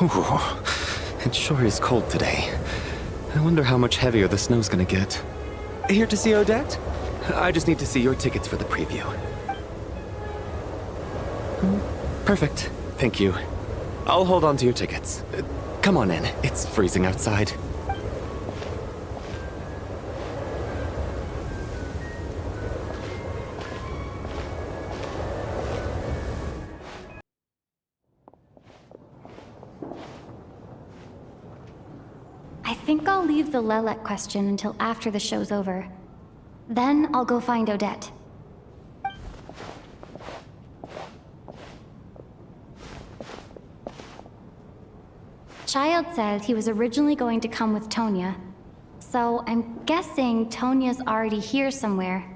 Ooh, it sure is cold today. I wonder how much heavier the snow's gonna get. Here to see Odette? I just need to see your tickets for the preview. Perfect. Thank you. I'll hold on to your tickets. Come on in. It's freezing outside. I think I'll leave the Lelek question until after the show's over. Then I'll go find Odette. Child said he was originally going to come with Tonya. So I'm guessing Tonya's already here somewhere.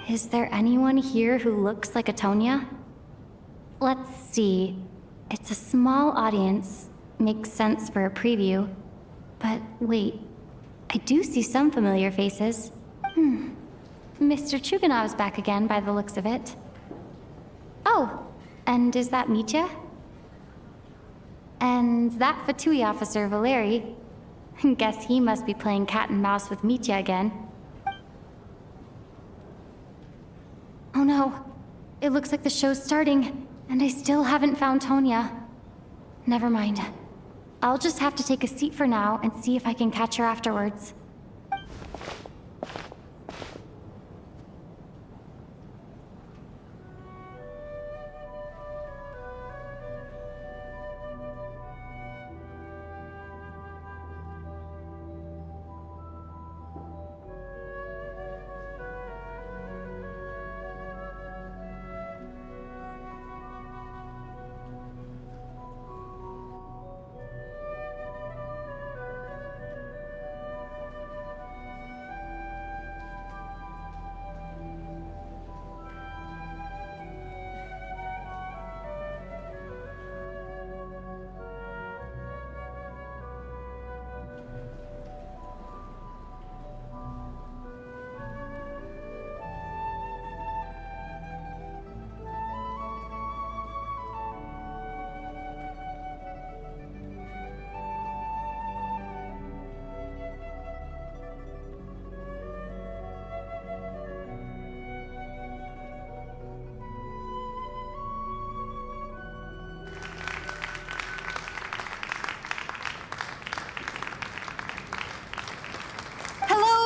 Is there anyone here who looks like a Tonya? Let's see. It's a small audience. Makes sense for a preview. But wait, I do see some familiar faces. Mr. Chuganov's back again by the looks of it. Oh, and is that Mitya? And that Fatui officer, Valeri. Guess he must be playing cat and mouse with Mitya again. Oh no, it looks like the show's starting, and I still haven't found Tonya. Never mind. I'll just have to take a seat for now and see if I can catch her afterwards.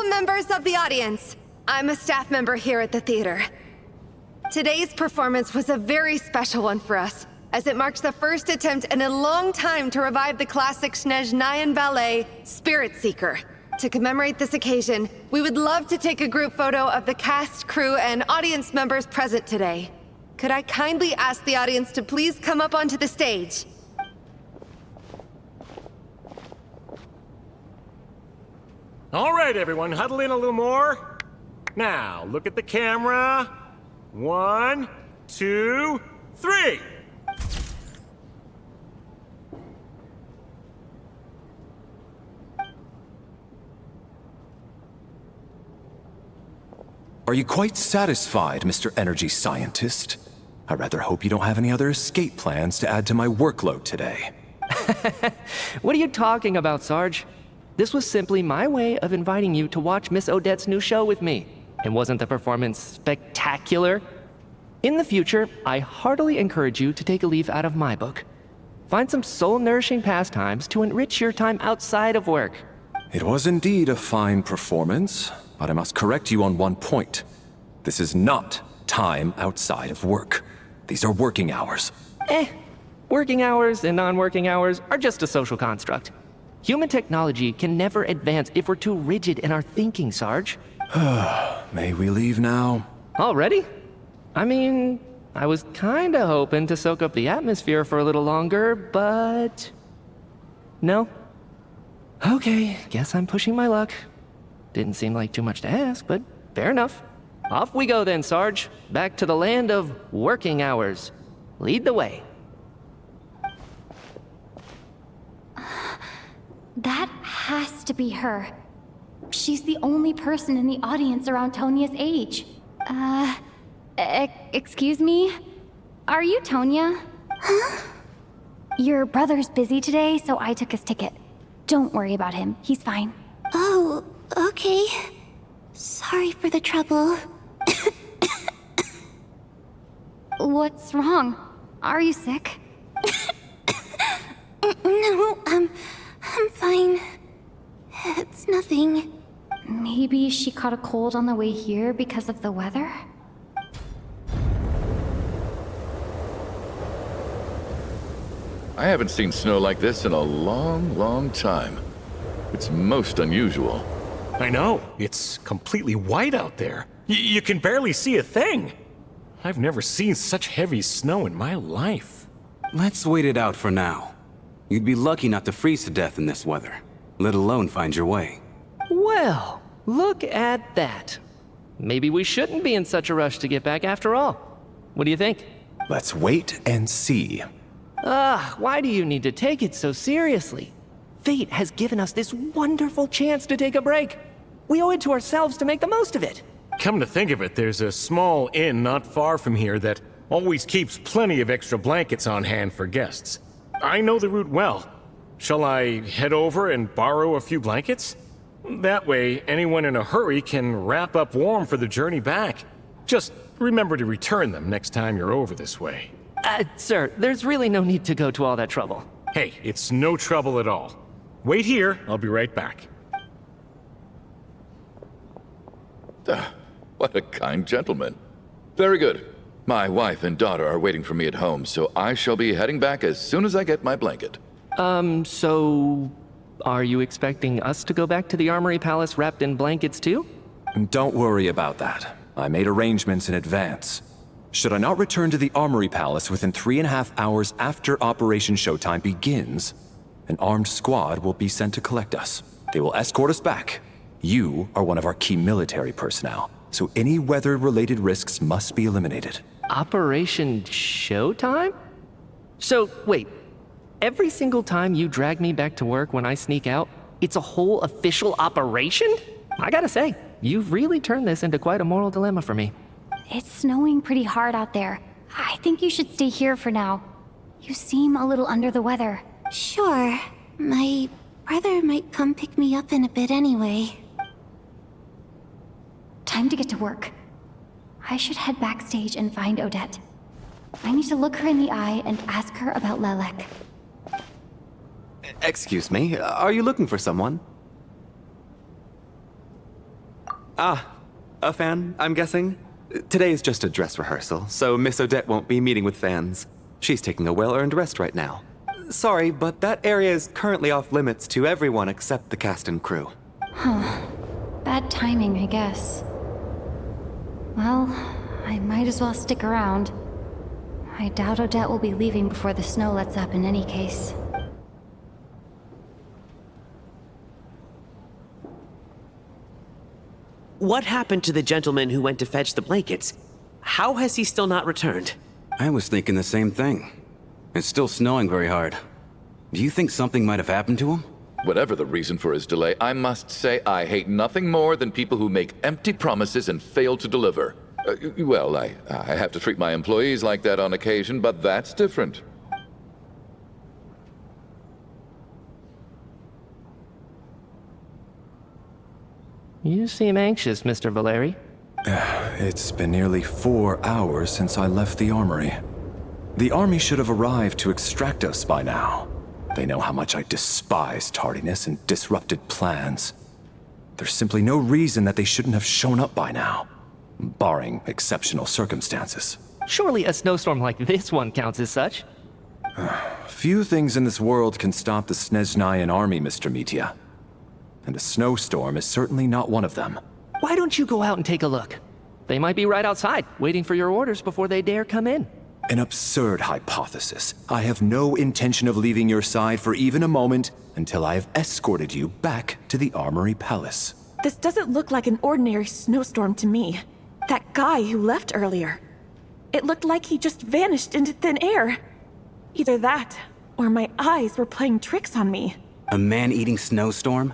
Members of the audience, I'm a staff member here at the theater. Today's performance was a very special one for us, as it marks the first attempt in a long time to revive the classic Snezhnayan ballet, Spirit Seeker. To commemorate this occasion, we would love to take a group photo of the cast, crew, and audience members present today. Could I kindly ask the audience to please come up onto the stage? All right, everyone, huddle in a little more. Now, look at the camera. 1, 2, 3. Are you quite satisfied, Mr. Energy Scientist? I rather hope you don't have any other escape plans to add to my workload today. What are you talking about, Sarge? This was simply my way of inviting you to watch Miss Odette's new show with me. And wasn't the performance spectacular? In the future, I heartily encourage you to take a leaf out of my book. Find some soul-nourishing pastimes to enrich your time outside of work. It was indeed a fine performance, but I must correct you on one point. This is not time outside of work. These are working hours. Working hours and non-working hours are just a social construct. Human technology can never advance if we're too rigid in our thinking, Sarge. May we leave now? Already? I mean, I was kinda hoping to soak up the atmosphere for a little longer, but... No? Okay, guess I'm pushing my luck. Didn't seem like too much to ask, but fair enough. Off we go then, Sarge. Back to the land of working hours. Lead the way. That has to be her. She's the only person in the audience around Tonya's age. Excuse me? Are you Tonya? Huh? Your brother's busy today, so I took his ticket. Don't worry about him. He's fine. Oh, okay. Sorry for the trouble. What's wrong? Are you sick? No, I'm fine. It's nothing. Maybe she caught a cold on the way here because of the weather? I haven't seen snow like this in a long, long time. It's most unusual. I know. It's completely white out there. You can barely see a thing. I've never seen such heavy snow in my life. Let's wait it out for now. You'd be lucky not to freeze to death in this weather, let alone find your way. Well, look at that. Maybe we shouldn't be in such a rush to get back after all. What do you think? Let's wait and see. Why do you need to take it so seriously? Fate has given us this wonderful chance to take a break. We owe it to ourselves to make the most of it. Come to think of it, there's a small inn not far from here that always keeps plenty of extra blankets on hand for guests. I know the route well. Shall I head over and borrow a few blankets? That way, anyone in a hurry can wrap up warm for the journey back. Just remember to return them next time you're over this way. Sir, there's really no need to go to all that trouble. Hey, it's no trouble at all. Wait here, I'll be right back. What a kind gentleman. Very good. My wife and daughter are waiting for me at home, so I shall be heading back as soon as I get my blanket. So... are you expecting us to go back to the Armory Palace wrapped in blankets too? Don't worry about that. I made arrangements in advance. Should I not return to the Armory Palace within 3.5 hours after Operation Showtime begins, an armed squad will be sent to collect us. They will escort us back. You are one of our key military personnel, so any weather-related risks must be eliminated. Operation Showtime? So, wait. Every single time you drag me back to work when I sneak out, it's a whole official operation? I gotta say, you've really turned this into quite a moral dilemma for me. It's snowing pretty hard out there. I think you should stay here for now. You seem a little under the weather. Sure. My brother might come pick me up in a bit anyway. Time to get to work. I should head backstage and find Odette. I need to look her in the eye and ask her about Lelek. Excuse me, are you looking for someone? Ah, a fan, I'm guessing? Today is just a dress rehearsal, so Miss Odette won't be meeting with fans. She's taking a well-earned rest right now. Sorry, but that area is currently off limits to everyone except the cast and crew. Huh. Bad timing, I guess. Well, I might as well stick around. I doubt Odette will be leaving before the snow lets up in any case. What happened to the gentleman who went to fetch the blankets? How has he still not returned? I was thinking the same thing. It's still snowing very hard. Do you think something might have happened to him? Whatever the reason for his delay, I must say I hate nothing more than people who make empty promises and fail to deliver. Well, I have to treat my employees like that on occasion, but that's different. You seem anxious, Mr. Valeri. It's been nearly 4 hours since I left the armory. The army should have arrived to extract us by now. They know how much I despise tardiness and disrupted plans. There's simply no reason that they shouldn't have shown up by now, barring exceptional circumstances. Surely a snowstorm like this one counts as such. Few things in this world can stop the Snezhnayan army, Mr. Mitya. And a snowstorm is certainly not one of them. Why don't you go out and take a look? They might be right outside, waiting for your orders before they dare come in. An absurd hypothesis. I have no intention of leaving your side for even a moment until I have escorted you back to the Armory Palace. This doesn't look like an ordinary snowstorm to me. That guy who left earlier. It looked like he just vanished into thin air. Either that, or my eyes were playing tricks on me. A man-eating snowstorm?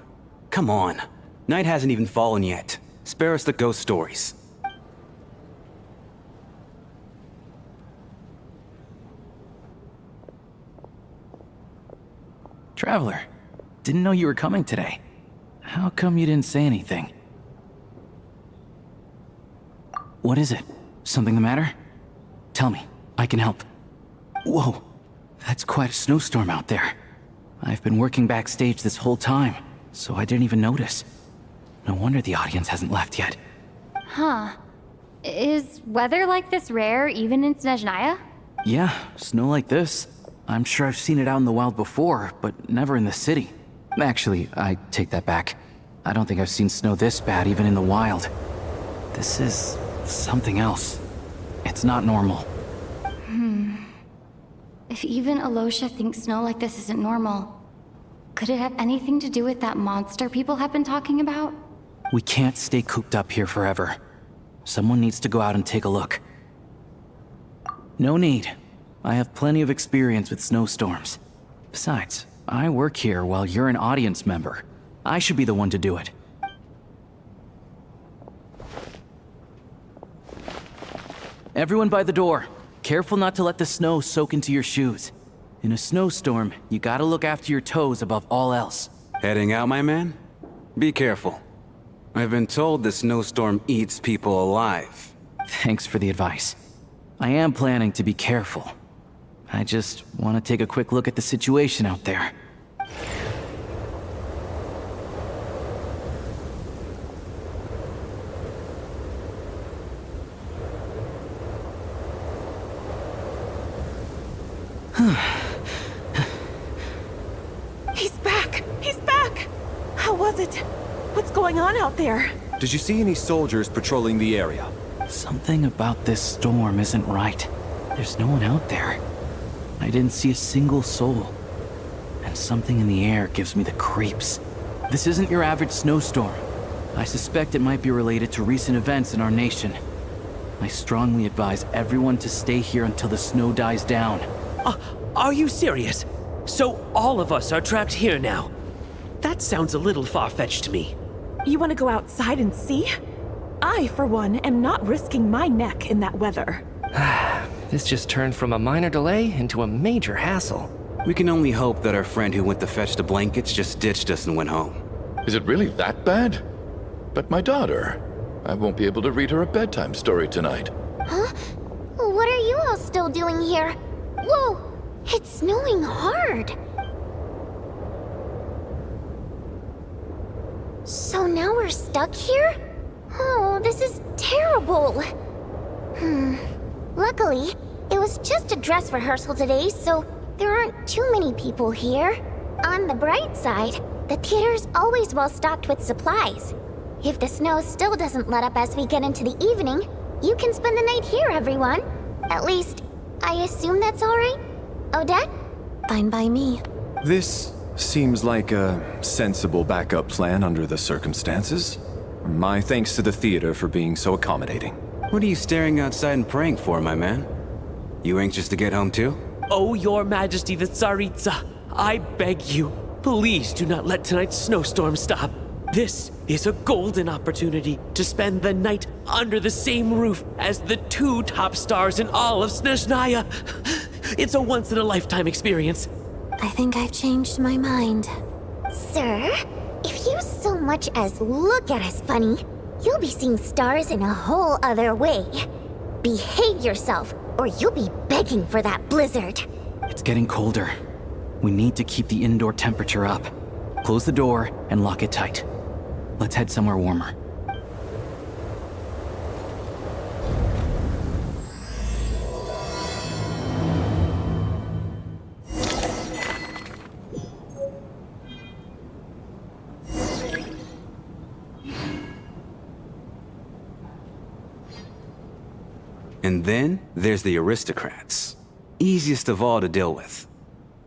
Come on. Night hasn't even fallen yet. Spare us the ghost stories. Traveler, didn't know you were coming today. How come you didn't say anything? What is it? Something the matter? Tell me, I can help. Whoa, that's quite a snowstorm out there. I've been working backstage this whole time, so I didn't even notice. No wonder the audience hasn't left yet. Huh. Is weather like this rare even in Snezhnaya? Yeah, snow like this. I'm sure I've seen it out in the wild before, but never in the city. Actually, I take that back. I don't think I've seen snow this bad even in the wild. This is something else. It's not normal. If even Alosha thinks snow like this isn't normal, could it have anything to do with that monster people have been talking about? We can't stay cooped up here forever. Someone needs to go out and take a look. No need. I have plenty of experience with snowstorms. Besides, I work here while you're an audience member. I should be the one to do it. Everyone by the door. Careful not to let the snow soak into your shoes. In a snowstorm, you gotta look after your toes above all else. Heading out, my man? Be careful. I've been told the snowstorm eats people alive. Thanks for the advice. I am planning to be careful. I just want to take a quick look at the situation out there. He's back! He's back! How was it? What's going on out there? Did you see any soldiers patrolling the area? Something about this storm isn't right. There's no one out there. I didn't see a single soul. And something in the air gives me the creeps. This isn't your average snowstorm. I suspect it might be related to recent events in our nation. I strongly advise everyone to stay here until the snow dies down. Are you serious? So all of us are trapped here now? That sounds a little far-fetched to me. You want to go outside and see? I, for one, am not risking my neck in that weather. This just turned from a minor delay into a major hassle. We can only hope that our friend who went to fetch the blankets just ditched us and went home. Is it really that bad? But my daughter, I won't be able to read her a bedtime story tonight. Huh? What are you all still doing here? Whoa! It's snowing hard! So now we're stuck here? Oh, this is terrible! Luckily, it was just a dress rehearsal today, so there aren't too many people here. On the bright side, the theater's always well stocked with supplies. If the snow still doesn't let up as we get into the evening, you can spend the night here, everyone. At least, I assume that's alright? Odette? Fine by me. This seems like a sensible backup plan under the circumstances. My thanks to the theater for being so accommodating. What are you staring outside and praying for, my man? You anxious to get home too? Oh, Your Majesty the Tsaritsa, I beg you, please do not let tonight's snowstorm stop. This is a golden opportunity to spend the night under the same roof as the two top stars in all of Snezhnaya. It's a once-in-a-lifetime experience. I think I've changed my mind. Sir, if you so much as look at us funny, you'll be seeing stars in a whole other way. Behave yourself, or you'll be begging for that blizzard. It's getting colder. We need to keep the indoor temperature up. Close the door and lock it tight. Let's head somewhere warmer. And then there's the aristocrats. Easiest of all to deal with.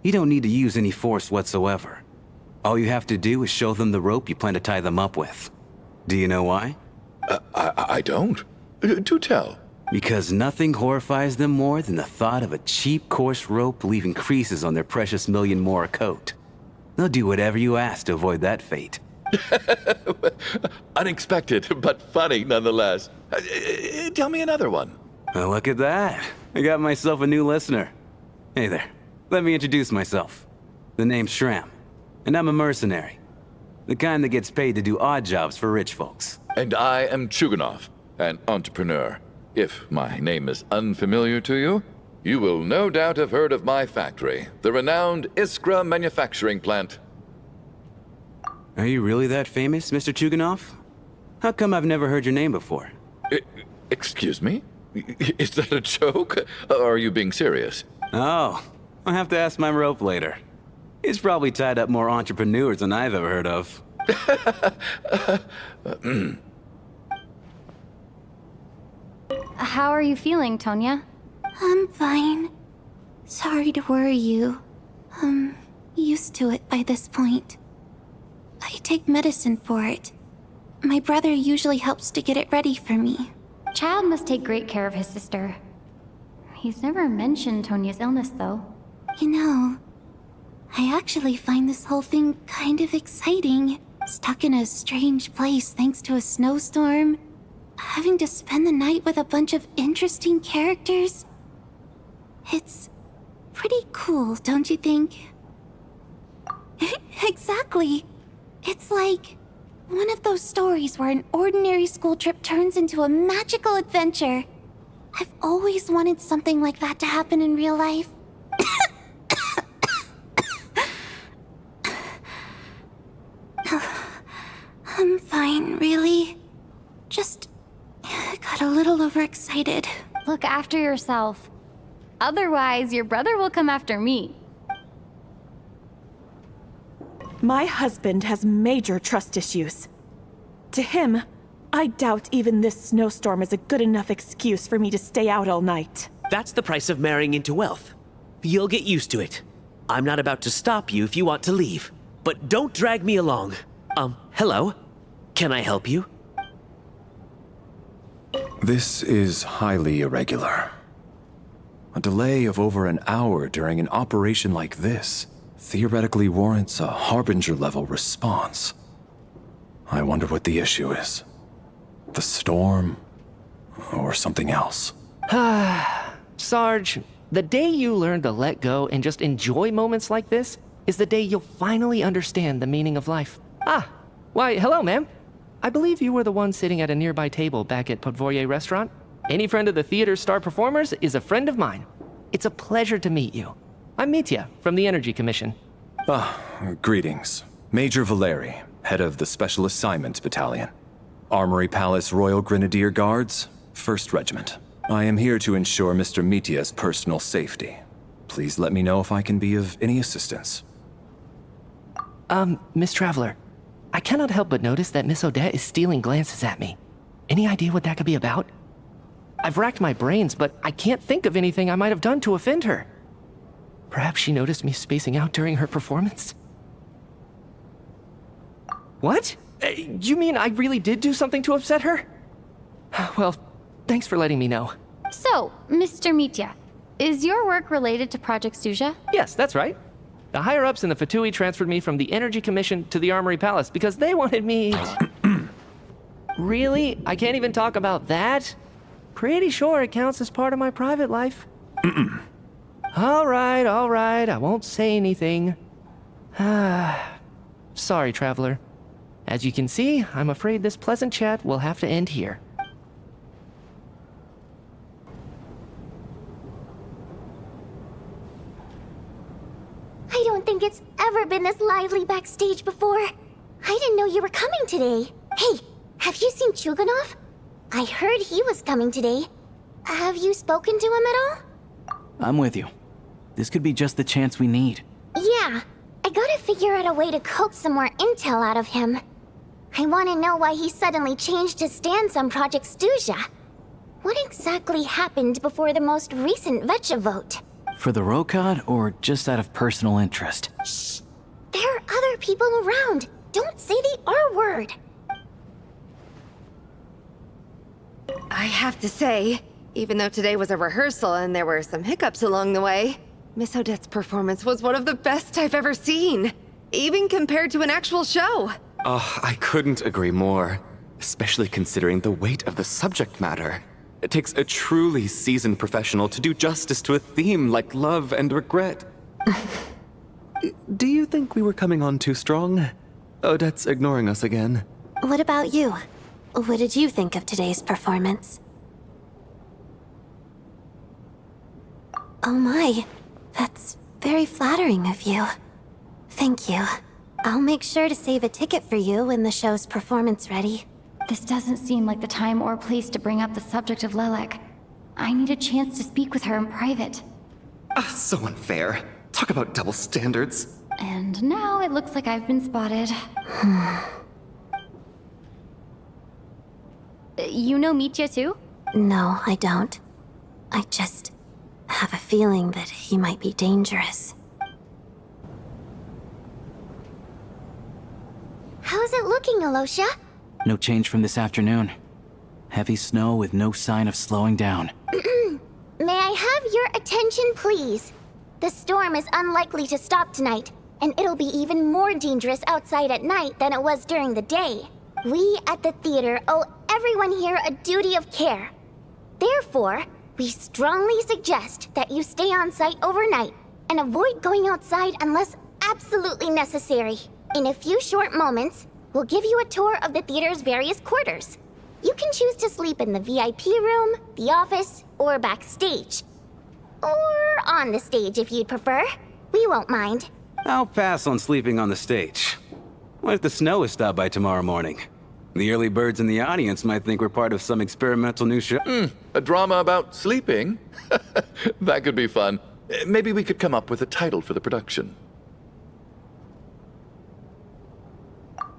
You don't need to use any force whatsoever. All you have to do is show them the rope you plan to tie them up with. Do you know why? I don't. Do tell. Because nothing horrifies them more than the thought of a cheap, coarse rope leaving creases on their precious million Mora coat. They'll do whatever you ask to avoid that fate. Unexpected, but funny nonetheless. Tell me another one. Well, look at that. I got myself a new listener. Hey there. Let me introduce myself. The name's Shram. And I'm a mercenary. The kind that gets paid to do odd jobs for rich folks. And I am Chuganov, an entrepreneur. If my name is unfamiliar to you, you will no doubt have heard of my factory, the renowned Iskra manufacturing plant. Are you really that famous, Mr. Chuganov? How come I've never heard your name before? Excuse me? Is that a joke? Or are you being serious? Oh, I'll have to ask my rope later. He's probably tied up more entrepreneurs than I've ever heard of. How are you feeling, Tonya? I'm fine. Sorry to worry you. I'm used to it by this point. I take medicine for it. My brother usually helps to get it ready for me. Child must take great care of his sister. He's never mentioned Tonya's illness, though. You know, I actually find this whole thing kind of exciting. Stuck in a strange place thanks to a snowstorm. Having to spend the night with a bunch of interesting characters. It's pretty cool, don't you think? Exactly. It's like one of those stories where an ordinary school trip turns into a magical adventure. I've always wanted something like that to happen in real life. I'm fine, really. Just got a little overexcited. Look after yourself. Otherwise, your brother will come after me. My husband has major trust issues. To him, I doubt even this snowstorm is a good enough excuse for me to stay out all night. That's the price of marrying into wealth. You'll get used to it. I'm not about to stop you if you want to leave. But don't drag me along. Hello? Can I help you? This is highly irregular. A delay of over an hour during an operation like this theoretically warrants a Harbinger-level response. I wonder what the issue is. The storm, or something else. Sarge, the day you learn to let go and just enjoy moments like this is the day you'll finally understand the meaning of life. Why, hello, ma'am. I believe you were the one sitting at a nearby table back at Podvoyre restaurant. Any friend of the theater's star performers is a friend of mine. It's a pleasure to meet you. I'm Mitya, from the Energy Commission. Greetings. Major Valeri, head of the Special Assignments Battalion. Armory Palace Royal Grenadier Guards, 1st Regiment. I am here to ensure Mr. Mitya's personal safety. Please let me know if I can be of any assistance. Miss Traveler, I cannot help but notice that Miss Odette is stealing glances at me. Any idea what that could be about? I've racked my brains, but I can't think of anything I might have done to offend her. Perhaps she noticed me spacing out during her performance? What? You mean I really did do something to upset her? Well, thanks for letting me know. So, Mr. Mitya, is your work related to Project Suja? Yes, that's right. The higher-ups in the Fatui transferred me from the Energy Commission to the Armory Palace because they wanted me... Really? I can't even talk about that? Pretty sure it counts as part of my private life. All right, I won't say anything. Sorry, Traveler. As you can see, I'm afraid this pleasant chat will have to end here. I don't think it's ever been this lively backstage before. I didn't know you were coming today. Hey, have you seen Chuganov? I heard he was coming today. Have you spoken to him at all? I'm with you. This could be just the chance we need. Yeah, I gotta figure out a way to coax some more intel out of him. I want to know why he suddenly changed his stance on Project Stuja. What exactly happened before the most recent Vecha vote? For the Rokad, or just out of personal interest? Shh! There are other people around. Don't say the R word. I have to say, even though today was a rehearsal and there were some hiccups along the way, Miss Odette's performance was one of the best I've ever seen. Even compared to an actual show. Oh, I couldn't agree more. Especially considering the weight of the subject matter. It takes a truly seasoned professional to do justice to a theme like love and regret. Do you think we were coming on too strong? Odette's ignoring us again. What about you? What did you think of today's performance? Oh my, that's very flattering of you. Thank you. I'll make sure to save a ticket for you when the show's performance ready. This doesn't seem like the time or place to bring up the subject of Lilac. I need a chance to speak with her in private. So unfair. Talk about double standards. And now it looks like I've been spotted. You know Mitya too? No, I don't. I just have a feeling that he might be dangerous. How's it looking, Alosha? No change from this afternoon. Heavy snow with no sign of slowing down. May I have your attention, please? The storm is unlikely to stop tonight, and it'll be even more dangerous outside at night than it was during the day. We at the theater owe everyone here a duty of care. Therefore, we strongly suggest that you stay on site overnight and avoid going outside unless absolutely necessary. In a few short moments, we'll give you a tour of the theater's various quarters. You can choose to sleep in the VIP room, the office, or backstage. Or on the stage if you'd prefer. We won't mind. I'll pass on sleeping on the stage. What if the snow is stopped by tomorrow morning? The early birds in the audience might think we're part of some experimental new show. A drama about sleeping? That could be fun. Maybe we could come up with a title for the production.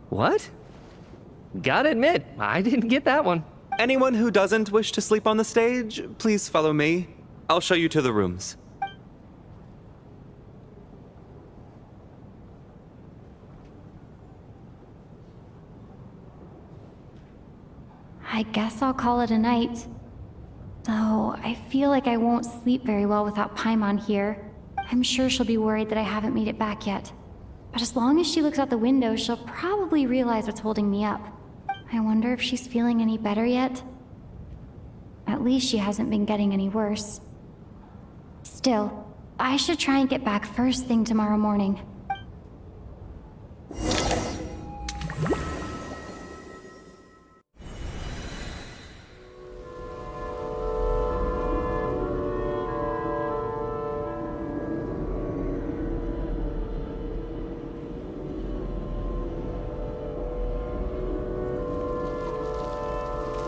What? Gotta admit, I didn't get that one. Anyone who doesn't wish to sleep on the stage, please follow me. I'll show you to the rooms. I guess I'll call it a night. Though, I feel like I won't sleep very well without Paimon here. I'm sure she'll be worried that I haven't made it back yet. But as long as she looks out the window, she'll probably realize what's holding me up. I wonder if she's feeling any better yet? At least she hasn't been getting any worse. Still, I should try and get back first thing tomorrow morning.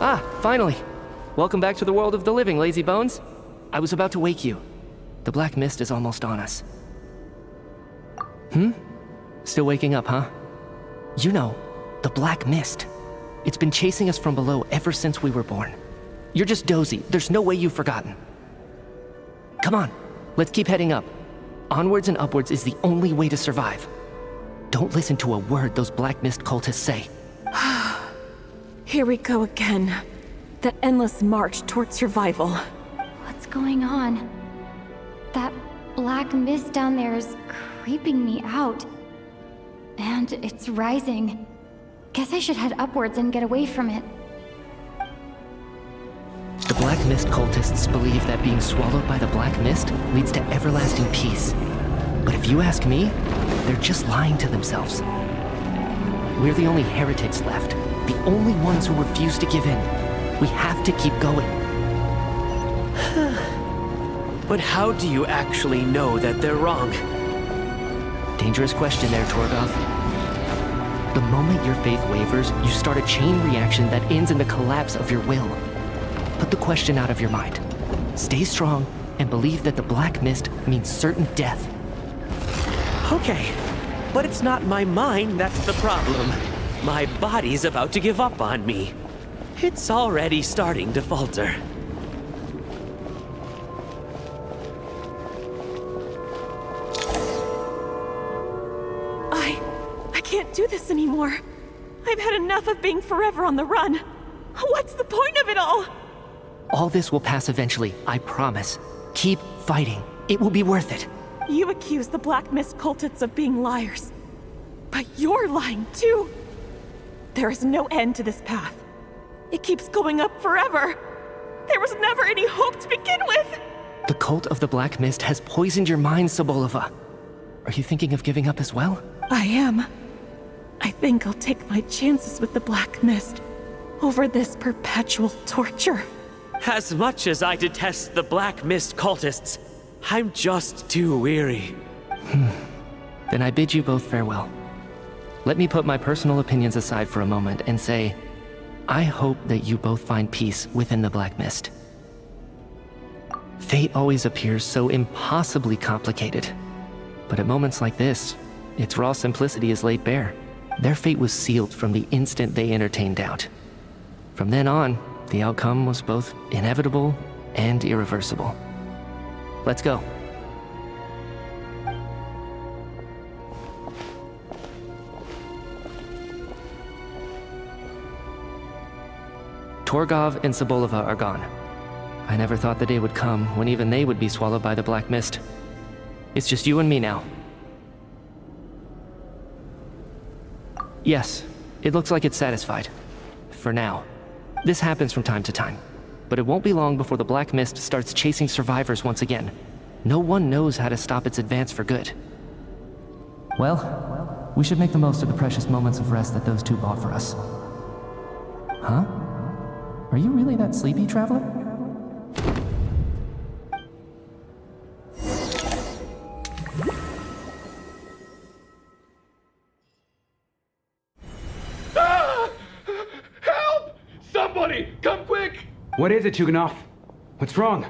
Ah, finally. Welcome back to the world of the living, lazy bones. I was about to wake you. The black mist is almost on us. Still waking up, huh? You know, the black mist. It's been chasing us from below ever since we were born. You're just dozy. There's no way you've forgotten. Come on, let's keep heading up. Onwards and upwards is the only way to survive. Don't listen to a word those black mist cultists say. Here we go again. The endless march toward survival. What's going on? That black mist down there is creeping me out. And it's rising. Guess I should head upwards and get away from it. The black mist cultists believe that being swallowed by the black mist leads to everlasting peace. But if you ask me, they're just lying to themselves. We're the only heretics left. The only ones who refuse to give in. We have to keep going. But how do you actually know that they're wrong? Dangerous question there, Torgoth. The moment your faith wavers, you start a chain reaction that ends in the collapse of your will. Put the question out of your mind. Stay strong and believe that the black mist means certain death. Okay, but it's not my mind that's the problem. My body's about to give up on me. It's already starting to falter. I can't do this anymore. I've had enough of being forever on the run. What's the point of it all? All this will pass eventually, I promise. Keep fighting. It will be worth it. You accuse the Black Mist cultists of being liars. But you're lying too. There is no end to this path. It keeps going up forever. There was never any hope to begin with. The cult of the Black Mist has poisoned your mind, Sobolova. Are you thinking of giving up as well? I am. I think I'll take my chances with the Black Mist over this perpetual torture. As much as I detest the Black Mist cultists, I'm just too weary. Then I bid you both farewell. Let me put my personal opinions aside for a moment and say, I hope that you both find peace within the Black Mist. Fate always appears so impossibly complicated. But at moments like this, its raw simplicity is laid bare. Their fate was sealed from the instant they entertained doubt. From then on, the outcome was both inevitable and irreversible. Let's go. Torgov and Sobolova are gone. I never thought the day would come when even they would be swallowed by the Black Mist. It's just you and me now. Yes, it looks like it's satisfied. For now. This happens from time to time. But it won't be long before the Black Mist starts chasing survivors once again. No one knows how to stop its advance for good. Well, we should make the most of the precious moments of rest that those two bought for us. Huh? Are you really that sleepy, traveler? Help! Somebody, come quick! What is it, Chuganov? What's wrong?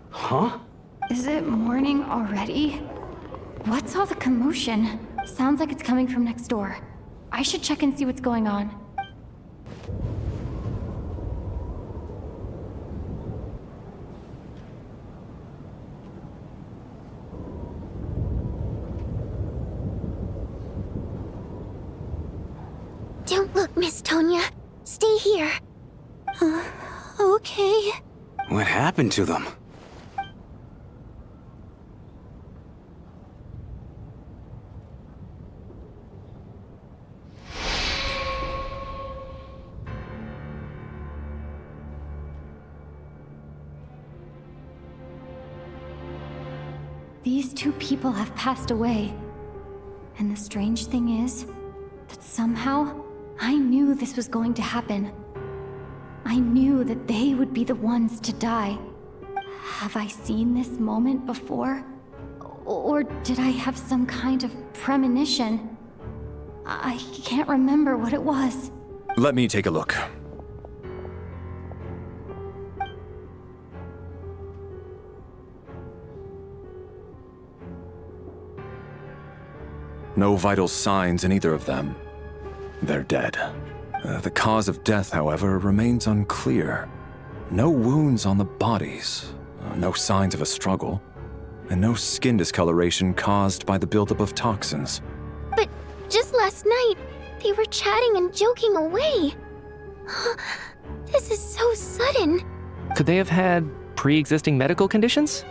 Huh? Is it morning already? What's all the commotion? Sounds like it's coming from next door. I should check and see what's going on. Don't look, Miss Tonya. Stay here. Okay. What happened to them? These two people have passed away. And the strange thing is that somehow I knew this was going to happen. I knew that they would be the ones to die. Have I seen this moment before? Or did I have some kind of premonition? I can't remember what it was. Let me take a look. No vital signs in either of them. They're dead. The cause of death, however, remains unclear. No wounds on the bodies, no signs of a struggle, and no skin discoloration caused by the buildup of toxins. But just last night, they were chatting and joking away. This is so sudden. Could they have had pre-existing medical conditions?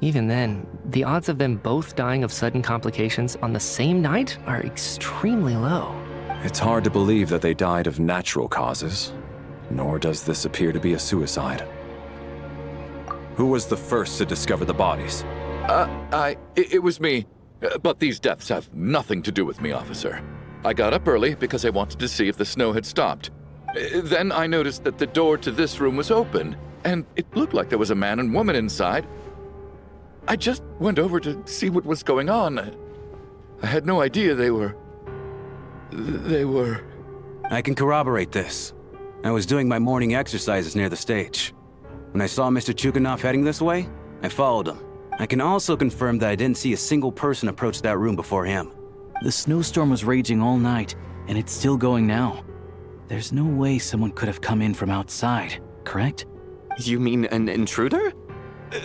Even then, the odds of them both dying of sudden complications on the same night are extremely low. It's hard to believe that they died of natural causes, nor does this appear to be a suicide. Who was the first to discover the bodies? It was me. But these deaths have nothing to do with me, officer. I got up early because I wanted to see if the snow had stopped. Then I noticed that the door to this room was open, and it looked like there was a man and woman inside. I just went over to see what was going on. I had no idea they were... I can corroborate this. I was doing my morning exercises near the stage. When I saw Mr. Chuganov heading this way, I followed him. I can also confirm that I didn't see a single person approach that room before him. The snowstorm was raging all night, and it's still going now. There's no way someone could have come in from outside, correct? You mean an intruder?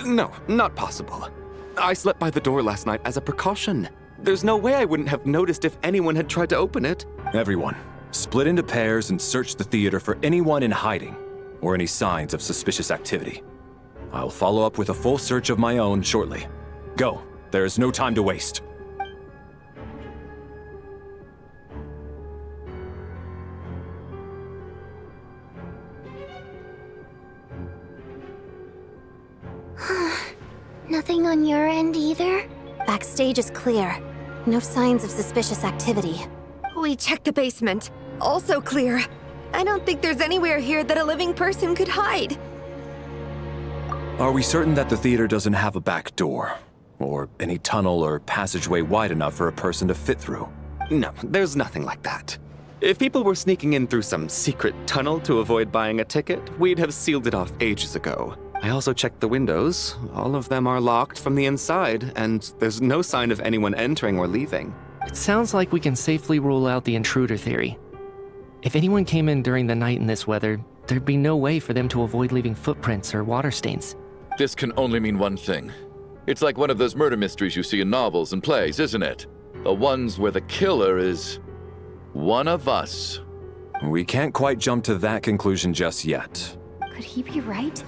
No, not possible. I slept by the door last night as a precaution. There's no way I wouldn't have noticed if anyone had tried to open it. Everyone, split into pairs and search the theater for anyone in hiding, or any signs of suspicious activity. I'll follow up with a full search of my own shortly. Go, there is no time to waste. Nothing on your end either? Backstage is clear. No signs of suspicious activity. We checked the basement. Also clear. I don't think there's anywhere here that a living person could hide. Are we certain that the theater doesn't have a back door? Or any tunnel or passageway wide enough for a person to fit through? No, there's nothing like that. If people were sneaking in through some secret tunnel to avoid buying a ticket, we'd have sealed it off ages ago. I also checked the windows. All of them are locked from the inside, and there's no sign of anyone entering or leaving. It sounds like we can safely rule out the intruder theory. If anyone came in during the night in this weather, there'd be no way for them to avoid leaving footprints or water stains. This can only mean one thing. It's like one of those murder mysteries you see in novels and plays, isn't it? The ones where the killer is one of us. We can't quite jump to that conclusion just yet. Could he be right?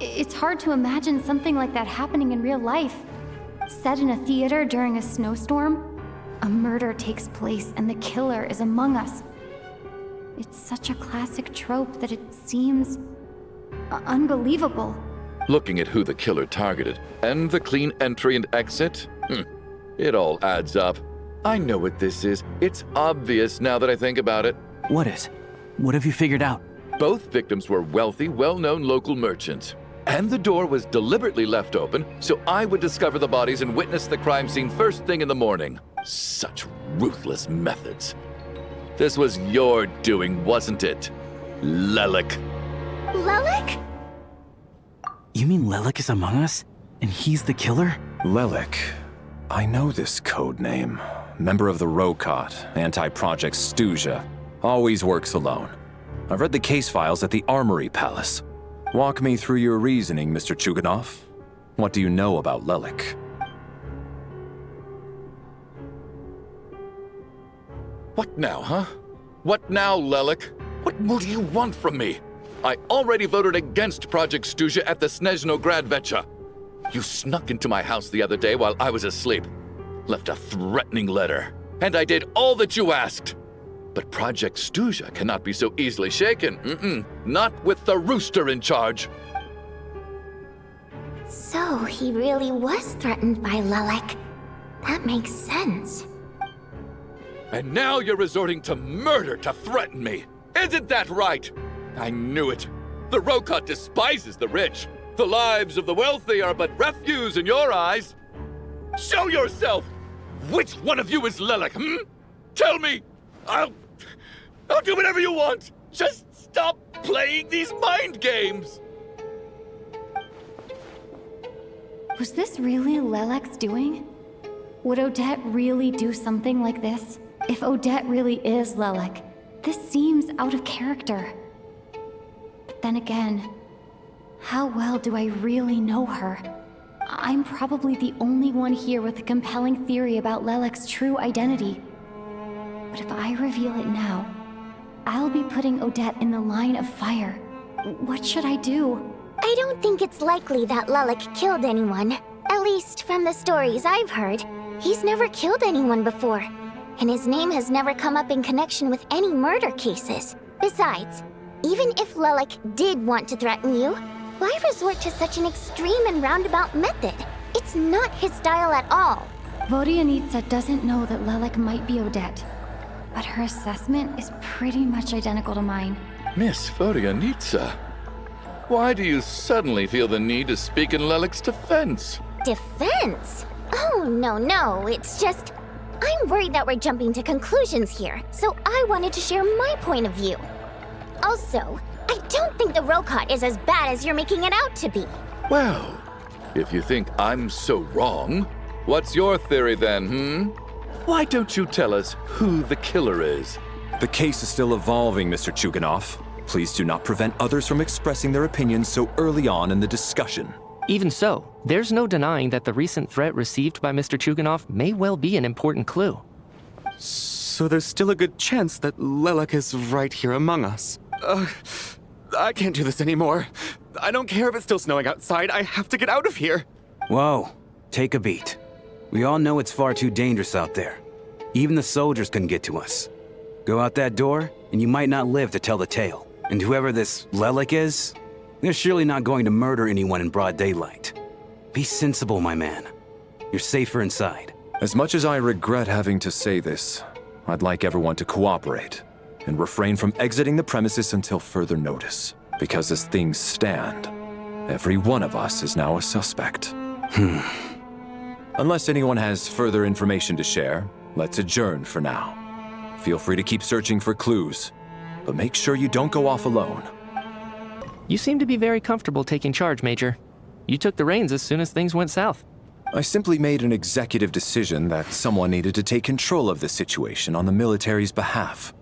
It's hard to imagine something like that happening in real life. Set in a theater during a snowstorm, a murder takes place and the killer is among us. It's such a classic trope that it seems unbelievable. Looking at who the killer targeted, and the clean entry and exit, it all adds up. I know what this is. It's obvious now that I think about it. What is? What have you figured out? Both victims were wealthy, well-known local merchants. And the door was deliberately left open so I would discover the bodies and witness the crime scene first thing in the morning. Such ruthless methods. This was your doing, wasn't it? Lelik. Lelik? You mean Lelik is among us? And he's the killer? Lelik. I know this code name. Member of the Rokot, anti-Project Stuzha. Always works alone. I've read the case files at the Armory Palace. Walk me through your reasoning, Mr. Chuganov. What do you know about Lelik? What now, huh? What now, Lelik? What more do you want from me? I already voted against Project Stuzha at the Snezhnaya. You snuck into my house the other day while I was asleep. Left a threatening letter. And I did all that you asked. But Project Stuzha cannot be so easily shaken. Not with the rooster in charge. So he really was threatened by Lelik. That makes sense. And now you're resorting to murder to threaten me. Isn't that right? I knew it. The Rokot despises the rich. The lives of the wealthy are but refuse in your eyes. Show yourself! Which one of you is Lelik, Tell me! I'll do whatever you want! Just stop playing these mind games! Was this really Lelik's doing? Would Odette really do something like this? If Odette really is Lelik, this seems out of character. But then again, how well do I really know her? I'm probably the only one here with a compelling theory about Lelik's true identity. But if I reveal it now, I'll be putting Odette in the line of fire. What should I do? I don't think it's likely that Lelik killed anyone. At least from the stories I've heard. He's never killed anyone before. And his name has never come up in connection with any murder cases. Besides, even if Lelik did want to threaten you, why resort to such an extreme and roundabout method? It's not his style at all. Vodyanitsa doesn't know that Lelik might be Odette, but her assessment is pretty much identical to mine. Miss Vodyanitsa, why do you suddenly feel the need to speak in Lelik's defense? Defense? Oh, no, it's just... I'm worried that we're jumping to conclusions here, so I wanted to share my point of view. Also, I don't think the Rokot is as bad as you're making it out to be. Well, if you think I'm so wrong, what's your theory then, Why don't you tell us who the killer is? The case is still evolving, Mr. Chuganov. Please do not prevent others from expressing their opinions so early on in the discussion. Even so, there's no denying that the recent threat received by Mr. Chuganov may well be an important clue. So there's still a good chance that Lelik is right here among us. I can't do this anymore. I don't care if it's still snowing outside. I have to get out of here. Whoa, take a beat. We all know it's far too dangerous out there. Even the soldiers couldn't get to us. Go out that door, and you might not live to tell the tale. And whoever this Lelik is, they're surely not going to murder anyone in broad daylight. Be sensible, my man. You're safer inside. As much as I regret having to say this, I'd like everyone to cooperate and refrain from exiting the premises until further notice. Because as things stand, every one of us is now a suspect. Unless anyone has further information to share, let's adjourn for now. Feel free to keep searching for clues, but make sure you don't go off alone. You seem to be very comfortable taking charge, Major. You took the reins as soon as things went south. I simply made an executive decision that someone needed to take control of the situation on the military's behalf.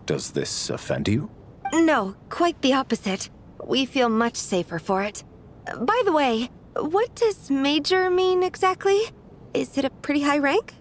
Does this offend you? No, quite the opposite. We feel much safer for it. By the way, what does Major mean exactly? Is it a pretty high rank?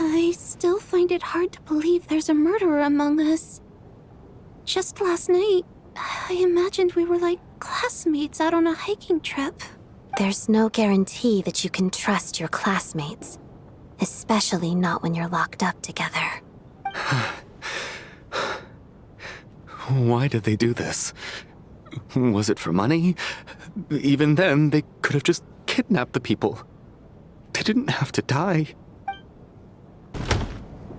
I still find it hard to believe there's a murderer among us. Just last night, I imagined we were like classmates out on a hiking trip. There's no guarantee that you can trust your classmates. Especially not when you're locked up together. Why did they do this? Was it for money? Even then, they could have just kidnapped the people. They didn't have to die.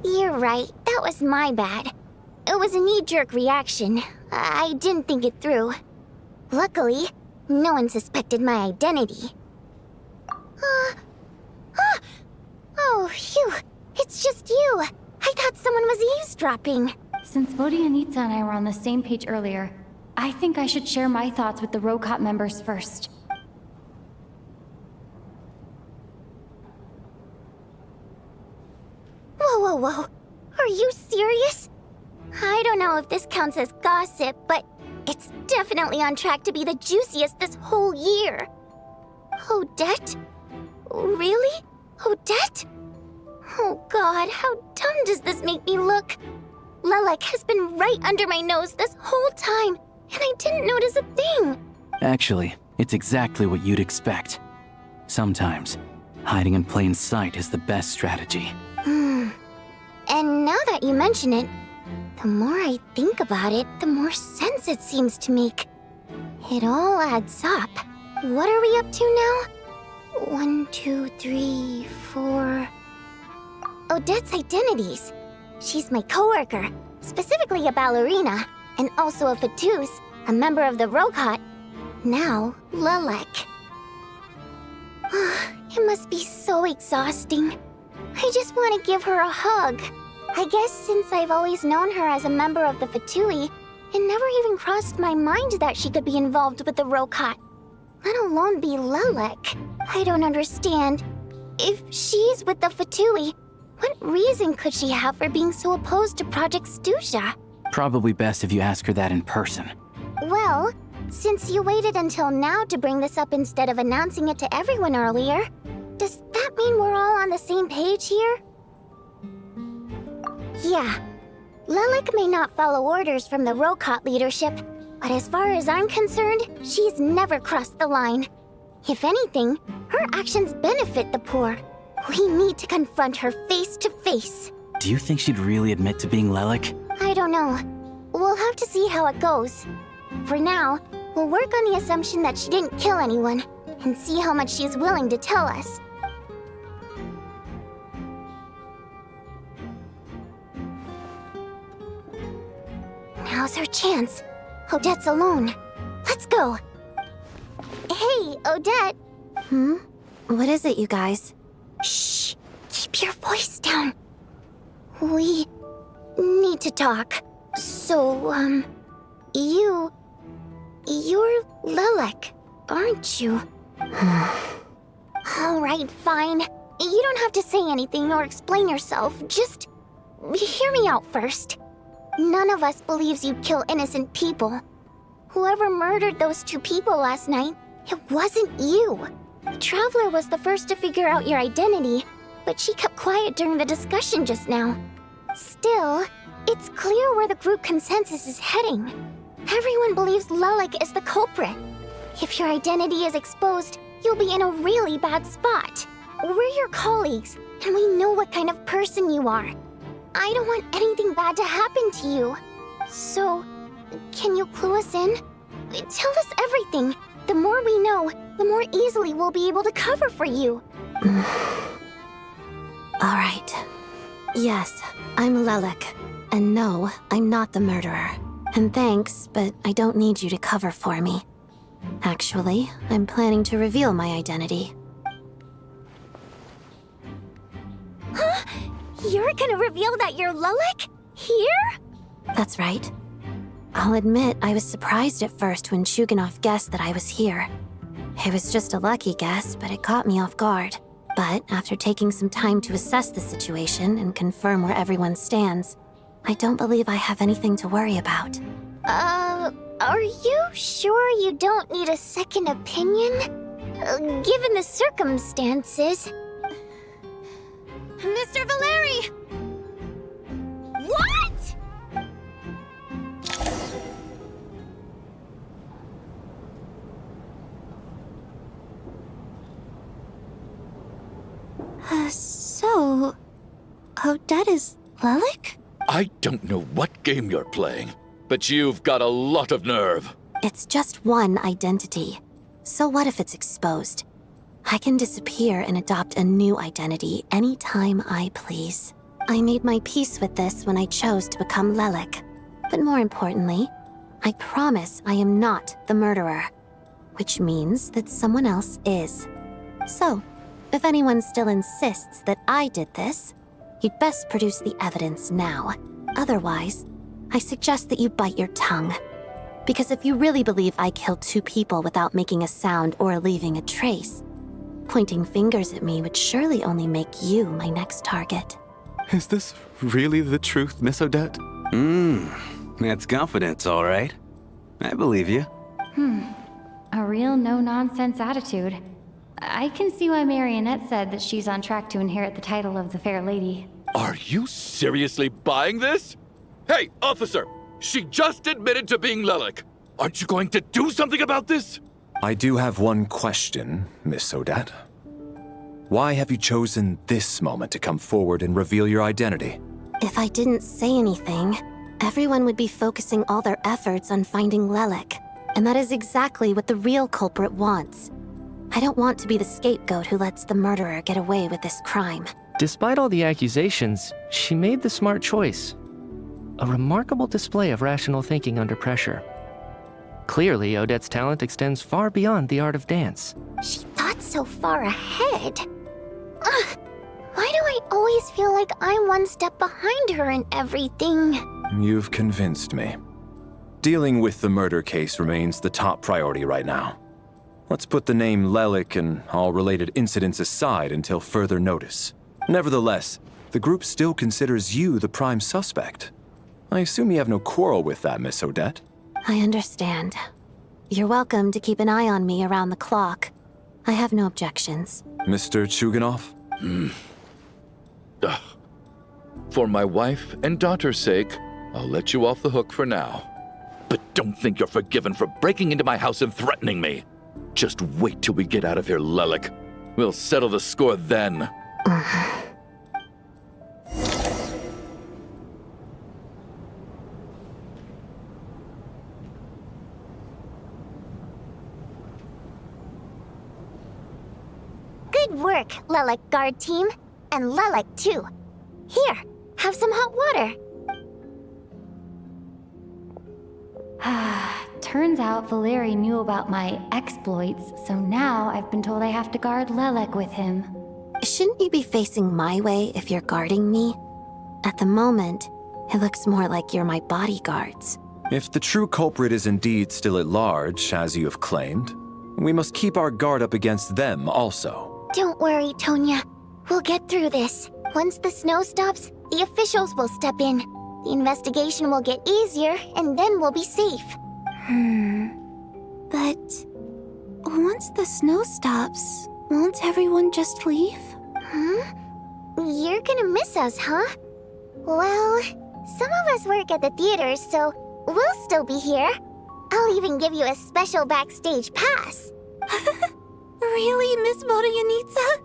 You're right. That was my bad. It was a knee-jerk reaction. I didn't think it through. Luckily, no one suspected my identity. Oh, phew. It's just you. I thought someone was eavesdropping. Since Vodyanitsa and I were on the same page earlier, I think I should share my thoughts with the Rokot members first. Whoa. Are you serious? I don't know if this counts as gossip, but it's definitely on track to be the juiciest this whole year. Odette? Really? Odette? Oh god, how dumb does this make me look? Lelek has been right under my nose this whole time, and I didn't notice a thing. Actually, it's exactly what you'd expect. Sometimes, hiding in plain sight is the best strategy. And now that you mention it, the more I think about it, the more sense it seems to make. It all adds up. What are we up to now? 1, 2, 3, 4... Odette's identities. She's my coworker, specifically a ballerina, and also a Fatus, a member of the Rokot. Now, Lelek. It must be so exhausting. I just want to give her a hug. I guess since I've always known her as a member of the Fatui, it never even crossed my mind that she could be involved with the Rokot, let alone be Lelek. I don't understand. If she's with the Fatui, what reason could she have for being so opposed to Project Stusha? Probably best if you ask her that in person. Well, since you waited until now to bring this up instead of announcing it to everyone earlier, does that mean we're all on the same page here? Yeah. Lelek may not follow orders from the Rokot leadership, but as far as I'm concerned, she's never crossed the line. If anything, her actions benefit the poor. We need to confront her face to face. Do you think she'd really admit to being Lelek? I don't know. We'll have to see how it goes. For now, we'll work on the assumption that she didn't kill anyone, and see how much she's willing to tell us. Now's her chance. Odette's alone. Let's go. Hey, Odette. What is it, you guys? Shh. Keep your voice down. We need to talk. So, you're Lelek, aren't you? Alright, fine. You don't have to say anything or explain yourself. Just hear me out first. None of us believes you'd kill innocent people. Whoever murdered those 2 people last night, it wasn't you. The Traveler was the first to figure out your identity, but she kept quiet during the discussion just now. Still, it's clear where the group consensus is heading. Everyone believes Lelek is the culprit. If your identity is exposed, you'll be in a really bad spot. We're your colleagues, and we know what kind of person you are. I don't want anything bad to happen to you. So, can you clue us in? Tell us everything. The more we know, the more easily we'll be able to cover for you. Alright. Yes, I'm Lelek. And no, I'm not the murderer. And thanks, but I don't need you to cover for me. Actually, I'm planning to reveal my identity. Huh? You're gonna reveal that you're Lelek? Here? That's right. I'll admit I was surprised at first when Chuganov guessed that I was here. It was just a lucky guess, but it caught me off guard. But after taking some time to assess the situation and confirm where everyone stands, I don't believe I have anything to worry about. Are you sure you don't need a second opinion? Given the circumstances... Mr. Valeri! What?! So... Odette is Lelek? I don't know what game you're playing, but you've got a lot of nerve. It's just one identity. So what if it's exposed? I can disappear and adopt a new identity anytime I please. I made my peace with this when I chose to become Lelek. But more importantly, I promise I am not the murderer. Which means that someone else is. So, if anyone still insists that I did this, you'd best produce the evidence now. Otherwise, I suggest that you bite your tongue. Because if you really believe I killed 2 people without making a sound or leaving a trace, pointing fingers at me would surely only make you my next target. Is this really the truth, Miss Odette? That's confidence, all right. I believe you. A real no-nonsense attitude. I can see why Marionette said that she's on track to inherit the title of the Fair Lady. Are you seriously buying this? Hey, officer! She just admitted to being Lelek. Aren't you going to do something about this? I do have one question, Miss Odette. Why have you chosen this moment to come forward and reveal your identity? If I didn't say anything, everyone would be focusing all their efforts on finding Lelek. And that is exactly what the real culprit wants. I don't want to be the scapegoat who lets the murderer get away with this crime. Despite all the accusations, she made the smart choice. A remarkable display of rational thinking under pressure. Clearly, Odette's talent extends far beyond the art of dance. She thought so far ahead. Ugh, why do I always feel like I'm one step behind her in everything? You've convinced me. Dealing with the murder case remains the top priority right now. Let's put the name Lelik and all related incidents aside until further notice. Nevertheless, the group still considers you the prime suspect. I assume you have no quarrel with that, Miss Odette? I understand. You're welcome to keep an eye on me around the clock. I have no objections. Mr. Chuganov? For my wife and daughter's sake, I'll let you off the hook for now. But don't think you're forgiven for breaking into my house and threatening me. Just wait till we get out of here, Lelik. We'll settle the score then. Good work, Lelik guard team. And Lelik too. Here, have some hot water. Turns out Valeri knew about my exploits, so now I've been told I have to guard Lelik with him. Shouldn't you be facing my way if you're guarding me? At the moment, it looks more like you're my bodyguards. If the true culprit is indeed still at large, as you have claimed, we must keep our guard up against them also. Don't worry, Tonya. We'll get through this. Once the snow stops, the officials will step in. The investigation will get easier, and then we'll be safe. But once the snow stops, won't everyone just leave? You're gonna miss us, huh? Well, some of us work at the theaters, so we'll still be here. I'll even give you a special backstage pass. Really, Miss Vodyanitsa?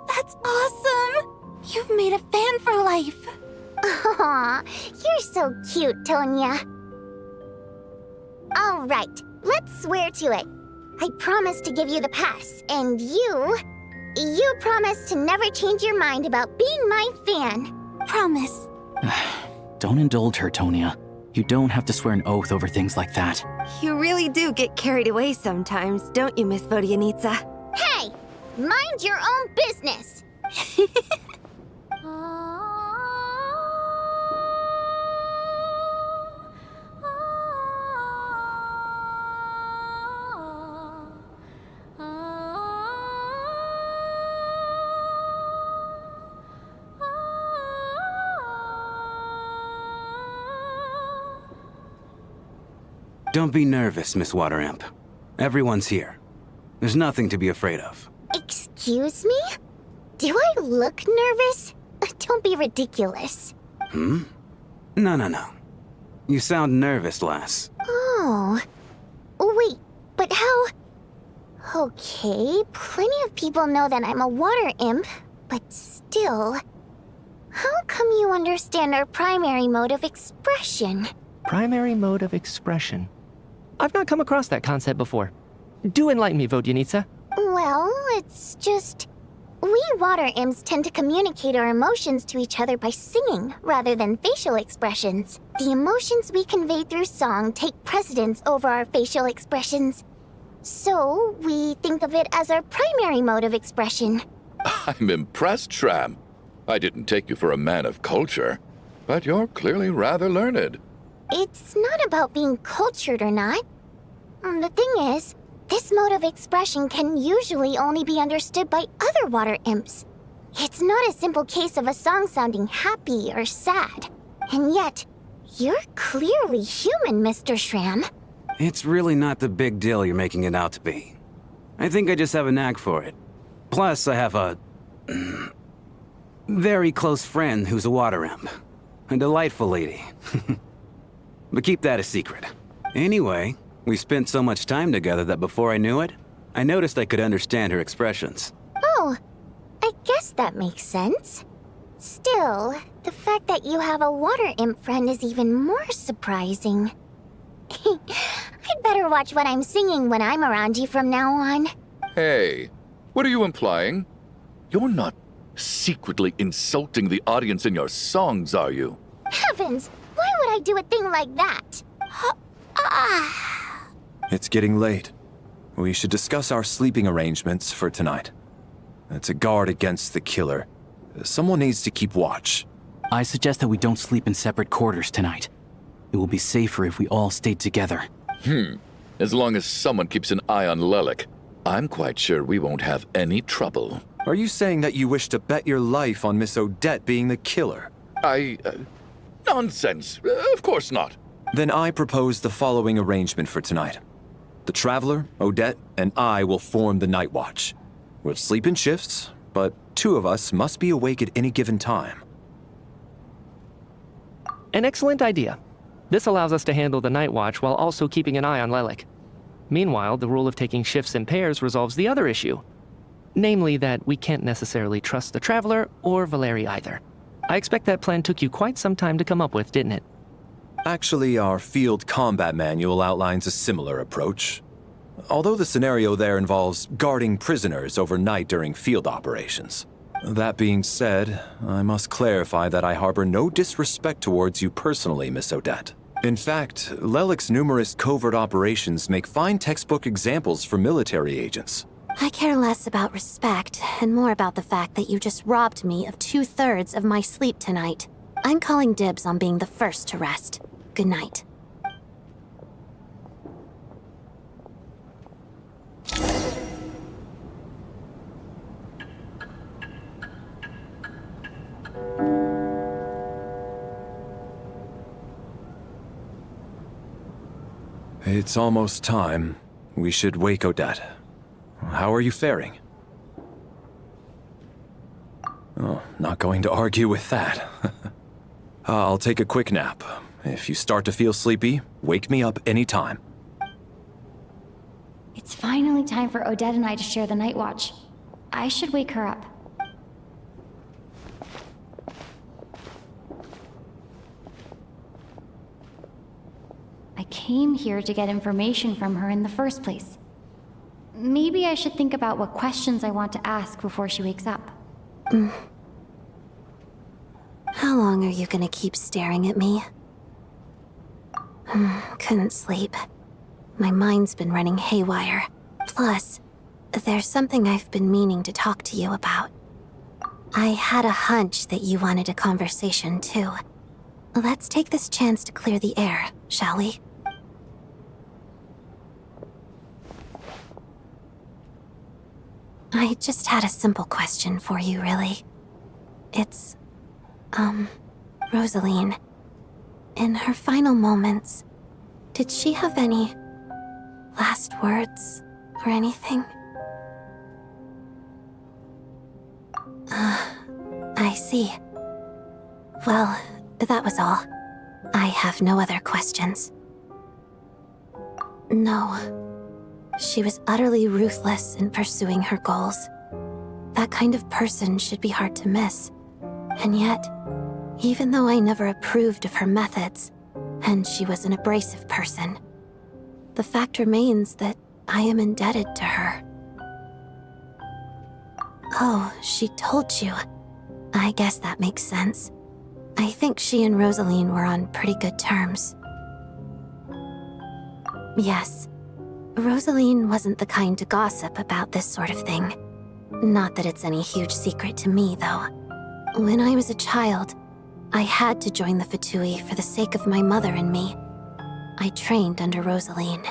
That's awesome! You've made a fan for life. Aw, you're so cute, Tonya. All right, let's swear to it. I promise to give you the pass, and you promise to never change your mind about being my fan. Promise. Don't indulge her, Tonya. You don't have to swear an oath over things like that. You really do get carried away sometimes, don't you, Miss Vodyanitsa? Hey, mind your own business. Don't be nervous, Miss Water Imp. Everyone's here. There's nothing to be afraid of. Excuse me? Do I look nervous? Don't be ridiculous. No. You sound nervous, lass. Oh. Wait, but how... Okay, plenty of people know that I'm a water imp, but still... How come you understand our primary mode of expression? Primary mode of expression. I've not come across that concept before. Do enlighten me, Vodyanitsa. Well, it's just... We water imps tend to communicate our emotions to each other by singing, rather than facial expressions. The emotions we convey through song take precedence over our facial expressions. So, we think of it as our primary mode of expression. I'm impressed, Shram. I didn't take you for a man of culture, but you're clearly rather learned. It's not about being cultured or not. The thing is, this mode of expression can usually only be understood by other water imps. It's not a simple case of a song sounding happy or sad. And yet, you're clearly human, Mr. Shram. It's really not the big deal you're making it out to be. I think I just have a knack for it. Plus, I have a... very close friend who's a water imp. A delightful lady. But keep that a secret. Anyway, we spent so much time together that before I knew it, I noticed I could understand her expressions. Oh, I guess that makes sense. Still, the fact that you have a water imp friend is even more surprising. I'd better watch what I'm singing when I'm around you from now on. Hey, what are you implying? You're not secretly insulting the audience in your songs, are you? Heavens! Why would I do a thing like that? It's getting late. We should discuss our sleeping arrangements for tonight. To guard against the killer, someone needs to keep watch. I suggest that we don't sleep in separate quarters tonight. It will be safer if we all stay together. As long as someone keeps an eye on Lelik, I'm quite sure we won't have any trouble. Are you saying that you wish to bet your life on Miss Odette being the killer? Nonsense. Of course not. Then I propose the following arrangement for tonight. The Traveler, Odette, and I will form the Night Watch. We'll sleep in shifts, but 2 of us must be awake at any given time. An excellent idea. This allows us to handle the Night Watch while also keeping an eye on Lelik. Meanwhile, the rule of taking shifts in pairs resolves the other issue. Namely that we can't necessarily trust the Traveler or Valeri either. I expect that plan took you quite some time to come up with, didn't it? Actually, our field combat manual outlines a similar approach. Although the scenario there involves guarding prisoners overnight during field operations. That being said, I must clarify that I harbor no disrespect towards you personally, Miss Odette. In fact, Lelik's numerous covert operations make fine textbook examples for military agents. I care less about respect and more about the fact that you just robbed me of 2/3 of my sleep tonight. I'm calling dibs on being the first to rest. Good night. It's almost time. We should wake Odette. How are you faring? Oh, not going to argue with that. I'll take a quick nap. If you start to feel sleepy, wake me up anytime. It's finally time for Odette and I to share the night watch. I should wake her up. I came here to get information from her in the first place. Maybe I should think about what questions I want to ask before she wakes up. How long are you gonna keep staring at me? Couldn't sleep. My mind's been running haywire. Plus, there's something I've been meaning to talk to you about. I had a hunch that you wanted a conversation too. Let's take this chance to clear the air, shall we? I just had a simple question for you, really. It's, Rosalyne. In her final moments, did she have any last words or anything? I see. Well, that was all. I have no other questions. No. She was utterly ruthless in pursuing her goals. That kind of person should be hard to miss. And yet, even though I never approved of her methods, and she was an abrasive person, the fact remains that I am indebted to her. Oh, she told you. I guess that makes sense. I think she and Rosalyne were on pretty good terms. Yes. Rosalyne wasn't the kind to gossip about this sort of thing. Not that it's any huge secret to me, though. When I was a child, I had to join the Fatui for the sake of my mother and me. I trained under Rosalyne.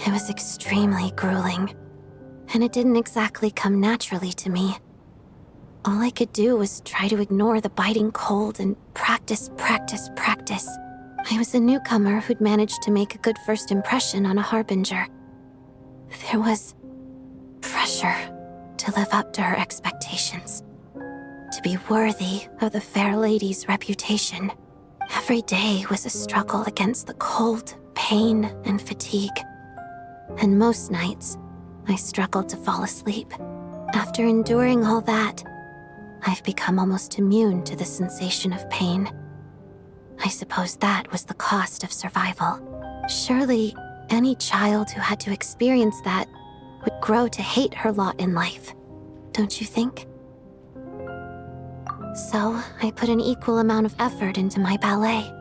It was extremely grueling, and it didn't exactly come naturally to me. All I could do was try to ignore the biting cold and practice. I was a newcomer who'd managed to make a good first impression on a harbinger. There was pressure to live up to her expectations, to be worthy of the fair lady's reputation. Every day was a struggle against the cold, pain, and fatigue. And most nights, I struggled to fall asleep. After enduring all that, I've become almost immune to the sensation of pain. I suppose that was the cost of survival. Surely, any child who had to experience that would grow to hate her lot in life, don't you think? So I put an equal amount of effort into my ballet.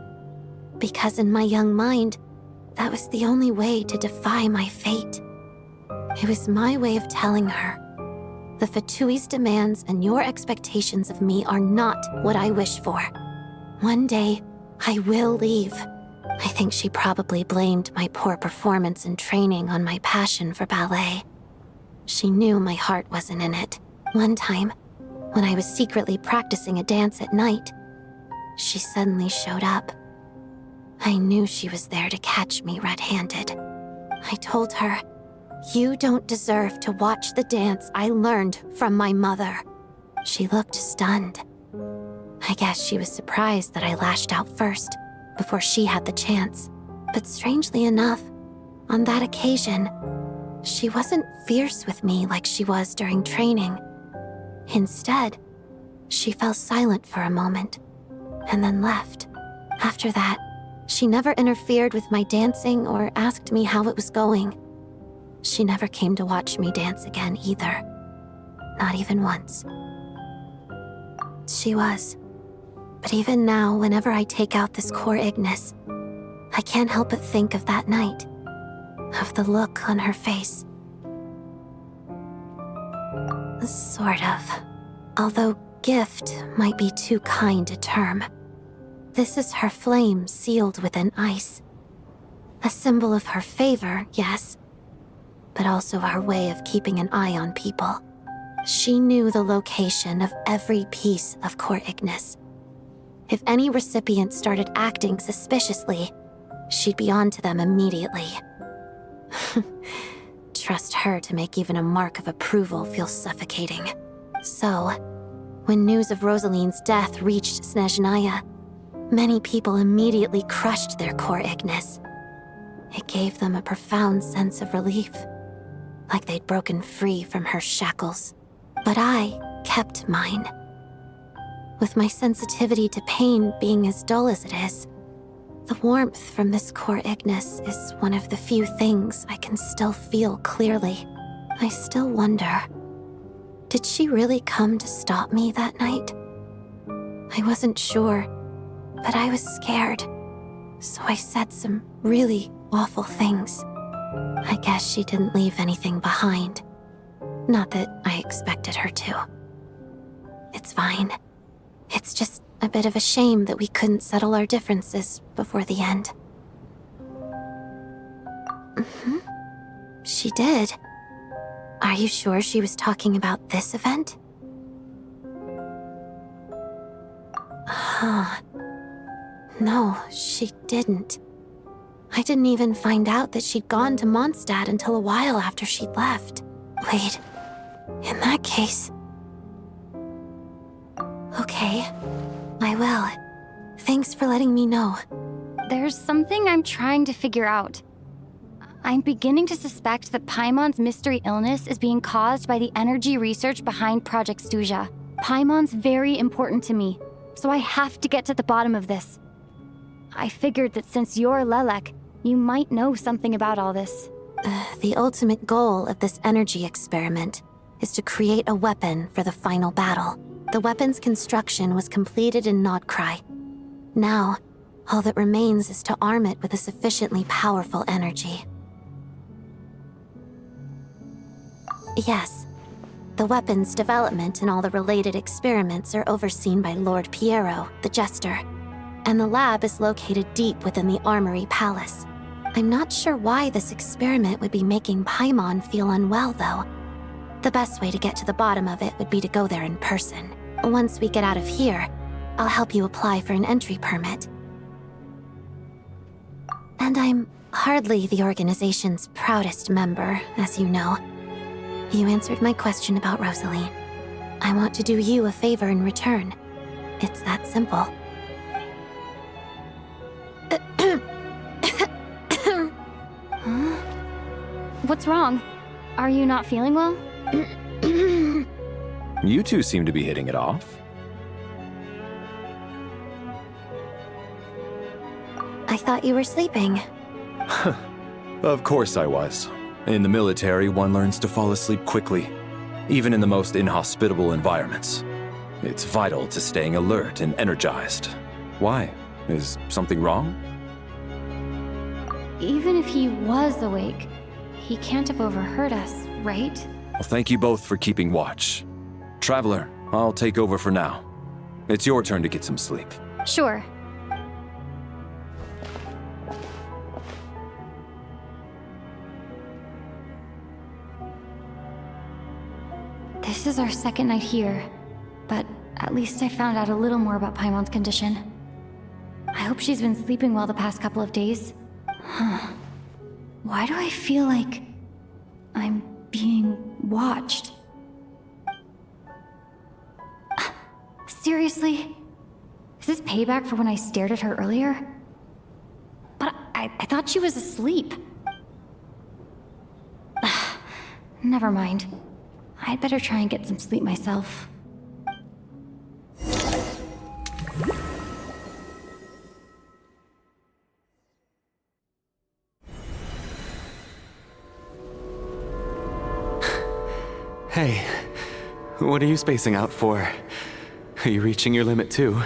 Because in my young mind, that was the only way to defy my fate. It was my way of telling her, the Fatui's demands and your expectations of me are not what I wish for. One day, I will leave. I think she probably blamed my poor performance in training on my passion for ballet. She knew my heart wasn't in it. One time, when I was secretly practicing a dance at night, she suddenly showed up. I knew she was there to catch me red-handed. I told her, "You don't deserve to watch the dance I learned from my mother." She looked stunned. I guess she was surprised that I lashed out first, before she had the chance. But strangely enough, on that occasion, she wasn't fierce with me like she was during training. Instead, she fell silent for a moment, and then left. After that, she never interfered with my dancing or asked me how it was going. She never came to watch me dance again either. Not even once. She was. But even now, whenever I take out this core Ignis, I can't help but think of that night. Of the look on her face. Sort of. Although gift might be too kind a term. This is her flame sealed within ice. A symbol of her favor, yes, but also her way of keeping an eye on people. She knew the location of every piece of core Ignis. If any recipient started acting suspiciously, she'd be on to them immediately. Trust her to make even a mark of approval feel suffocating. So, when news of Rosalyne's death reached Snezhnaya, many people immediately crushed their core Ignis. It gave them a profound sense of relief, like they'd broken free from her shackles. But I kept mine. With my sensitivity to pain being as dull as it is, the warmth from this core Ignis is one of the few things I can still feel clearly. I still wonder, did she really come to stop me that night? I wasn't sure, but I was scared, so I said some really awful things. I guess she didn't leave anything behind. Not that I expected her to. It's fine. It's just a bit of a shame that we couldn't settle our differences before the end. She did. Are you sure she was talking about this event? No, she didn't. I didn't even find out that she'd gone to Mondstadt until a while after she'd left. Wait, in that case... Okay, I will. Thanks for letting me know. There's something I'm trying to figure out. I'm beginning to suspect that Paimon's mystery illness is being caused by the energy research behind Project Stuja. Paimon's very important to me, so I have to get to the bottom of this. I figured that since you're Lelek, you might know something about all this. The ultimate goal of this energy experiment is to create a weapon for the final battle. The weapon's construction was completed in Nocturne. Now, all that remains is to arm it with a sufficiently powerful energy. Yes, the weapon's development and all the related experiments are overseen by Lord Pierro, the Jester, and the lab is located deep within the Armory Palace. I'm not sure why this experiment would be making Paimon feel unwell, though. The best way to get to the bottom of it would be to go there in person. Once we get out of here, I'll help you apply for an entry permit. And I'm hardly the organization's proudest member, as you know. You answered my question about Rosalyne. I want to do you a favor in return. It's that simple. What's wrong? Are you not feeling well? You two seem to be hitting it off. I thought you were sleeping. Of course I was. In the military, one learns to fall asleep quickly, even in the most inhospitable environments. It's vital to staying alert and energized. Why? Is something wrong? Even if he was awake, he can't have overheard us, right? Well, thank you both for keeping watch. Traveler, I'll take over for now. It's your turn to get some sleep. Sure. This is our second night here, but at least I found out a little more about Paimon's condition. I hope she's been sleeping well the past couple of days. Huh. Why do I feel like I'm being watched? Seriously? Is this payback for when I stared at her earlier? But I thought she was asleep. Never mind. I'd better try and get some sleep myself. Hey, what are you spacing out for? Are you reaching your limit too?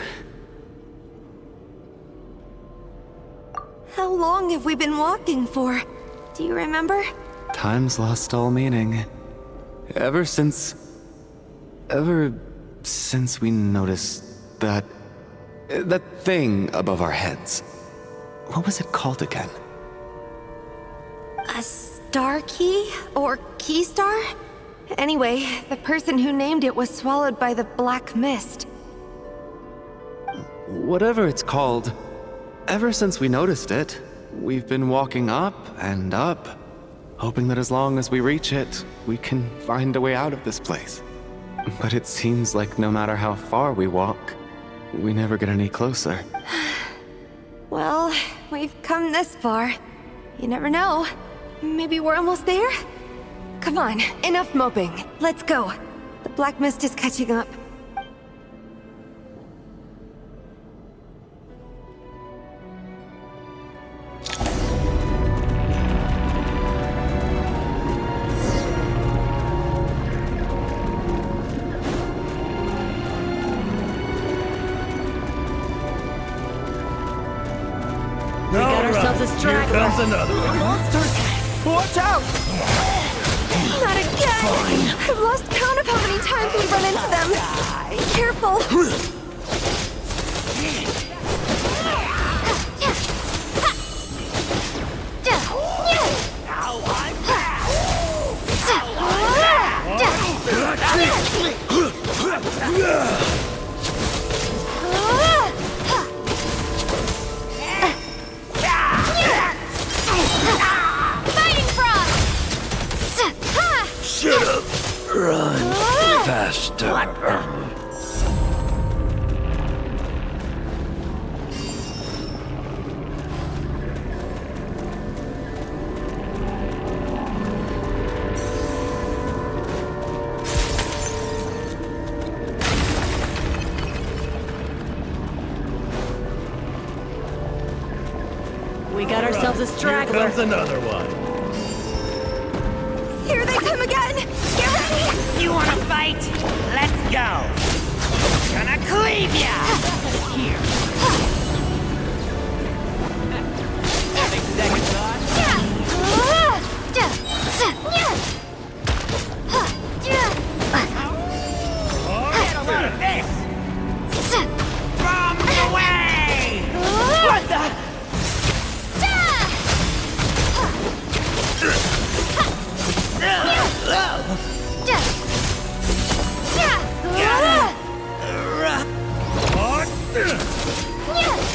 How long have we been walking for? Do you remember? Time's lost all meaning. Ever since we noticed that thing above our heads. What was it called again? A star key? Or key star? Anyway, the person who named it was swallowed by the black mist. Whatever it's called, ever since we noticed it, we've been walking up and up, hoping that as long as we reach it, we can find a way out of this place. But it seems like no matter how far we walk, we never get any closer. Well, we've come this far. You never know. Maybe we're almost there? Come on, enough moping. Let's go. The black mist is catching up. We got ourselves a straggler. Here comes another one. Monsters! Watch out! Not again! I've lost count of how many times we run into them. Be careful. Shut up! Run faster. We got ourselves a straggler. Here comes another one. Here they come again! Get ready! You wanna fight? Let's go! Gonna cleave ya! Here. Having second thoughts? Oh, get a load of this! From the way! What the?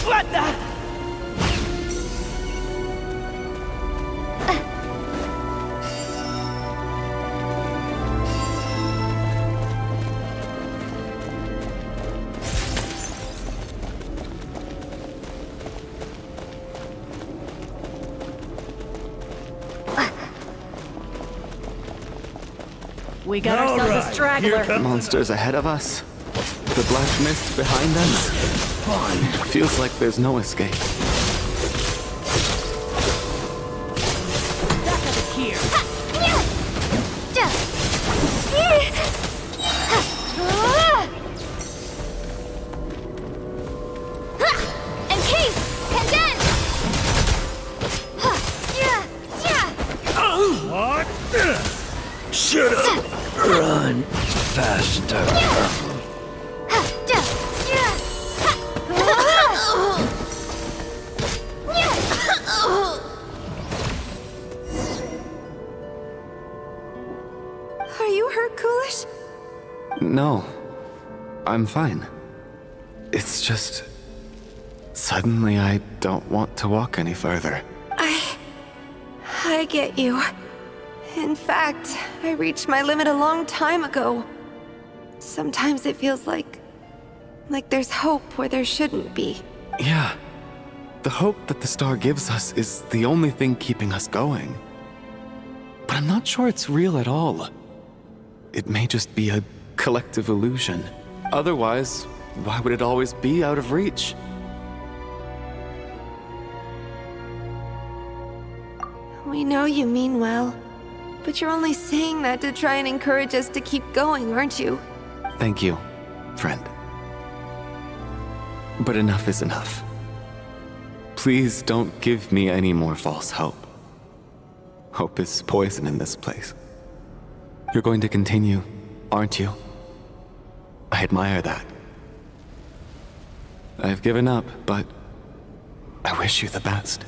What the? We got ourselves a straggler. Monsters ahead of us. The black mist behind us. Fine. Feels like there's no escape. Here. Faster. Are you hurt, Coolish? No, I'm fine. It's just... suddenly I don't want to walk any further. I get you. In fact, I reached my limit a long time ago. Sometimes it feels like there's hope where there shouldn't be. Yeah. The hope that the star gives us is the only thing keeping us going. But I'm not sure it's real at all. It may just be a collective illusion. Otherwise, why would it always be out of reach? We know you mean well, but you're only saying that to try and encourage us to keep going, aren't you? Thank you, friend. But enough is enough. Please don't give me any more false hope. Hope is poison in this place. You're going to continue, aren't you? I admire that. I've given up, but I wish you the best.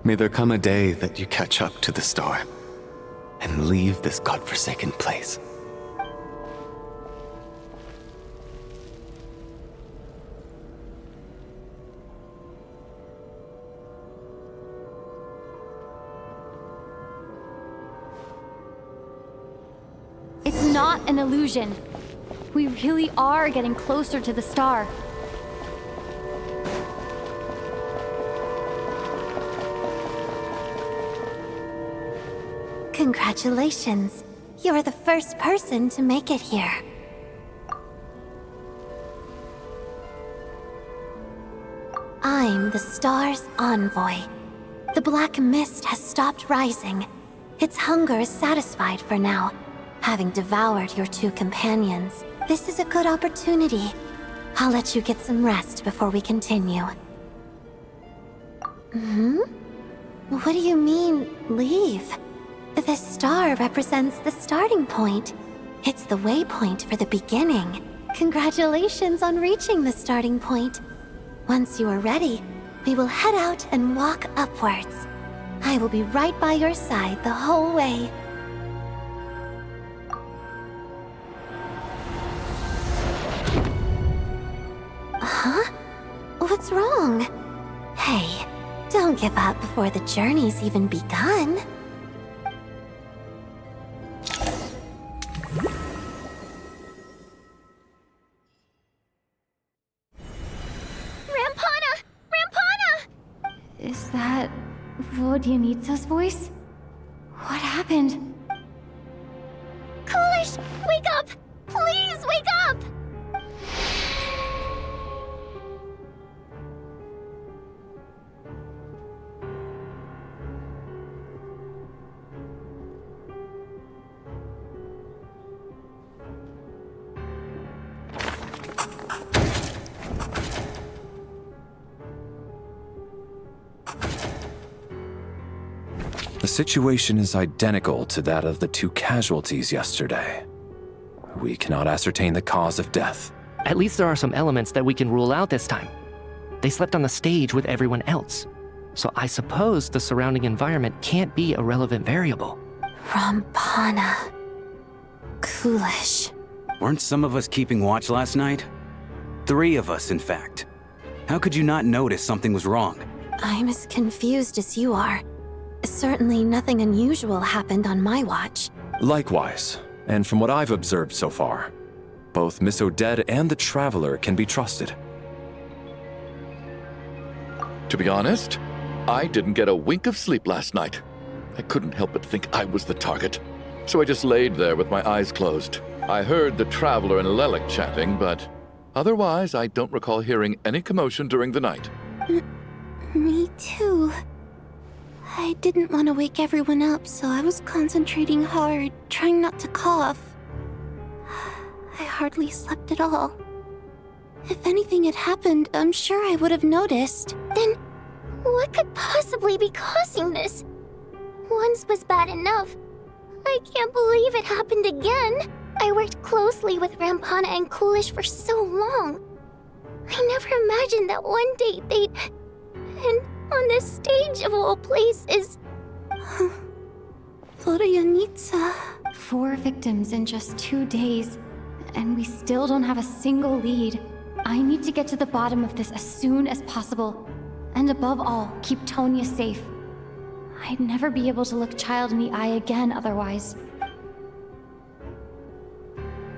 May there come a day that you catch up to the star and leave this godforsaken place. It's not an illusion. We really are getting closer to the star. Congratulations. You're the first person to make it here. I'm the star's envoy. The black mist has stopped rising. Its hunger is satisfied for now, having devoured your two companions. This is a good opportunity. I'll let you get some rest before we continue. What do you mean, leave? The star represents the starting point. It's the waypoint for the beginning. Congratulations on reaching the starting point. Once you are ready, we will head out and walk upwards. I will be right by your side the whole way. Huh? What's wrong? Hey, don't give up before the journey's even begun. Is that Vodyanitsa's voice? What happened? Coolish, wake up! Please wake up! The situation is identical to that of the two casualties yesterday. We cannot ascertain the cause of death. At least there are some elements that we can rule out this time. They slept on the stage with everyone else, so I suppose the surrounding environment can't be a relevant variable. Rampana. Coolish. Weren't some of us keeping watch last night? 3 of us, in fact. How could you not notice something was wrong? I'm as confused as you are. Certainly nothing unusual happened on my watch. Likewise, and from what I've observed so far, both Miss Odette and the Traveler can be trusted. To be honest, I didn't get a wink of sleep last night. I couldn't help but think I was the target. So I just laid there with my eyes closed. I heard the Traveler and Lelic chatting, but otherwise I don't recall hearing any commotion during the night. Me too. I didn't want to wake everyone up, so I was concentrating hard, trying not to cough. I hardly slept at all. If anything had happened, I'm sure I would have noticed. Then, what could possibly be causing this? Once was bad enough. I can't believe it happened again. I worked closely with Rampana and Coolish for so long. I never imagined that one day they'd... And on this stage of all places... Florianitsa. 4 victims in just 2 days, and we still don't have a single lead. I need to get to the bottom of this as soon as possible. And above all, keep Tonya safe. I'd never be able to look Child in the eye again otherwise.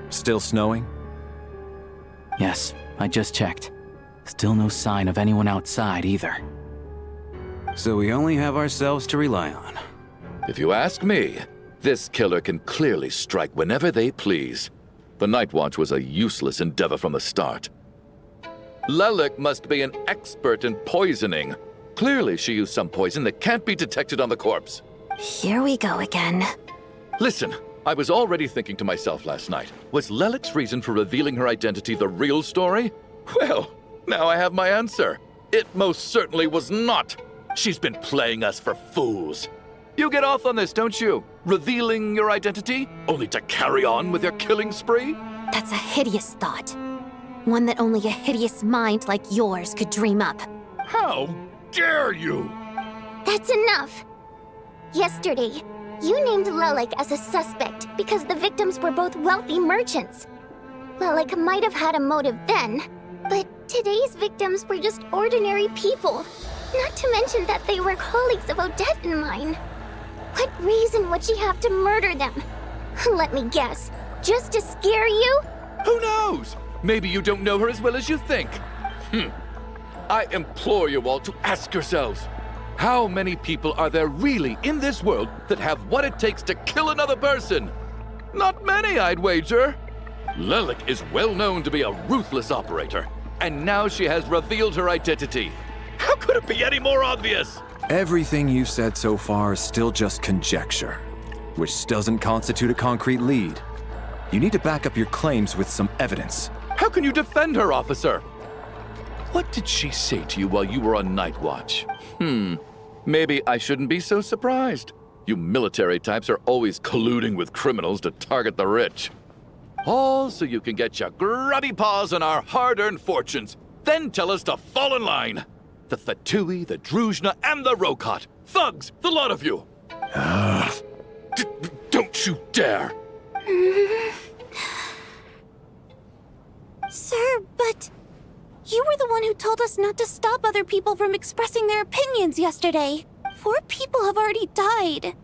Still snowing? Yes, I just checked. Still no sign of anyone outside either. So we only have ourselves to rely on. If you ask me, this killer can clearly strike whenever they please. The Night Watch was a useless endeavor from the start. Lelik must be an expert in poisoning. Clearly she used some poison that can't be detected on the corpse. Here we go again. Listen, I was already thinking to myself last night, was Lelik's reason for revealing her identity the real story? Well, now I have my answer. It most certainly was not. She's been playing us for fools. You get off on this, don't you? Revealing your identity, only to carry on with your killing spree? That's a hideous thought. One that only a hideous mind like yours could dream up. How dare you? That's enough! Yesterday, you named Lelik as a suspect because the victims were both wealthy merchants. Lelik might have had a motive then, but today's victims were just ordinary people. Not to mention that they were colleagues of Odette and mine. What reason would she have to murder them? Let me guess, just to scare you? Who knows? Maybe you don't know her as well as you think. I implore you all to ask yourselves, how many people are there really in this world that have what it takes to kill another person? Not many, I'd wager. Lelik is well known to be a ruthless operator, and now she has revealed her identity. How could it be any more obvious? Everything you've said so far is still just conjecture, which doesn't constitute a concrete lead. You need to back up your claims with some evidence. How can you defend her, officer? What did she say to you while you were on Night Watch? Maybe I shouldn't be so surprised. You military types are always colluding with criminals to target the rich. All so you can get your grubby paws on our hard-earned fortunes, then tell us to fall in line. The Thatui, the Druzhna, and the Rokot. Thugs, the lot of you! Don't you dare! Sir, but... You were the one who told us not to stop other people from expressing their opinions yesterday. 4 people have already died.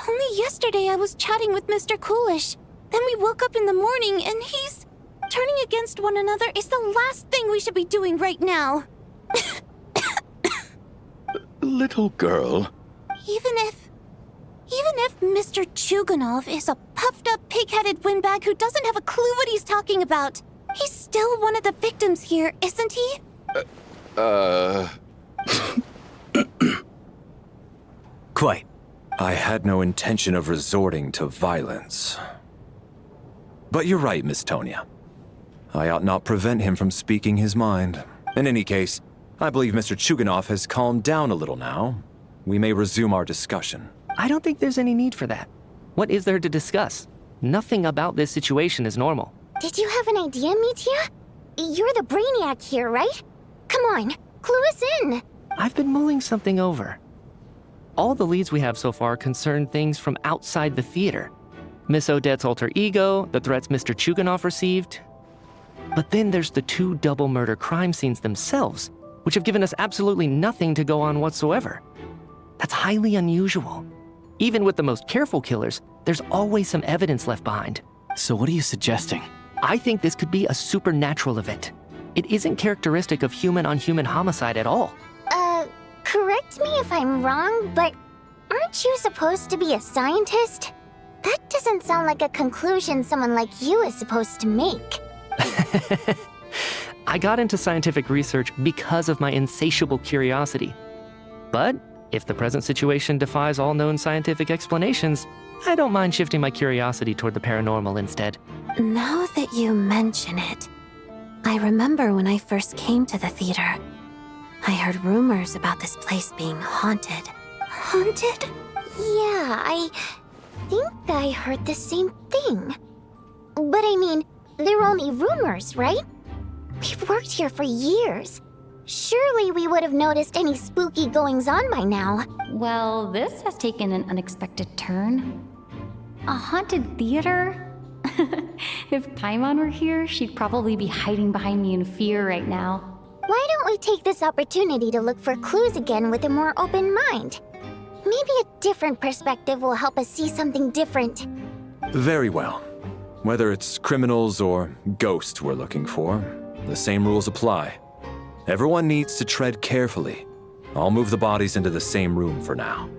Only yesterday I was chatting with Mr. Coolish. Then we woke up in the morning and he's... Turning against one another is the last thing we should be doing right now. Little girl. Even if Mr. Chuganov is a puffed-up, pig-headed windbag who doesn't have a clue what he's talking about, he's still one of the victims here, isn't he? Quite. I had no intention of resorting to violence. But you're right, Miss Tonya. I ought not prevent him from speaking his mind. In any case, I believe Mr. Chuganov has calmed down a little now. We may resume our discussion. I don't think there's any need for that. What is there to discuss? Nothing about this situation is normal. Did you have an idea, Mitya? You're the brainiac here, right? Come on, clue us in. I've been mulling something over. All the leads we have so far concern things from outside the theater. Miss Odette's alter ego, the threats Mr. Chuganov received. But then there's the 2 double murder crime scenes themselves, which have given us absolutely nothing to go on whatsoever. That's highly unusual. Even with the most careful killers, there's always some evidence left behind. So what are you suggesting? I think this could be a supernatural event. It isn't characteristic of human-on-human homicide at all. Correct me if I'm wrong, but aren't you supposed to be a scientist? That doesn't sound like a conclusion someone like you is supposed to make. I got into scientific research because of my insatiable curiosity. But if the present situation defies all known scientific explanations, I don't mind shifting my curiosity toward the paranormal instead. Now that you mention it, I remember when I first came to the theater. I heard rumors about this place being haunted. Haunted? Yeah, I think I heard the same thing. But I mean, they're only rumors, right? We've worked here for years. Surely we would have noticed any spooky goings-on by now. Well, this has taken an unexpected turn. A haunted theater? If Paimon were here, she'd probably be hiding behind me in fear right now. Why don't we take this opportunity to look for clues again with a more open mind? Maybe a different perspective will help us see something different. Very well. Whether it's criminals or ghosts we're looking for, the same rules apply. Everyone needs to tread carefully. I'll move the bodies into the same room for now.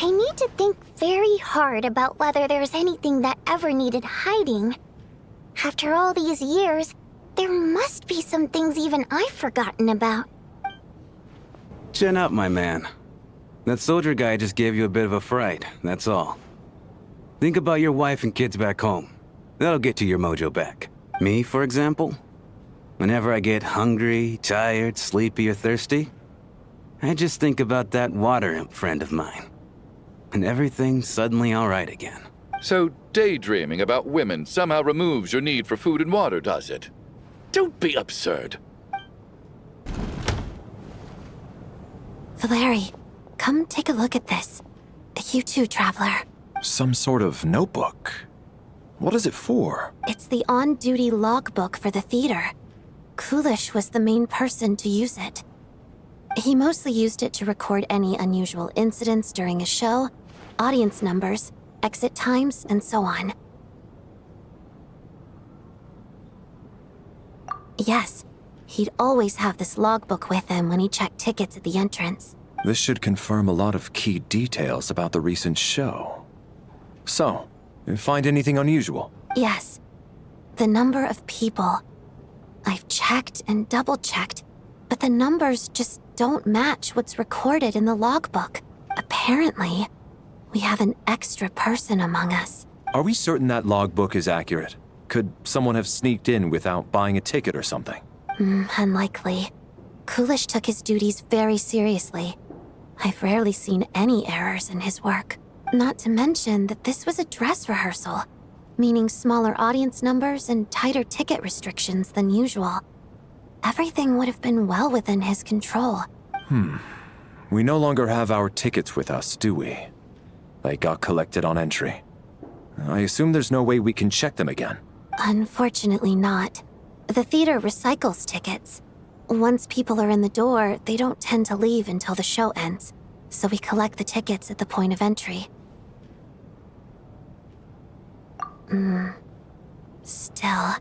I need to think very hard about whether there's anything that ever needed hiding. After all these years, there must be some things even I've forgotten about. Chin up, my man. That soldier guy just gave you a bit of a fright, that's all. Think about your wife and kids back home. That'll get you your mojo back. Me, for example? Whenever I get hungry, tired, sleepy, or thirsty, I just think about that water imp friend of mine. And everything's suddenly alright again. So daydreaming about women somehow removes your need for food and water, does it? Don't be absurd. Valeri, come take a look at this. You too, Traveler. Some sort of notebook. What is it for? It's the on-duty logbook for the theater. Kulish was the main person to use it. He mostly used it to record any unusual incidents during a show, audience numbers, exit times, and so on. Yes, he'd always have this logbook with him when he checked tickets at the entrance. This should confirm a lot of key details about the recent show. So, you find anything unusual? Yes. The number of people. I've checked and double-checked, but the numbers just don't match what's recorded in the logbook. Apparently, we have an extra person among us. Are we certain that logbook is accurate? Could someone have sneaked in without buying a ticket or something? Unlikely. Kulish took his duties very seriously. I've rarely seen any errors in his work. Not to mention that this was a dress rehearsal, meaning smaller audience numbers and tighter ticket restrictions than usual. Everything would have been well within his control. We no longer have our tickets with us, do we? They got collected on entry. I assume there's no way we can check them again. Unfortunately not. The theater recycles tickets. Once people are in the door, they don't tend to leave until the show ends, so we collect the tickets at the point of entry. Still,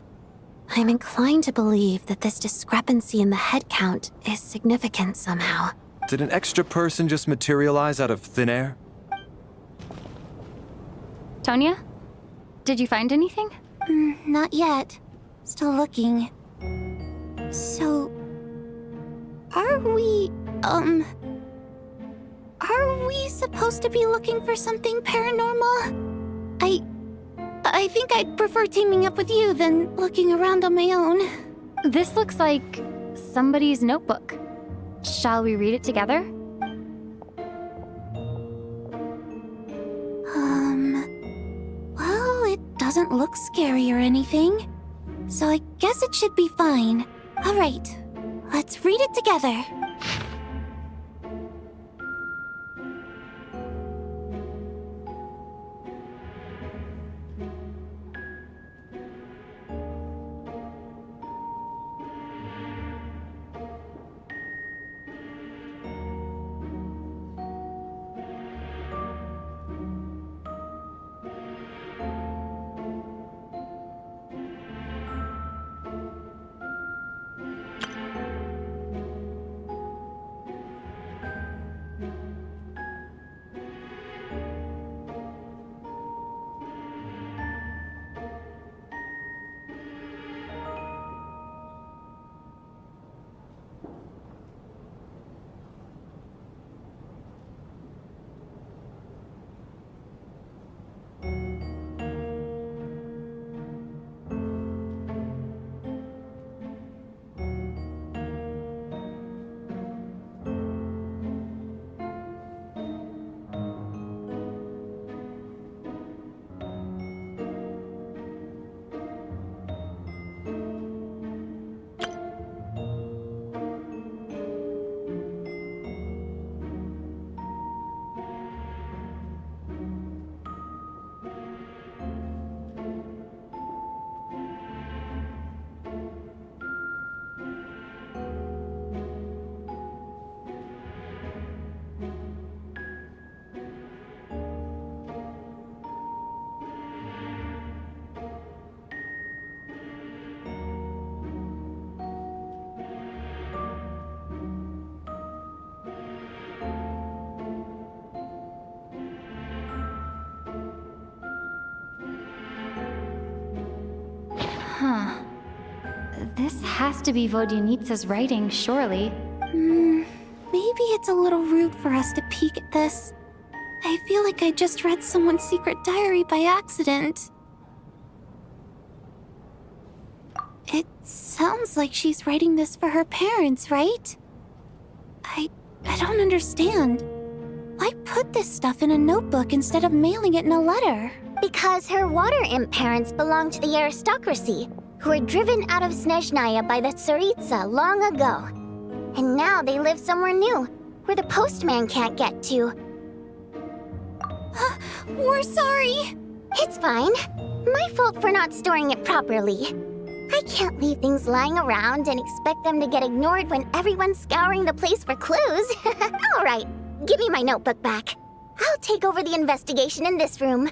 I'm inclined to believe that this discrepancy in the head count is significant somehow. Did an extra person just materialize out of thin air? Tonya? Did you find anything? Not yet. Still looking. So... Are we supposed to be looking for something paranormal? I think I'd prefer teaming up with you than looking around on my own. This looks like somebody's notebook. Shall we read it together? Well, it doesn't look scary or anything. So I guess it should be fine. All right, let's read it together. has to be Vodyanitsa's writing, surely. Maybe it's a little rude for us to peek at this. I feel like I just read someone's secret diary by accident. It sounds like she's writing this for her parents, right? I don't understand. Why put this stuff in a notebook instead of mailing it in a letter? Because her water imp parents belong to the aristocracy, who were driven out of Snezhnaya by the Tsaritsa long ago. And now they live somewhere new, where the postman can't get to. We're sorry. It's fine. My fault for not storing it properly. I can't leave things lying around and expect them to get ignored when everyone's scouring the place for clues. All right, give me my notebook back. I'll take over the investigation in this room.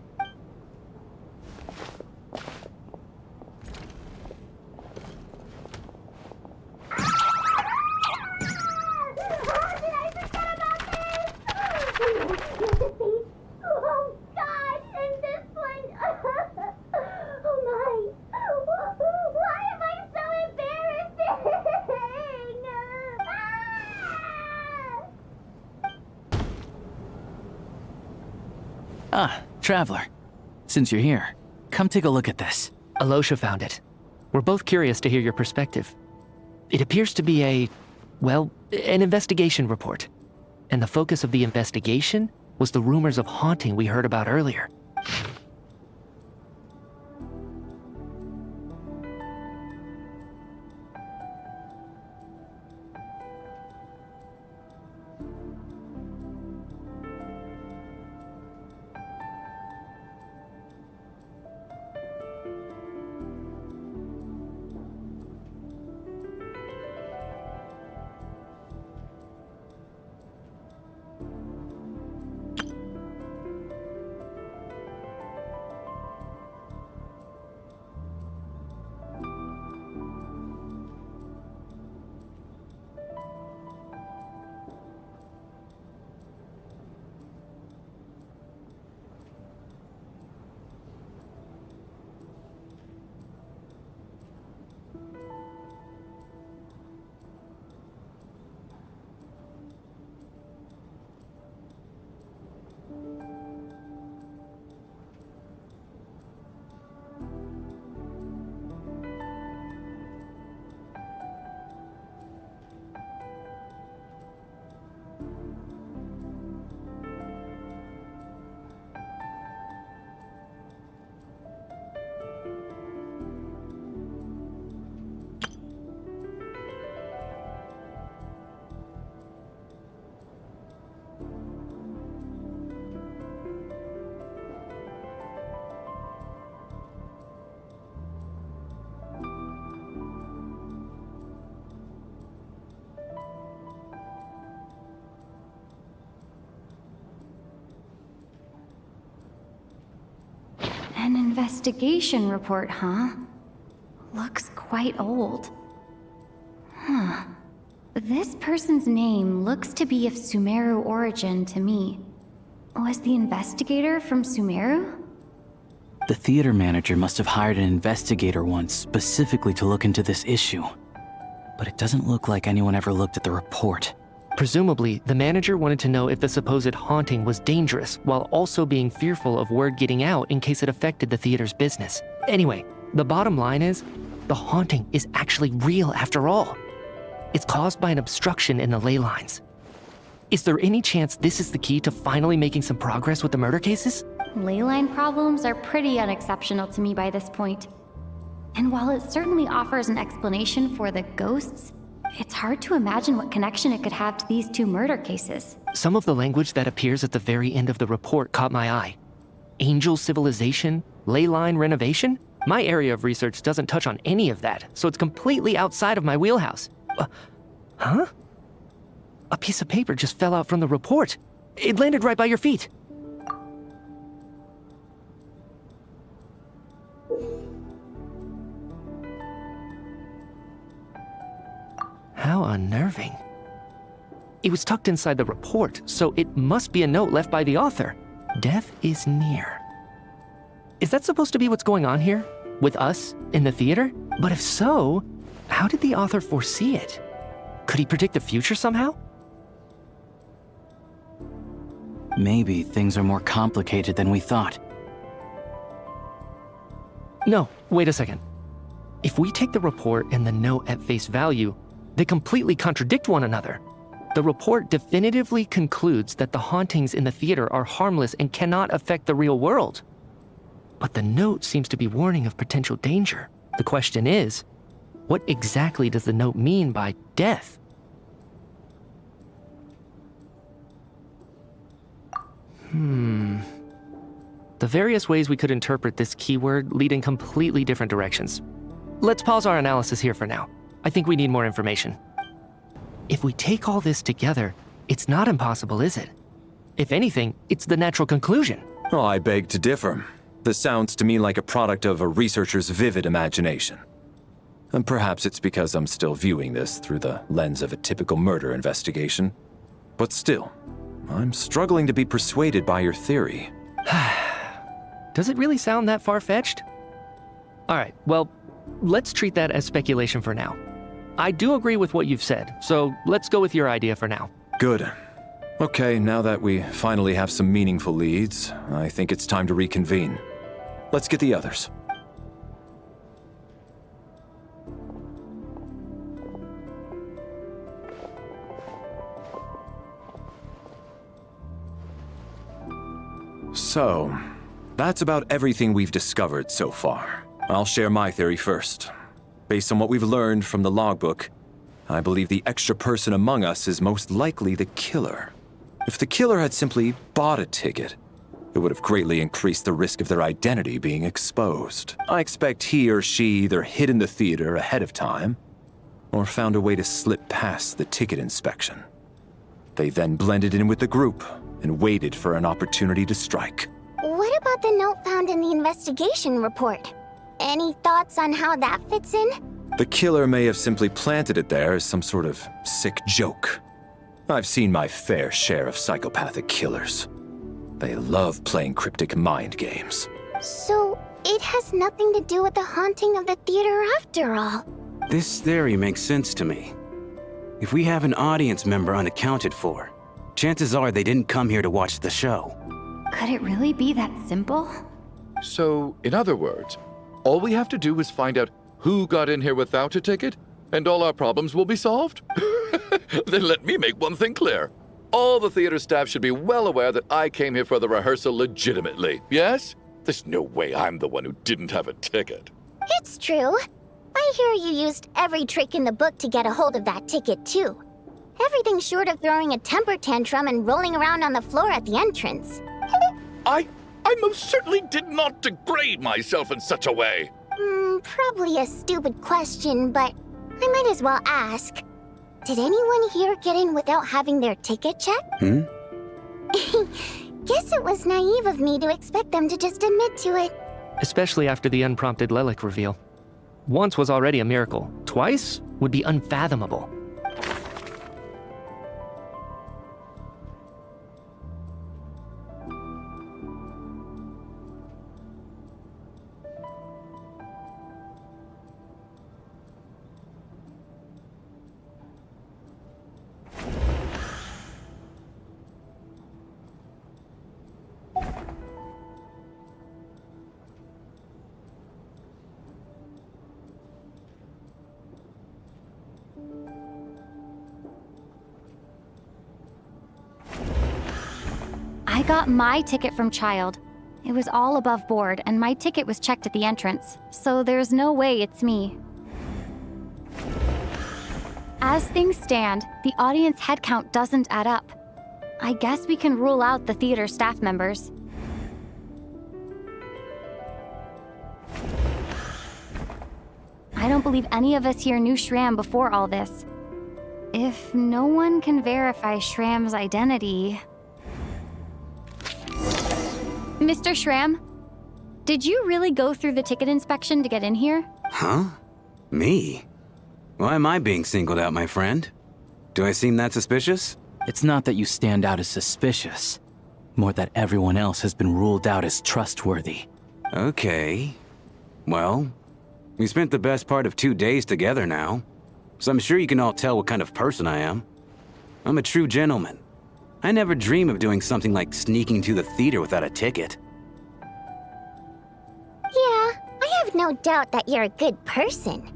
Ah, Traveler. Since you're here, come take a look at this. Alosha found it. We're both curious to hear your perspective. It appears to be an investigation report. And the focus of the investigation was the rumors of haunting we heard about earlier. An investigation report, huh? Looks quite old. Huh. This person's name looks to be of Sumeru origin to me. Was the investigator from Sumeru? The theater manager must have hired an investigator once specifically to look into this issue. But it doesn't look like anyone ever looked at the report. Presumably, the manager wanted to know if the supposed haunting was dangerous, while also being fearful of word getting out in case it affected the theater's business. Anyway, the bottom line is, the haunting is actually real after all. It's caused by an obstruction in the ley lines. Is there any chance this is the key to finally making some progress with the murder cases? Ley line problems are pretty unexceptional to me by this point. And while it certainly offers an explanation for the ghosts, it's hard to imagine what connection it could have to these two murder cases. Some of the language that appears at the very end of the report caught my eye. Angel civilization, ley line renovation? My area of research doesn't touch on any of that, so it's completely outside of my wheelhouse. Huh? A piece of paper just fell out from the report. It landed right by your feet. How unnerving. It was tucked inside the report, so it must be a note left by the author. Death is near. Is that supposed to be what's going on here? With us in the theater? But if so, how did the author foresee it? Could he predict the future somehow? Maybe things are more complicated than we thought. No, wait a second. If we take the report and the note at face value, they completely contradict one another. The report definitively concludes that the hauntings in the theater are harmless and cannot affect the real world. But the note seems to be warning of potential danger. The question is, what exactly does the note mean by death? The various ways we could interpret this keyword lead in completely different directions. Let's pause our analysis here for now. I think we need more information. If we take all this together, it's not impossible, is it? If anything, it's the natural conclusion. Oh, I beg to differ. This sounds to me like a product of a researcher's vivid imagination. And perhaps it's because I'm still viewing this through the lens of a typical murder investigation. But still, I'm struggling to be persuaded by your theory. Does it really sound that far-fetched? All right, well, let's treat that as speculation for now. I do agree with what you've said, so let's go with your idea for now. Good. Okay, now that we finally have some meaningful leads, I think it's time to reconvene. Let's get the others. So, that's about everything we've discovered so far. I'll share my theory first. Based on what we've learned from the logbook, I believe the extra person among us is most likely the killer. If the killer had simply bought a ticket, it would have greatly increased the risk of their identity being exposed. I expect he or she either hid in the theater ahead of time, or found a way to slip past the ticket inspection. They then blended in with the group and waited for an opportunity to strike. What about the note found in the investigation report? Any thoughts on how that fits in? The killer may have simply planted it there as some sort of sick joke. I've seen my fair share of psychopathic killers. They love playing cryptic mind games. So, it has nothing to do with the haunting of the theater after all. This theory makes sense to me. If we have an audience member unaccounted for, chances are they didn't come here to watch the show. Could it really be that simple? So, in other words, all we have to do is find out who got in here without a ticket, and all our problems will be solved? Then let me make one thing clear. All the theater staff should be well aware that I came here for the rehearsal legitimately, yes? There's no way I'm the one who didn't have a ticket. It's true. I hear you used every trick in the book to get a hold of that ticket, too. Everything short of throwing a temper tantrum and rolling around on the floor at the entrance. I most certainly did not degrade myself in such a way. Probably a stupid question, but I might as well ask. Did anyone here get in without having their ticket checked? Guess it was naive of me to expect them to just admit to it. Especially after the unprompted Lelic reveal. Once was already a miracle. Twice would be unfathomable. I got my ticket from Child. It was all above board, and my ticket was checked at the entrance, so there's no way it's me. As things stand, the audience head count doesn't add up. I guess we can rule out the theater staff members. I don't believe any of us here knew Shram before all this. If no one can verify Shram's identity... Mr. Shram, did you really go through the ticket inspection to get in here? Huh? Me? Why am I being singled out, my friend? Do I seem that suspicious? It's not that you stand out as suspicious, more that everyone else has been ruled out as trustworthy. Okay. Well, We spent the best part of 2 days together now, so I'm sure you can all tell what kind of person I am. I'm a true gentleman. I never dream of doing something like sneaking to the theater without a ticket. Yeah, I have no doubt that you're a good person.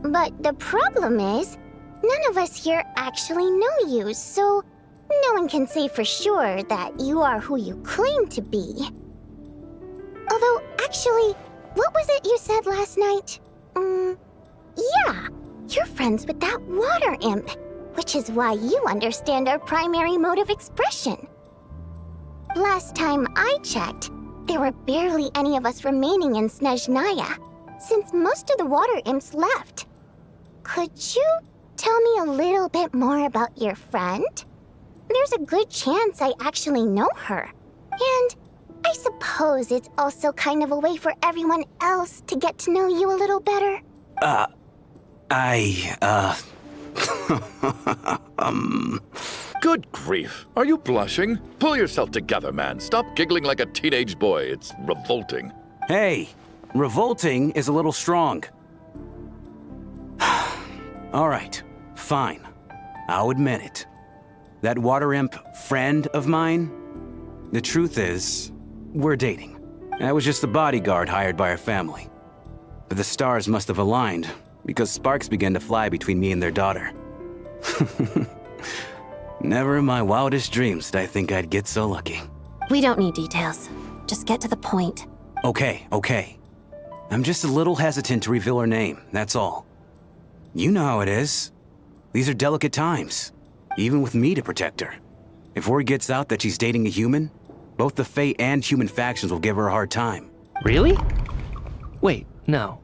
But the problem is, none of us here actually know you, so no one can say for sure that you are who you claim to be. Although, actually, what was it you said last night? Yeah, you're friends with that water imp, which is why you understand our primary mode of expression. Last time I checked, there were barely any of us remaining in Snezhnaya, since most of the water imps left. Could you tell me a little bit more about your friend? There's a good chance I actually know her. And I suppose it's also kind of a way for everyone else to get to know you a little better. Good grief. Are you blushing? Pull yourself together, man. Stop giggling like a teenage boy. It's revolting. Hey, revolting is a little strong. All right, fine. I'll admit it. That water imp friend of mine, the truth is, we're dating. I was just the bodyguard hired by our family. But the stars must have aligned, because sparks began to fly between me and their daughter. Never in my wildest dreams did I think I'd get so lucky. We don't need details. Just get to the point. Okay. I'm just a little hesitant to reveal her name, that's all. You know how it is. These are delicate times, even with me to protect her. If word gets out that she's dating a human, both the Fae and human factions will give her a hard time. Really? Wait, no.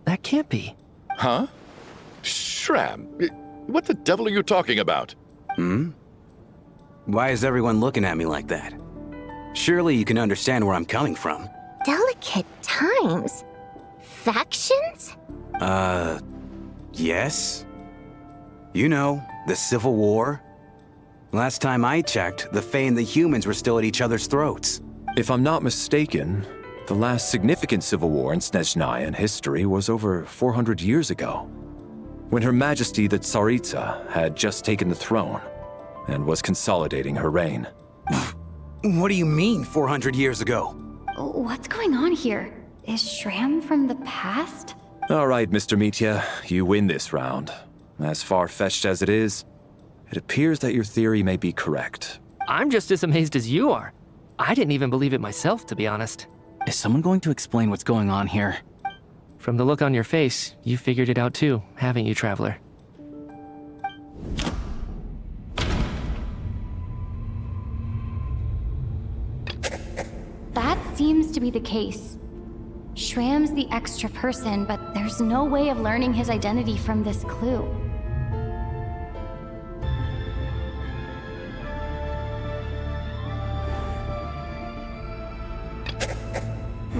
That can't be. Huh? Shram, what the devil are you talking about? Why is everyone looking at me like that? Surely you can understand where I'm coming from. Delicate times? Factions? Yes. You know, the Civil War. Last time I checked, the Fae and the humans were still at each other's throats. If I'm not mistaken, the last significant civil war in Snezhnaya history was over 400 years ago, when Her Majesty the Tsaritsa had just taken the throne and was consolidating her reign. What do you mean, 400 years ago? What's going on here? Is Shram from the past? All right, Mr. Mitya, you win this round. As far-fetched as it is, it appears that your theory may be correct. I'm just as amazed as you are. I didn't even believe it myself, to be honest. Is someone going to explain what's going on here? From the look on your face, you figured it out too, haven't you, Traveler? That seems to be the case. Shram's the extra person, but there's no way of learning his identity from this clue.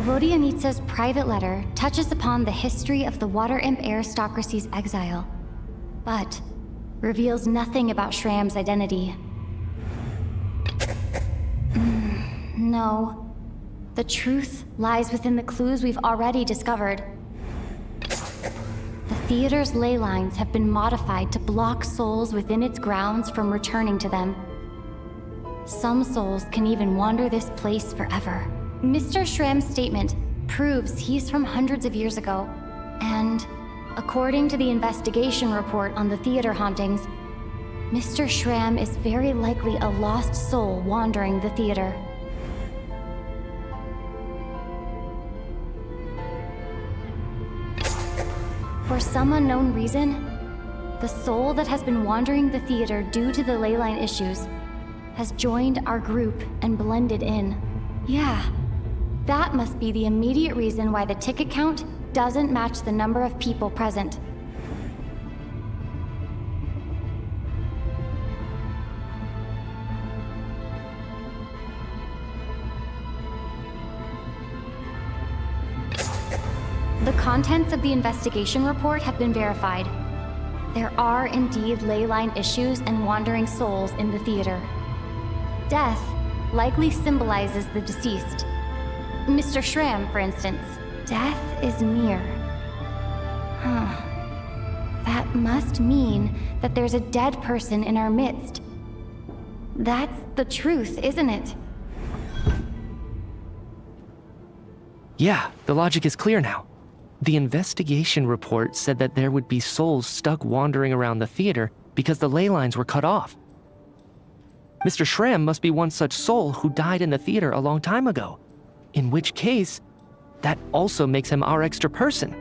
Vodyanitsa's private letter touches upon the history of the Water Imp aristocracy's exile, but reveals nothing about Shram's identity. No. The truth lies within the clues we've already discovered. The theater's ley lines have been modified to block souls within its grounds from returning to them. Some souls can even wander this place forever. Mr. Shram's statement proves he's from hundreds of years ago, and according to the investigation report on the theater hauntings, Mr. Shram is very likely a lost soul wandering the theater. For some unknown reason, the soul that has been wandering the theater due to the leyline issues has joined our group and blended in. Yeah, that must be the immediate reason why the ticket count doesn't match the number of people present. The contents of the investigation report have been verified. There are indeed leyline issues and wandering souls in the theater. Death likely symbolizes the deceased. Mr. Shram, for instance. Death is near. That must mean that there's a dead person in our midst. That's the truth, isn't it? Yeah, the logic is clear now. The investigation report said that there would be souls stuck wandering around the theater because the ley lines were cut off. Mr. Schramm must be one such soul who died in the theater a long time ago. In which case, that also makes him our extra person.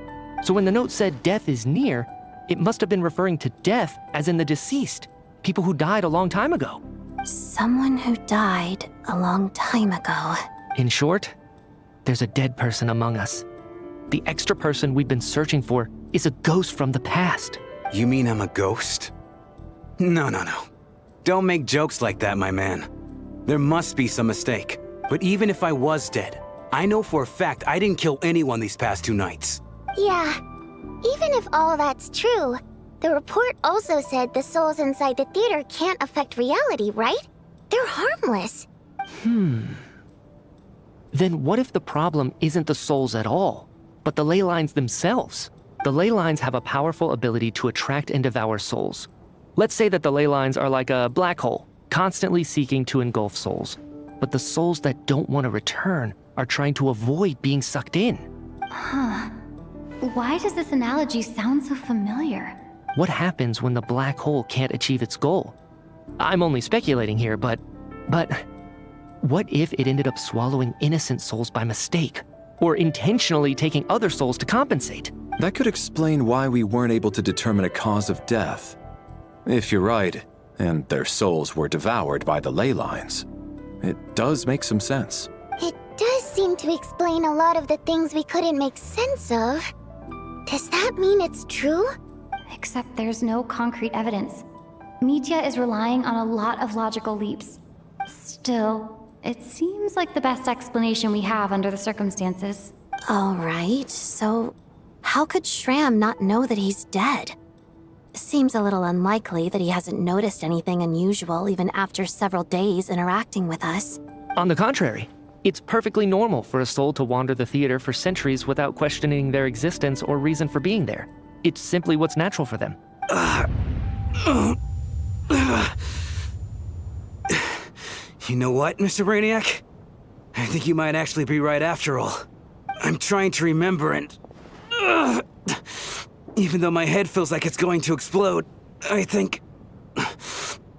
So when the note said death is near, it must have been referring to death as in the deceased, people who died a long time ago. Someone who died a long time ago. In short, there's a dead person among us. The extra person we've been searching for is a ghost from the past. You mean I'm a ghost? No. Don't make jokes like that, my man. There must be some mistake. But even if I was dead, I know for a fact I didn't kill anyone these past 2 nights. Yeah. Even if all that's true, the report also said the souls inside the theater can't affect reality, right? They're harmless. Then what if the problem isn't the souls at all, but the ley lines themselves? The ley lines have a powerful ability to attract and devour souls. Let's say that the ley lines are like a black hole, constantly seeking to engulf souls. But the souls that don't want to return are trying to avoid being sucked in. Why does this analogy sound so familiar? What happens when the black hole can't achieve its goal? I'm only speculating here, but what if it ended up swallowing innocent souls by mistake? Or intentionally taking other souls to compensate? That could explain why we weren't able to determine a cause of death. If you're right, and their souls were devoured by the ley lines, it does make some sense. It does seem to explain a lot of the things we couldn't make sense of. Does that mean it's true? Except there's no concrete evidence. Mitya is relying on a lot of logical leaps. Still, it seems like the best explanation we have under the circumstances. All right, so how could Schramm not know that he's dead? Seems a little unlikely that he hasn't noticed anything unusual even after several days interacting with us. On the contrary, it's perfectly normal for a soul to wander the theater for centuries without questioning their existence or reason for being there. It's simply what's natural for them. You know what, Mr. Brainiac? I think you might actually be right after all. I'm trying to remember and... even though my head feels like it's going to explode, I think...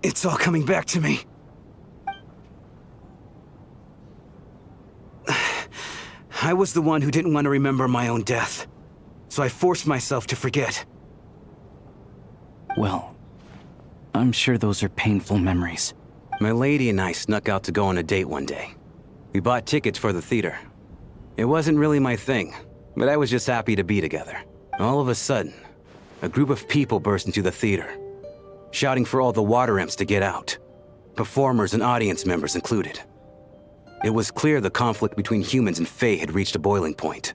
it's all coming back to me. I was the one who didn't want to remember my own death, so I forced myself to forget. Well, I'm sure those are painful memories. My lady and I snuck out to go on a date one day. We bought tickets for the theater. It wasn't really my thing, but I was just happy to be together. All of a sudden, a group of people burst into the theater, shouting for all the water imps to get out, performers and audience members included. It was clear the conflict between humans and Fae had reached a boiling point.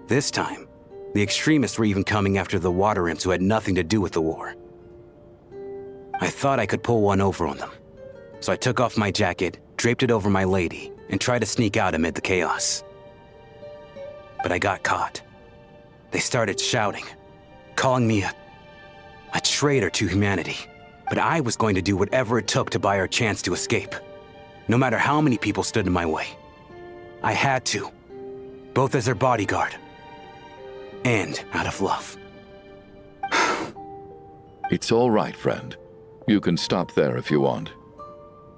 This time, the extremists were even coming after the water imps who had nothing to do with the war. I thought I could pull one over on them, so I took off my jacket, draped it over my lady, and tried to sneak out amid the chaos. But I got caught. They started shouting, calling me a traitor to humanity. But I was going to do whatever it took to buy her a chance to escape. No matter how many people stood in my way. I had to, both as their bodyguard and out of love. It's all right, friend. You can stop there if you want.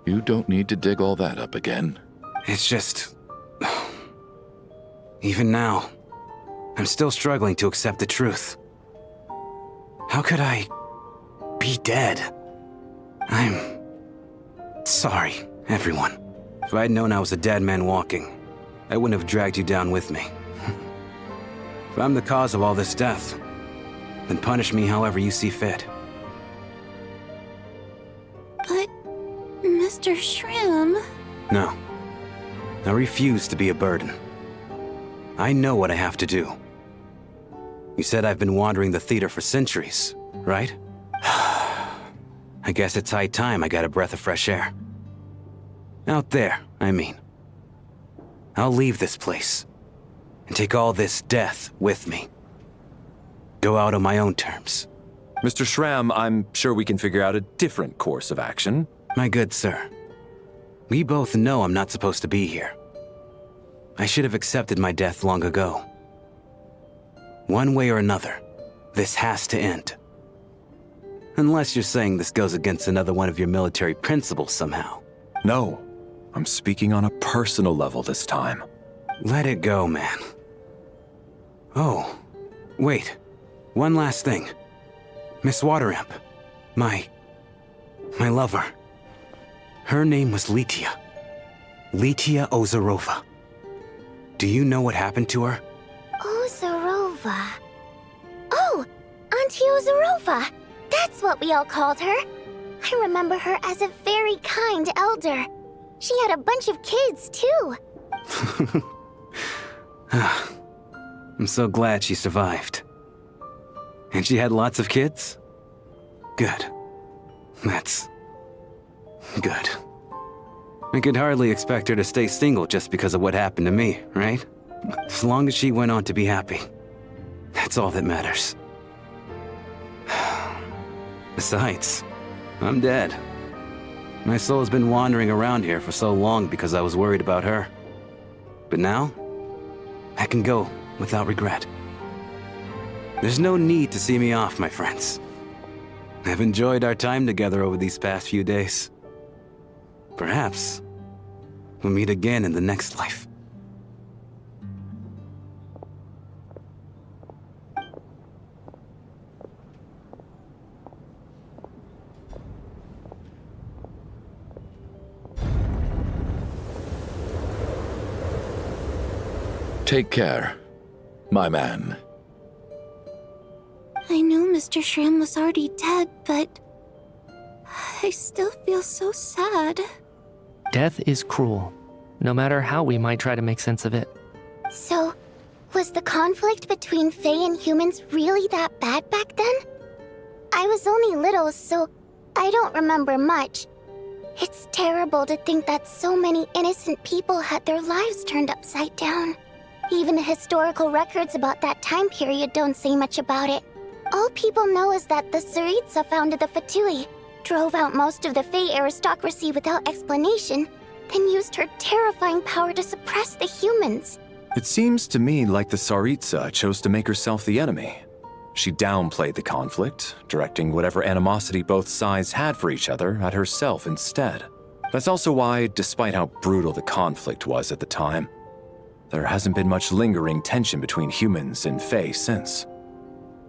You don't need to dig all that up again. It's just... even now, I'm still struggling to accept the truth. How could I be dead? I'm sorry, everyone. If I'd known I was a dead man walking, I wouldn't have dragged you down with me. If I'm the cause of all this death, then punish me however you see fit. But, Mr. Schramm... No. I refuse to be a burden. I know what I have to do. You said I've been wandering the theater for centuries, right? I guess it's high time I got a breath of fresh air. Out there, I mean. I'll leave this place and take all this death with me. go out on my own terms. Mr. Schramm, I'm sure we can figure out a different course of action. My good sir, we both know I'm not supposed to be here. I should have accepted my death long ago. One way or another, this has to end. Unless you're saying this goes against another one of your military principles somehow. No, I'm speaking on a personal level this time. Let it go, man. Oh, wait. One last thing. Miss Wateramp. My lover. Her name was Mitya. Mitya Ozarova. Do you know what happened to her? Ozarova. Oh, Auntie Ozarova. That's what we all called her. I remember her as a very kind elder. She had a bunch of kids, too. I'm so glad she survived. And she had lots of kids? Good. That's good. I could hardly expect her to stay single just because of what happened to me, right? As long as she went on to be happy. That's all that matters. Besides, I'm dead. My soul has been wandering around here for so long because I was worried about her. But now, I can go without regret. There's no need to see me off, my friends. I've enjoyed our time together over these past few days. Perhaps we'll meet again in the next life. Take care, my man. I knew Mr. Schramm was already dead, but I still feel so sad. Death is cruel, no matter how we might try to make sense of it. So, was the conflict between Fae and humans really that bad back then? I was only little, so I don't remember much. It's terrible to think that so many innocent people had their lives turned upside down. Even the historical records about that time period don't say much about it. All people know is that the Tsaritsa founded the Fatui, drove out most of the Fae aristocracy without explanation, then used her terrifying power to suppress the humans. It seems to me like the Tsaritsa chose to make herself the enemy. She downplayed the conflict, directing whatever animosity both sides had for each other at herself instead. That's also why, despite how brutal the conflict was at the time, there hasn't been much lingering tension between humans and Fae since.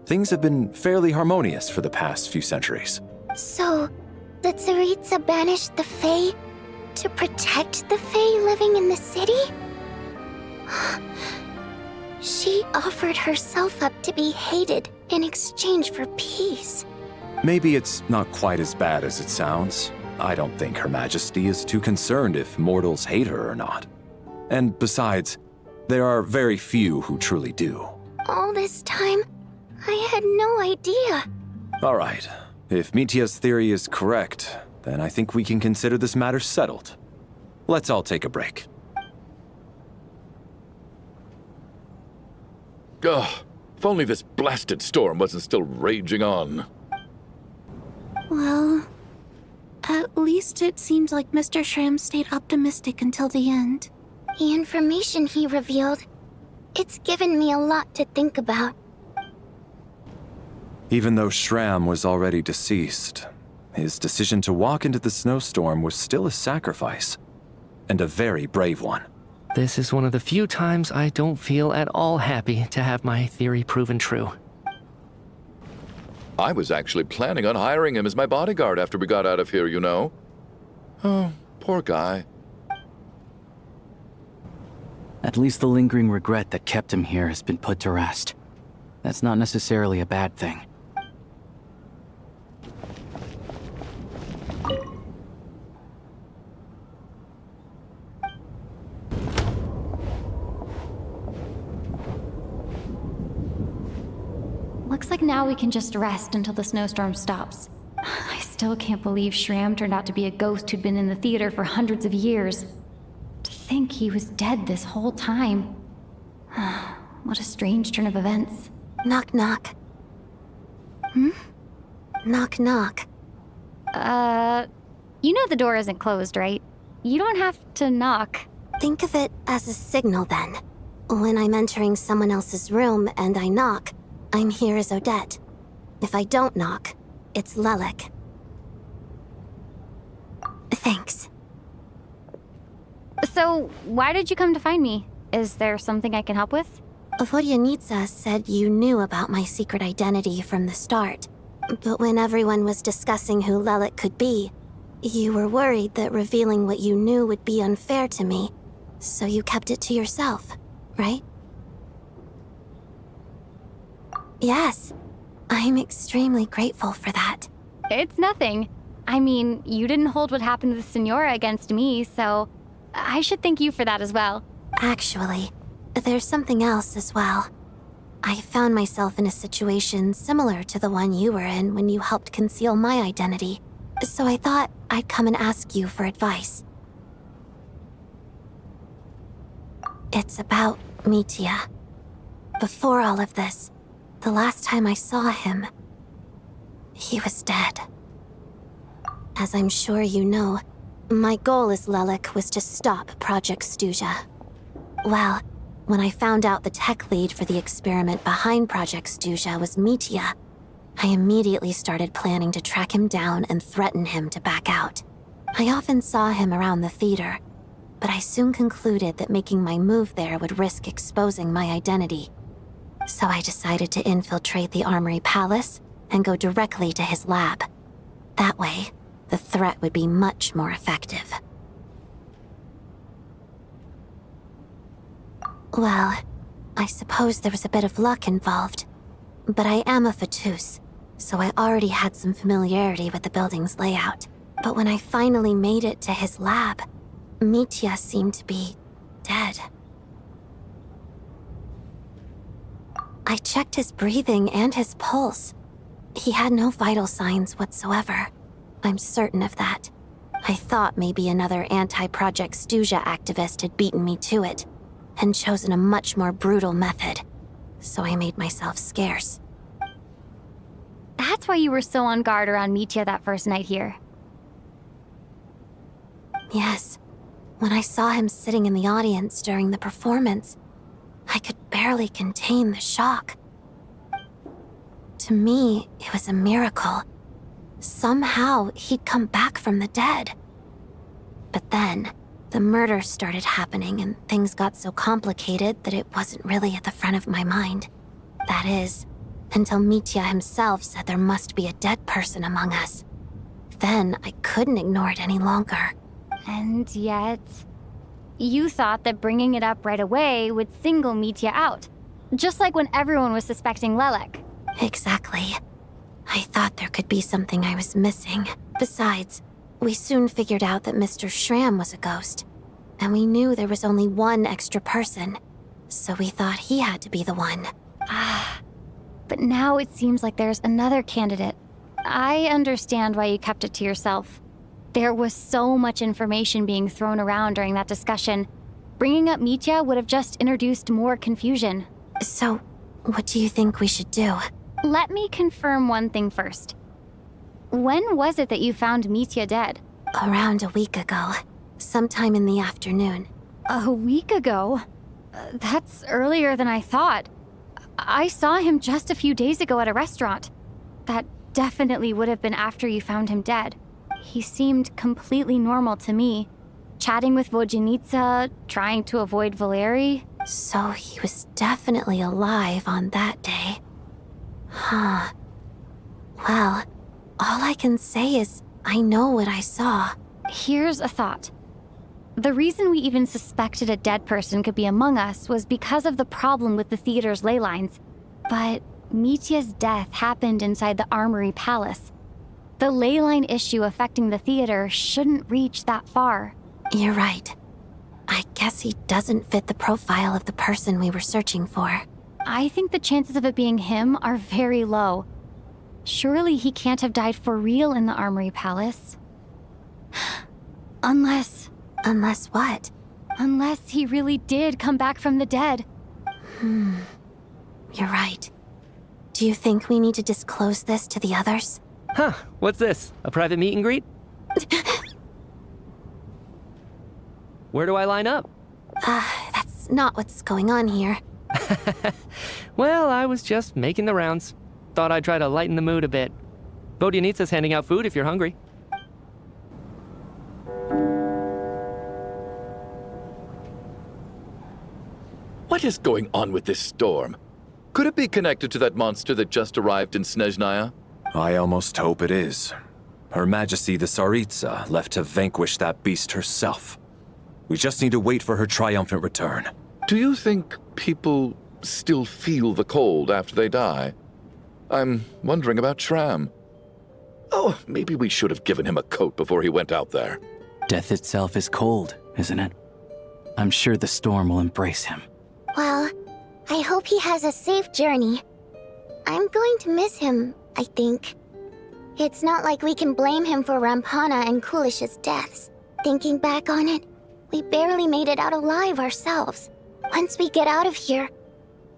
Things have been fairly harmonious for the past few centuries. So, the Tsaritsa banished the Fae to protect the Fae living in the city? She offered herself up to be hated in exchange for peace. Maybe it's not quite as bad as it sounds. I don't think Her Majesty is too concerned if mortals hate her or not. And besides, there are very few who truly do. All this time, I had no idea. All right. If Mitya's theory is correct, then I think we can consider this matter settled. Let's all take a break. Ugh, if only this blasted storm wasn't still raging on. Well, at least it seems like Mr. Schramm stayed optimistic until the end. The information he revealed, it's given me a lot to think about. Even though Schramm was already deceased, his decision to walk into the snowstorm was still a sacrifice, and a very brave one. This is one of the few times I don't feel at all happy to have my theory proven true. I was actually planning on hiring him as my bodyguard after we got out of here, you know. Oh, poor guy. At least the lingering regret that kept him here has been put to rest. That's not necessarily a bad thing. Looks like now we can just rest until the snowstorm stops. I still can't believe Schramm turned out to be a ghost who'd been in the theater for hundreds of years. To think he was dead this whole time. What a strange turn of events. Knock knock. Knock, knock. You know the door isn't closed, right? You don't have to knock. Think of it as a signal then. When I'm entering someone else's room and I knock, I'm here as Odette. If I don't knock, it's Lelik. Thanks. So, why did you come to find me? Is there something I can help with? Vodyanitsa said you knew about my secret identity from the start. But when everyone was discussing who Lelik could be, you were worried that revealing what you knew would be unfair to me, so you kept it to yourself, right? Yes, I'm extremely grateful for that. It's nothing. I mean, you didn't hold what happened with Senora against me, so I should thank you for that as well. Actually, there's something else as well. I found myself in a situation similar to the one you were in when you helped conceal my identity, so I thought I'd come and ask you for advice. It's about Mitya. Before all of this, the last time I saw him, he was dead. As I'm sure you know, my goal as Lelik was to stop Project Stuzha. Well, when I found out the tech lead for the experiment behind Project Stuzha was Mitya, I immediately started planning to track him down and threaten him to back out. I often saw him around the theater, but I soon concluded that making my move there would risk exposing my identity. So I decided to infiltrate the Armory Palace and go directly to his lab. That way, the threat would be much more effective. Well, I suppose there was a bit of luck involved, but I am a Fatus, so I already had some familiarity with the building's layout. But when I finally made it to his lab, Mitya seemed to be dead. I checked his breathing and his pulse. He had no vital signs whatsoever. I'm certain of that. I thought maybe another anti-Project Stuzha activist had beaten me to it, and chosen a much more brutal method, so I made myself scarce. That's why you were so on guard around Mitya that first night here. Yes. When I saw him sitting in the audience during the performance, I could barely contain the shock. To me, it was a miracle. Somehow, he'd come back from the dead. But then, the murder started happening and things got so complicated that it wasn't really at the front of my mind. That is, until Mitya himself said there must be a dead person among us. Then I couldn't ignore it any longer. And yet, you thought that bringing it up right away would single Mitya out, just like when everyone was suspecting Lelik. Exactly. I thought there could be something I was missing. Besides, we soon figured out that Mr. Schramm was a ghost, and we knew there was only one extra person, so we thought he had to be the one. But now it seems like there's another candidate. I understand why you kept it to yourself. There was so much information being thrown around during that discussion. Bringing up Mitya would have just introduced more confusion. So, what do you think we should do? Let me confirm one thing first. When was it that you found Mitya dead? Around a week ago. Sometime in the afternoon. A week ago? That's earlier than I thought. I saw him just a few days ago at a restaurant. That definitely would have been after you found him dead. He seemed completely normal to me. Chatting with Vodyanitsa, trying to avoid Valeri. So he was definitely alive on that day. Huh. Well, all I can say is I know what I saw. Here's a thought. The reason we even suspected a dead person could be among us was because of the problem with the theater's ley lines. But Mitya's death happened inside the Armory Palace. The ley line issue affecting the theater shouldn't reach that far. You're right. I guess he doesn't fit the profile of the person we were searching for. I think the chances of it being him are very low. Surely he can't have died for real in the Armory Palace. Unless... Unless what? Unless he really did come back from the dead. You're right. Do you think we need to disclose this to the others? Huh, what's this? A private meet and greet? Where do I line up? That's not what's going on here. Well, I was just making the rounds. Thought I'd try to lighten the mood a bit. Vodyanitsa's handing out food if you're hungry. What is going on with this storm? Could it be connected to that monster that just arrived in Snezhnaya? I almost hope it is. Her Majesty the Tsaritsa left to vanquish that beast herself. We just need to wait for her triumphant return. Do you think people still feel the cold after they die? I'm wondering about Shram. Oh, maybe we should have given him a coat before he went out there. Death itself is cold, isn't it? I'm sure the storm will embrace him. Well, I hope he has a safe journey. I'm going to miss him, I think. It's not like we can blame him for Rampana and Kulish's deaths. Thinking back on it, we barely made it out alive ourselves. Once we get out of here,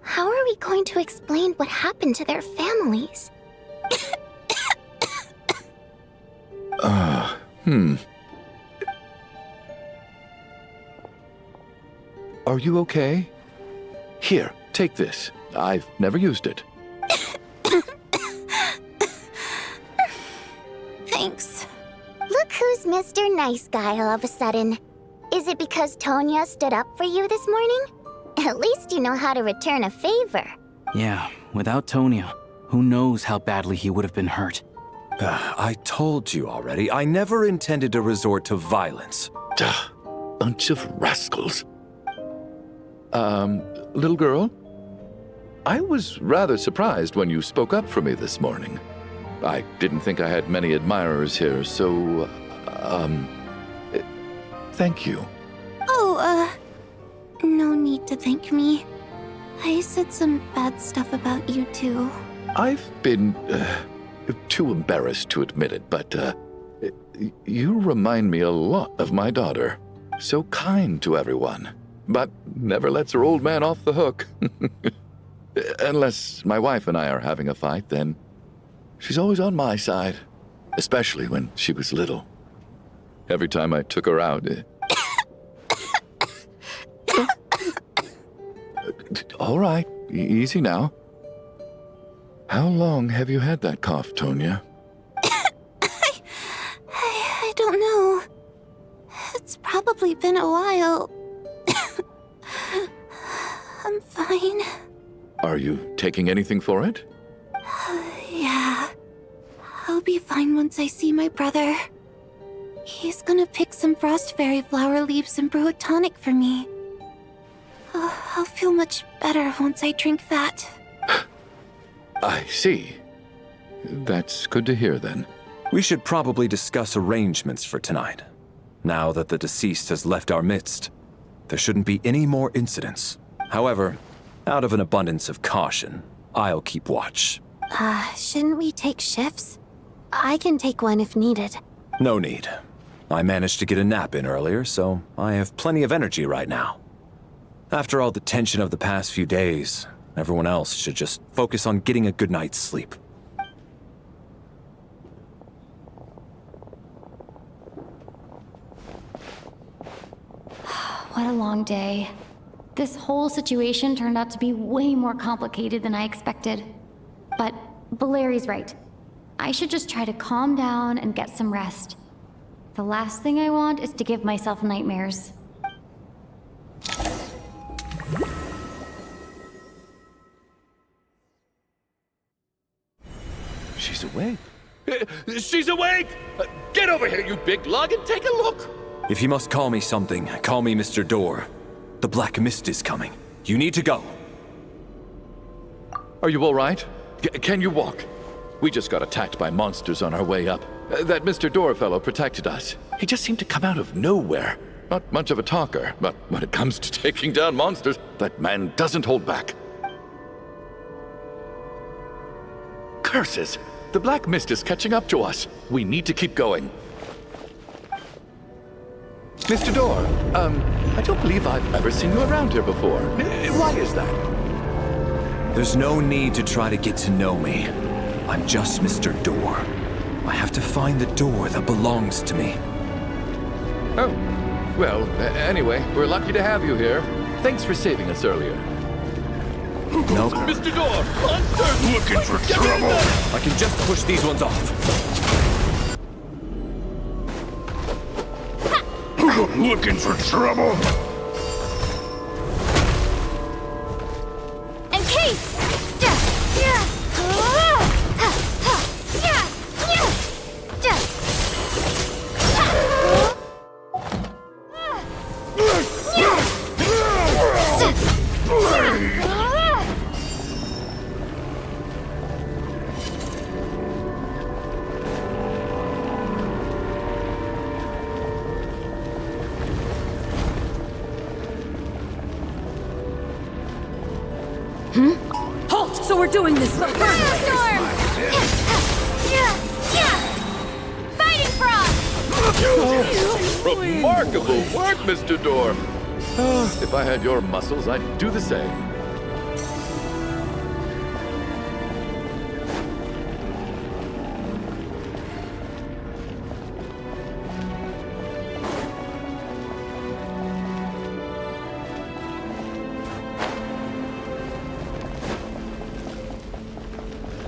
how are we going to explain what happened to their families? Are you okay? Here, take this. I've never used it. Thanks. Look who's Mr. Nice Guy all of a sudden. Is it because Tonya stood up for you this morning? At least you know how to return a favor. Yeah, without Tonya, who knows how badly he would have been hurt. I told you already, I never intended to resort to violence. Bunch of rascals. Little girl? I was rather surprised when you spoke up for me this morning. I didn't think I had many admirers here, so, thank you. Oh, no need to thank me. I said some bad stuff about you too. I've been, too embarrassed to admit it, but, you remind me a lot of my daughter. So kind to everyone, but never lets her old man off the hook. Unless my wife and I are having a fight, then she's always on my side, especially when she was little. Every time I took her out... All right, easy now. How long have you had that cough, Tonya? I don't know. It's probably been a while. I'm fine. Are you taking anything for it? Yeah. I'll be fine once I see my brother. He's gonna pick some frost fairy flower leaves and brew a tonic for me. I'll feel much better once I drink that. I see. That's good to hear, then. We should probably discuss arrangements for tonight. Now that the deceased has left our midst, there shouldn't be any more incidents. However, out of an abundance of caution, I'll keep watch. Shouldn't we take shifts? I can take one if needed. No need. I managed to get a nap in earlier, so I have plenty of energy right now. After all the tension of the past few days, everyone else should just focus on getting a good night's sleep. What a long day. This whole situation turned out to be way more complicated than I expected. But Valeri's right. I should just try to calm down and get some rest. The last thing I want is to give myself nightmares. She's awake. She's awake! Get over here, you big lug, and take a look! If you must call me something, call me Mr. Door. The Black Mist is coming. You need to go. Are you all right? Can you walk? We just got attacked by monsters on our way up. That Mr. Door fellow protected us. He just seemed to come out of nowhere. Not much of a talker, but when it comes to taking down monsters, that man doesn't hold back. Curses! The Black Mist is catching up to us. We need to keep going. Mr. Door, I don't believe I've ever seen you around here before. Why is that? There's no need to try to get to know me. I'm just Mr. Door. I have to find the door that belongs to me. Oh, well, anyway, we're lucky to have you here. Thanks for saving us earlier. Nope. Mr. Door, monsters! Looking for trouble? I can just push these ones off. Looking for trouble? Encase! Halt! So we're doing this the hard way. Snowstorm! Fighting frog! Remarkable work, Mr. Door. If I had your muscles, I'd do the same.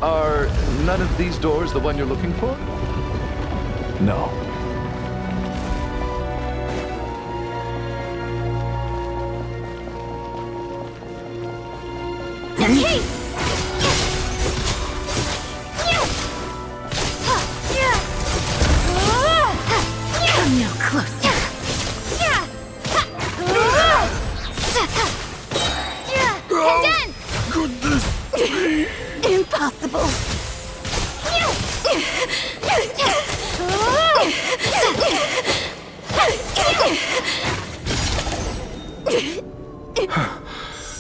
Are none of these doors the one you're looking for? No. Come no closer. Condense! Could this be? Impossible.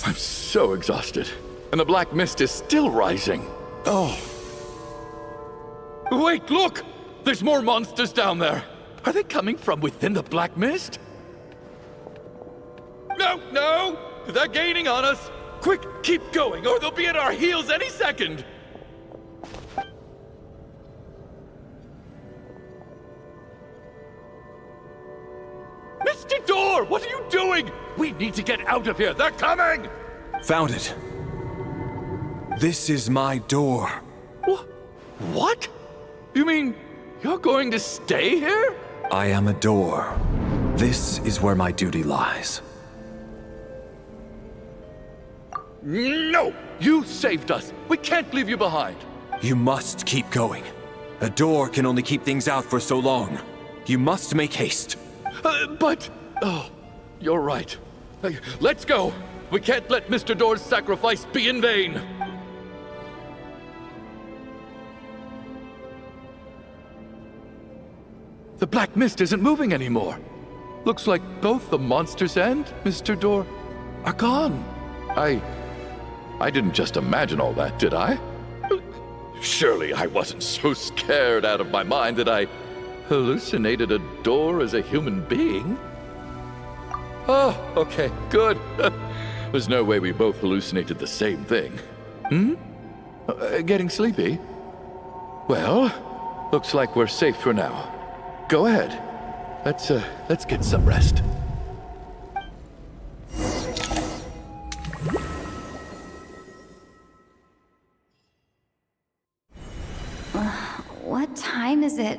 I'm so exhausted. And the black mist is still rising. Oh. Wait, look! There's more monsters down there. Are they coming from within the black mist? No! They're gaining on us! Quick, keep going, or they'll be at our heels any second! Mr. Door, what are you doing? We need to get out of here. They're coming! Found it. This is my door. What? You mean you're going to stay here? I am a door. This is where my duty lies. No! You saved us. We can't leave you behind. You must keep going. A door can only keep things out for so long. You must make haste. Oh, you're right. Let's go. We can't let Mr. Door's sacrifice be in vain. The black mist isn't moving anymore. Looks like both the monsters and Mr. Door are gone. I didn't just imagine all that, did I? Surely I wasn't so scared out of my mind that I hallucinated a door as a human being. Oh, okay, good. There's no way we both hallucinated the same thing. Getting sleepy? Well, looks like we're safe for now. Go ahead. Let's get some rest. What time is it?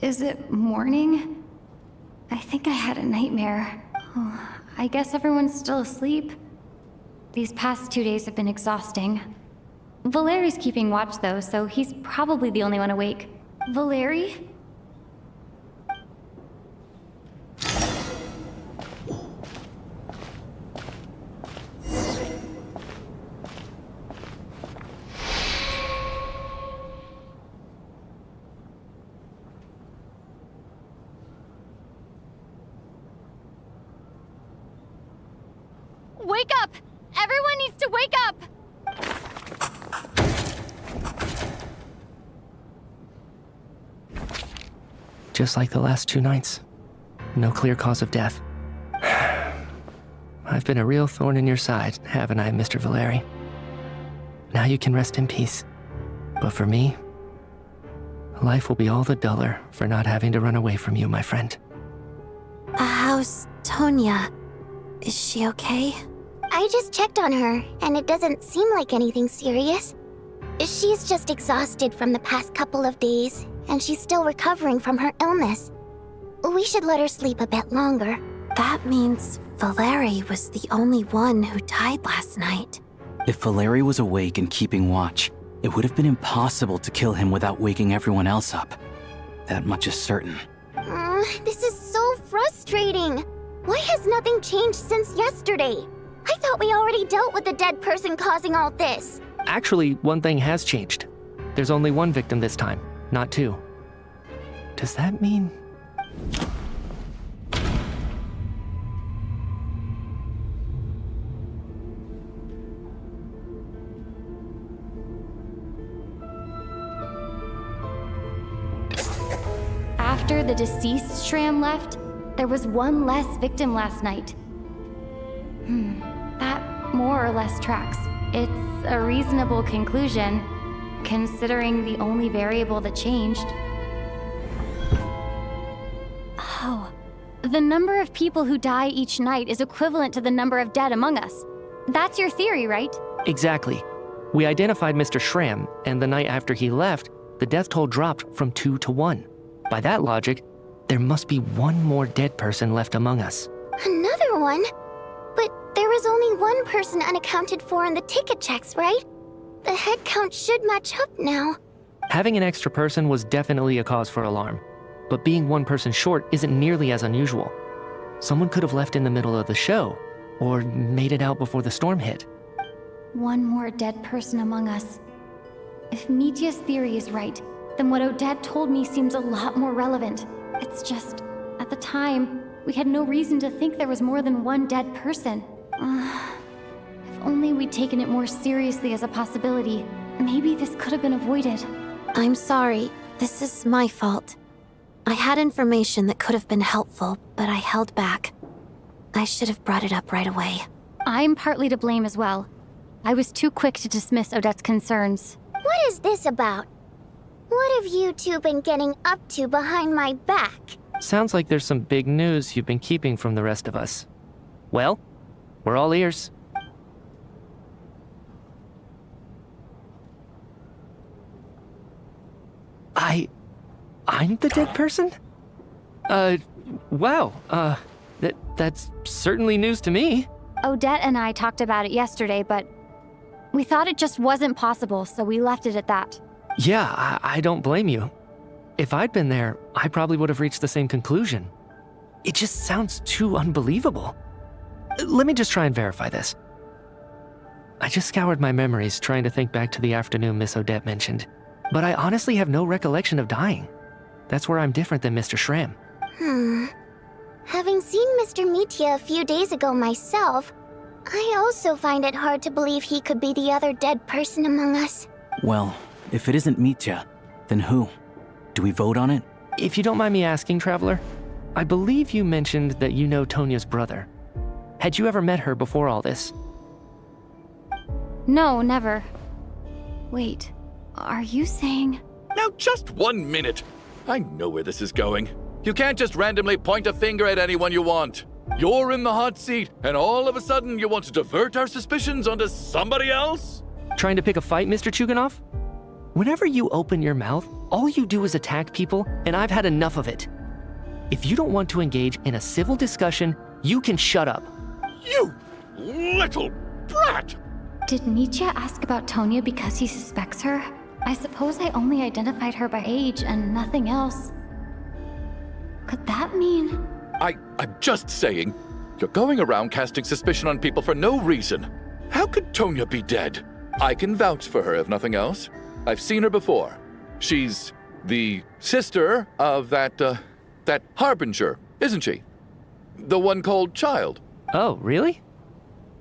Is it morning? I think I had a nightmare. Oh, I guess everyone's still asleep. These past 2 days have been exhausting. Valeri's keeping watch though, so he's probably the only one awake. Valeri? Wake up! Everyone needs to wake up! Just like the last 2 nights. No clear cause of death. I've been a real thorn in your side, haven't I, Mr. Valeri? Now you can rest in peace. But for me, life will be all the duller for not having to run away from you, my friend. How's Tonya? Is she okay? I just checked on her, and it doesn't seem like anything serious. She's just exhausted from the past couple of days, and she's still recovering from her illness. We should let her sleep a bit longer. That means Valeri was the only one who died last night. If Valeri was awake and keeping watch, it would have been impossible to kill him without waking everyone else up. That much is certain. This is so frustrating. Why has nothing changed since yesterday? I thought we already dealt with the dead person causing all this. Actually, one thing has changed. There's only one victim this time, not two. Does that mean... After the deceased Shram left, there was one less victim last night. That more or less tracks. It's a reasonable conclusion, considering the only variable that changed. Oh, the number of people who die each night is equivalent to the number of dead among us. That's your theory, right? Exactly. We identified Mr. Shram, and the night after he left, the death toll dropped from 2 to 1. By that logic, there must be one more dead person left among us. Another one? But there was only one person unaccounted for in the ticket checks, right? The head count should match up now. Having an extra person was definitely a cause for alarm, but being one person short isn't nearly as unusual. Someone could have left in the middle of the show, or made it out before the storm hit. One more dead person among us. If Mitya's theory is right, then what Odette told me seems a lot more relevant. It's just, at the time, we had no reason to think there was more than one dead person. If only we'd taken it more seriously as a possibility, maybe this could have been avoided. I'm sorry. This is my fault. I had information that could have been helpful, but I held back. I should have brought it up right away. I'm partly to blame as well. I was too quick to dismiss Odette's concerns. What is this about? What have you two been getting up to behind my back? Sounds like there's some big news you've been keeping from the rest of us. Well, we're all ears. I'm the dead person? Wow, that's certainly news to me. Odette and I talked about it yesterday, but we thought it just wasn't possible, so we left it at that. Yeah, I don't blame you. If I'd been there, I probably would have reached the same conclusion. It just sounds too unbelievable. Let me just try and verify this. I just scoured my memories trying to think back to the afternoon Miss Odette mentioned, but I honestly have no recollection of dying. That's where I'm different than Mr. Shram. Having seen Mr. Mitya a few days ago myself, I also find it hard to believe he could be the other dead person among us. Well, if it isn't Mitya, then who? Do we vote on it? If you don't mind me asking, Traveler, I believe you mentioned that you know Tonya's brother. Had you ever met her before all this? No, never. Wait, are you saying... Now just 1 minute. I know where this is going. You can't just randomly point a finger at anyone you want. You're in the hot seat, and all of a sudden you want to divert our suspicions onto somebody else? Trying to pick a fight, Mr. Chuganov? Whenever you open your mouth, all you do is attack people, and I've had enough of it. If you don't want to engage in a civil discussion, you can shut up. You little brat! Did Mitya ask about Tonya because he suspects her? I suppose I only identified her by age and nothing else. Could that mean... I'm just saying, you're going around casting suspicion on people for no reason. How could Tonya be dead? I can vouch for her if nothing else. I've seen her before. She's the sister of that Harbinger, isn't she? The one called Child. Oh, really?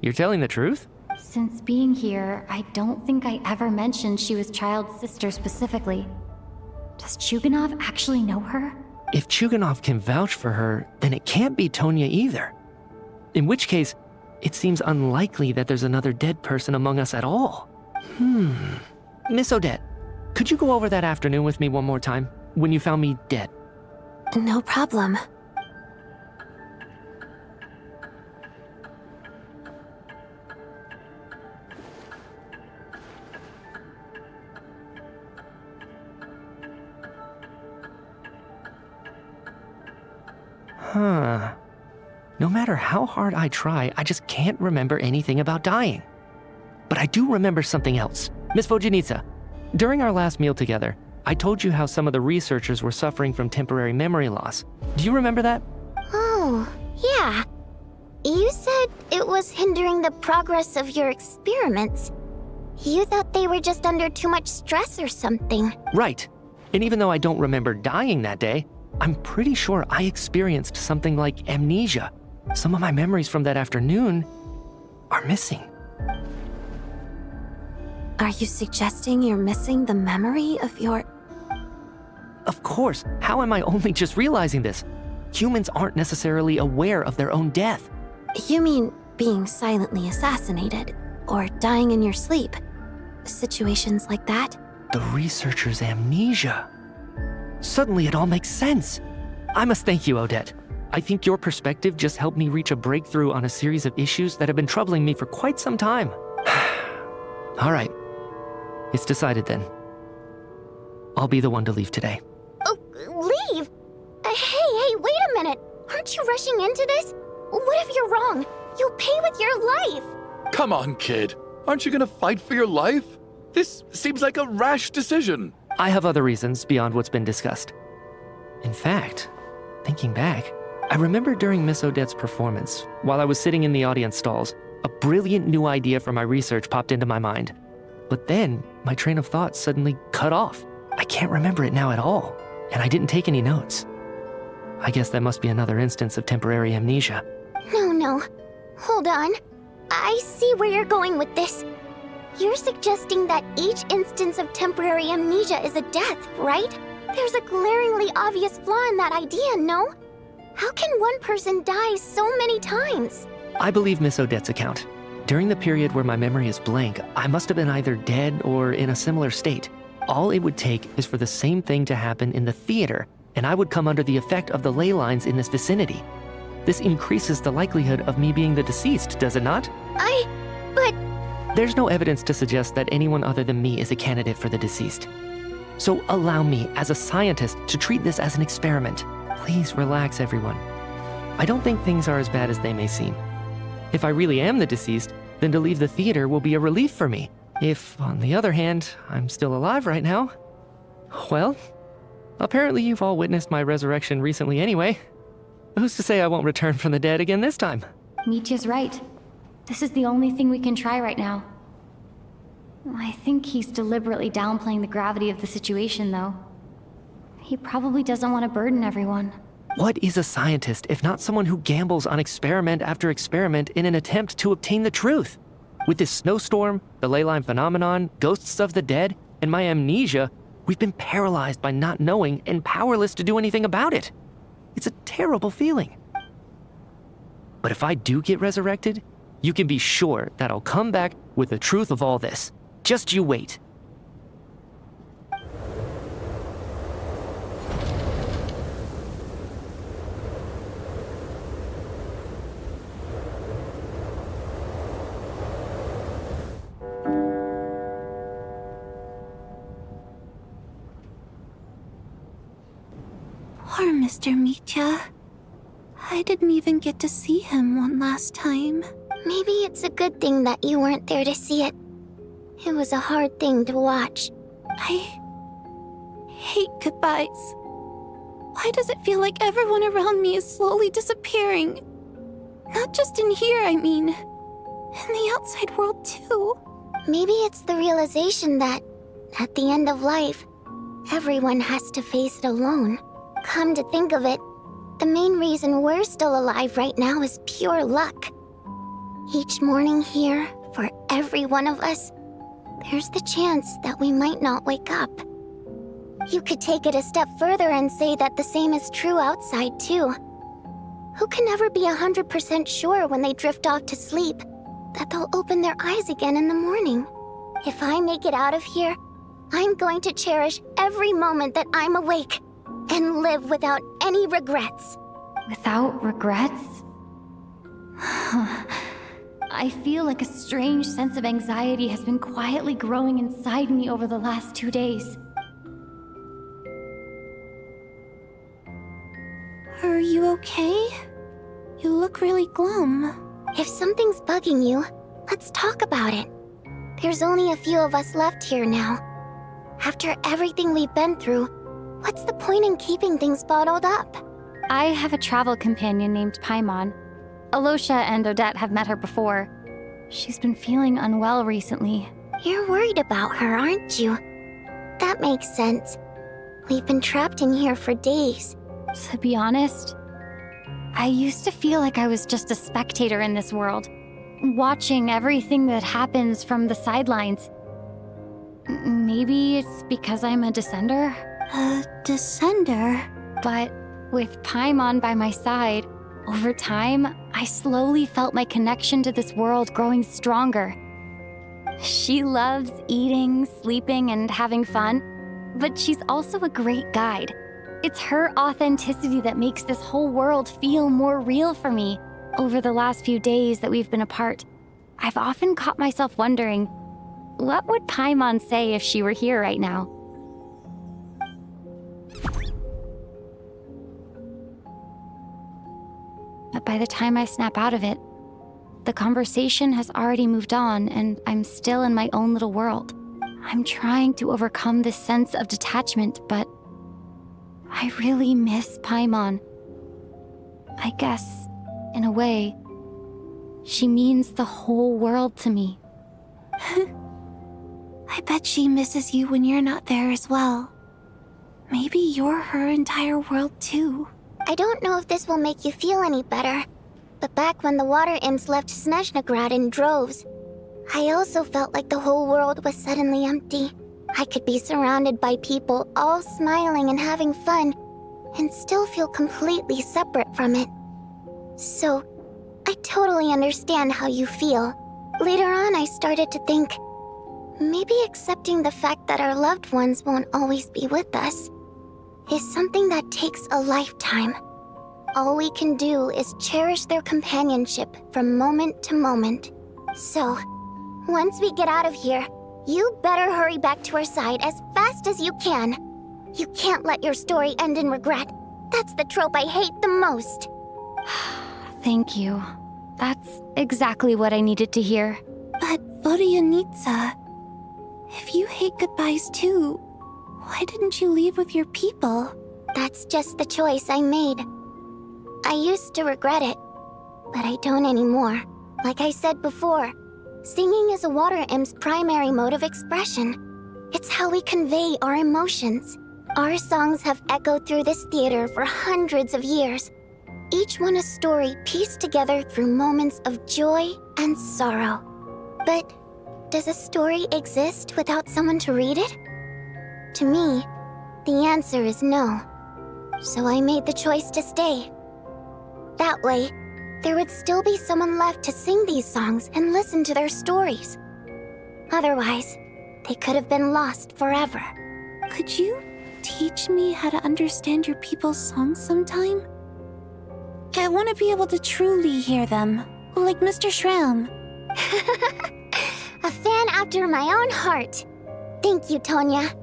You're telling the truth? Since being here, I don't think I ever mentioned she was Child's sister specifically. Does Chuganov actually know her? If Chuganov can vouch for her, then it can't be Tonya either. In which case, it seems unlikely that there's another dead person among us at all. Miss Odette, could you go over that afternoon with me one more time, when you found me dead? No problem. Huh. No matter how hard I try, I just can't remember anything about dying. But I do remember something else. Miss Vojanitsa, during our last meal together, I told you how some of the researchers were suffering from temporary memory loss. Do you remember that? Oh, yeah. You said it was hindering the progress of your experiments. You thought they were just under too much stress or something. Right. And even though I don't remember dying that day, I'm pretty sure I experienced something like amnesia. Some of my memories from that afternoon are missing. Are you suggesting you're missing the memory of your... Of course. How am I only just realizing this? Humans aren't necessarily aware of their own death. You mean being silently assassinated, or dying in your sleep? Situations like that? The researcher's amnesia. Suddenly it all makes sense. I must thank you, Odette. I think your perspective just helped me reach a breakthrough on a series of issues that have been troubling me for quite some time. All right. It's decided then. I'll be the one to leave today. Oh, leave? Hey, wait a minute. Aren't you rushing into this? What if you're wrong? You'll pay with your life. Come on, kid. Aren't you gonna fight for your life? This seems like a rash decision. I have other reasons beyond what's been discussed. In fact, thinking back, I remember during Miss Odette's performance, while I was sitting in the audience stalls, a brilliant new idea for my research popped into my mind. But then, my train of thought suddenly cut off. I can't remember it now at all, and I didn't take any notes. I guess that must be another instance of temporary amnesia. No. Hold on. I see where you're going with this. You're suggesting that each instance of temporary amnesia is a death, right? There's a glaringly obvious flaw in that idea, no? How can one person die so many times? I believe Miss Odette's account. During the period where my memory is blank, I must have been either dead or in a similar state. All it would take is for the same thing to happen in the theater, and I would come under the effect of the ley lines in this vicinity. This increases the likelihood of me being the deceased, does it not? But... There's no evidence to suggest that anyone other than me is a candidate for the deceased. So allow me, as a scientist, to treat this as an experiment. Please relax, everyone. I don't think things are as bad as they may seem. If I really am the deceased, then to leave the theater will be a relief for me. If, on the other hand, I'm still alive right now, well, apparently you've all witnessed my resurrection recently anyway. Who's to say I won't return from the dead again this time? Mitya's right. This is the only thing we can try right now. I think he's deliberately downplaying the gravity of the situation, though. He probably doesn't want to burden everyone. What is a scientist if not someone who gambles on experiment after experiment in an attempt to obtain the truth? With this snowstorm, the ley line phenomenon, ghosts of the dead, and my amnesia, we've been paralyzed by not knowing and powerless to do anything about it. It's a terrible feeling. But if I do get resurrected, you can be sure that I'll come back with the truth of all this. Just you wait. Poor Mr. Mitya. I didn't even get to see him one last time. Maybe it's a good thing that you weren't there to see it. It was a hard thing to watch. I hate goodbyes. Why does it feel like everyone around me is slowly disappearing? Not just in here, I mean. In the outside world, too. Maybe it's the realization that, at the end of life, everyone has to face it alone. Come to think of it, the main reason we're still alive right now is pure luck. Each morning here, for every one of us, there's the chance that we might not wake up. You could take it a step further and say that the same is true outside, too. Who can never be 100% sure when they drift off to sleep that they'll open their eyes again in the morning? If I make it out of here, I'm going to cherish every moment that I'm awake and live without any regrets. Without regrets? I feel like a strange sense of anxiety has been quietly growing inside me over the last 2 days. Are you okay? You look really glum. If something's bugging you, let's talk about it. There's only a few of us left here now. After everything we've been through, what's the point in keeping things bottled up? I have a travel companion named Paimon. Alosha and Odette have met her before. She's been feeling unwell recently. You're worried about her, aren't you? That makes sense. We've been trapped in here for days. To be honest, I used to feel like I was just a spectator in this world, watching everything that happens from the sidelines. Maybe it's because I'm a descender? A descender? But with Paimon by my side, over time, I slowly felt my connection to this world growing stronger. She loves eating, sleeping, and having fun, but she's also a great guide. It's her authenticity that makes this whole world feel more real for me. Over the last few days that we've been apart, I've often caught myself wondering, what would Paimon say if she were here right now? But by the time I snap out of it, the conversation has already moved on and I'm still in my own little world. I'm trying to overcome this sense of detachment, but I really miss Paimon. I guess, in a way, she means the whole world to me. I bet she misses you when you're not there as well. Maybe you're her entire world too. I don't know if this will make you feel any better, but back when the water imps left Snezhnaya in droves, I also felt like the whole world was suddenly empty. I could be surrounded by people all smiling and having fun, and still feel completely separate from it. So, I totally understand how you feel. Later on, I started to think, maybe accepting the fact that our loved ones won't always be with us is something that takes a lifetime. All we can do is cherish their companionship from moment to moment. So, once we get out of here, you better hurry back to our side as fast as you can. You can't let your story end in regret. That's the trope I hate the most. Thank you. That's exactly what I needed to hear. But Vodyanitsa, if you hate goodbyes too, why didn't you leave with your people? That's just the choice I made. I used to regret it, but I don't anymore. Like I said before, singing is a water imp's primary mode of expression. It's how we convey our emotions. Our songs have echoed through this theater for hundreds of years, each one a story pieced together through moments of joy and sorrow. But does a story exist without someone to read it? To me, the answer is no. So I made the choice to stay. That way, there would still be someone left to sing these songs and listen to their stories. Otherwise, they could have been lost forever. Could you teach me how to understand your people's songs sometime? I want to be able to truly hear them, like Mr. Shram. A fan after my own heart. Thank you, Tonya.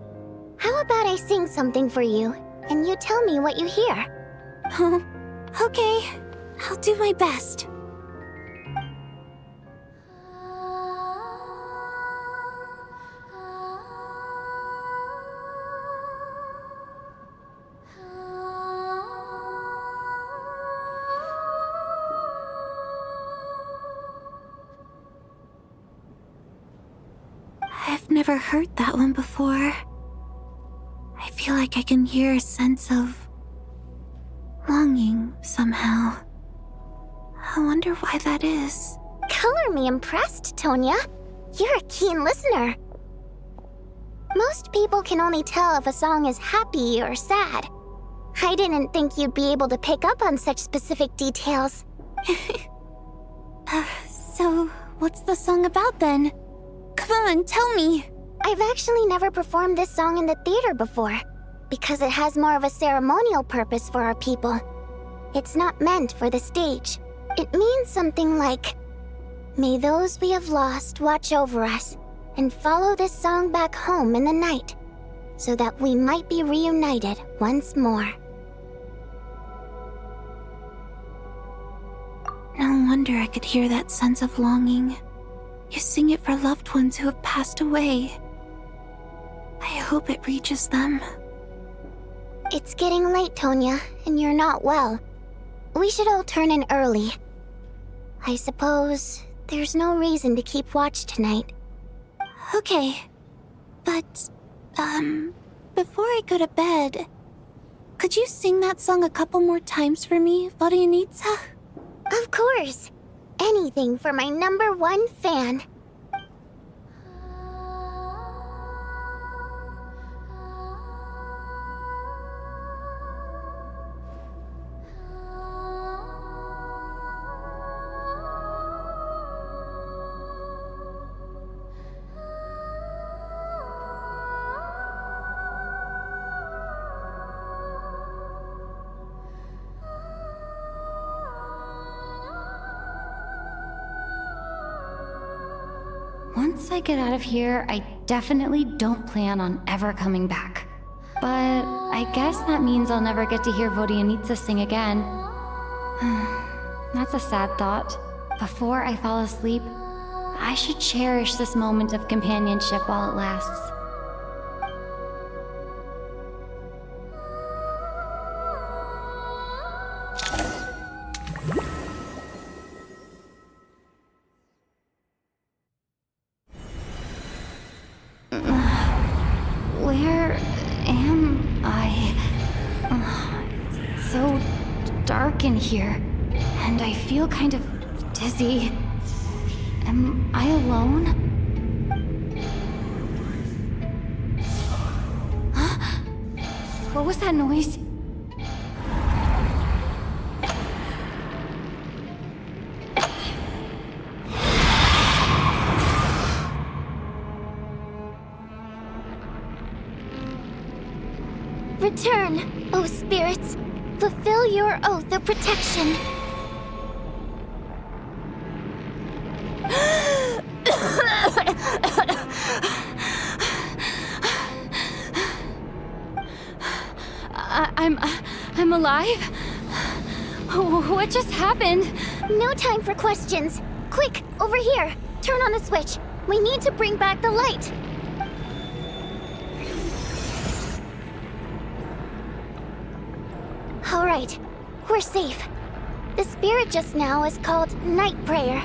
How about I sing something for you, and you tell me what you hear? Okay, I'll do my best. I've never heard that one before. I feel like I can hear a sense of longing somehow. I wonder why that is. Color me impressed, Tonya. You're a keen listener. Most people can only tell if a song is happy or sad. I didn't think you'd be able to pick up on such specific details. So, what's the song about then? Come on, tell me. I've actually never performed this song in the theater before, because it has more of a ceremonial purpose for our people. It's not meant for the stage. It means something like, "May those we have lost watch over us, and follow this song back home in the night, so that we might be reunited once more." No wonder I could hear that sense of longing. You sing it for loved ones who have passed away. I hope it reaches them. It's getting late, Tonya, and you're not well. We should all turn in early. I suppose there's no reason to keep watch tonight. Okay. But, before I go to bed, could you sing that song a couple more times for me, Vodyanitsa? Of course. Anything for my #1 fan. Once I get out of here, I definitely don't plan on ever coming back. But I guess that means I'll never get to hear Vodyanitsa sing again. That's a sad thought. Before I fall asleep, I should cherish this moment of companionship while it lasts. Where am I? It's so dark in here, and I feel kind of dizzy. Am I alone? Huh? What was that noise? Return, O spirits. Fulfill your oath of protection. I'm alive? What just happened? No time for questions. Quick, over here. Turn on the switch. We need to bring back the light. All right, we're safe. The spirit just now is called Night Prayer.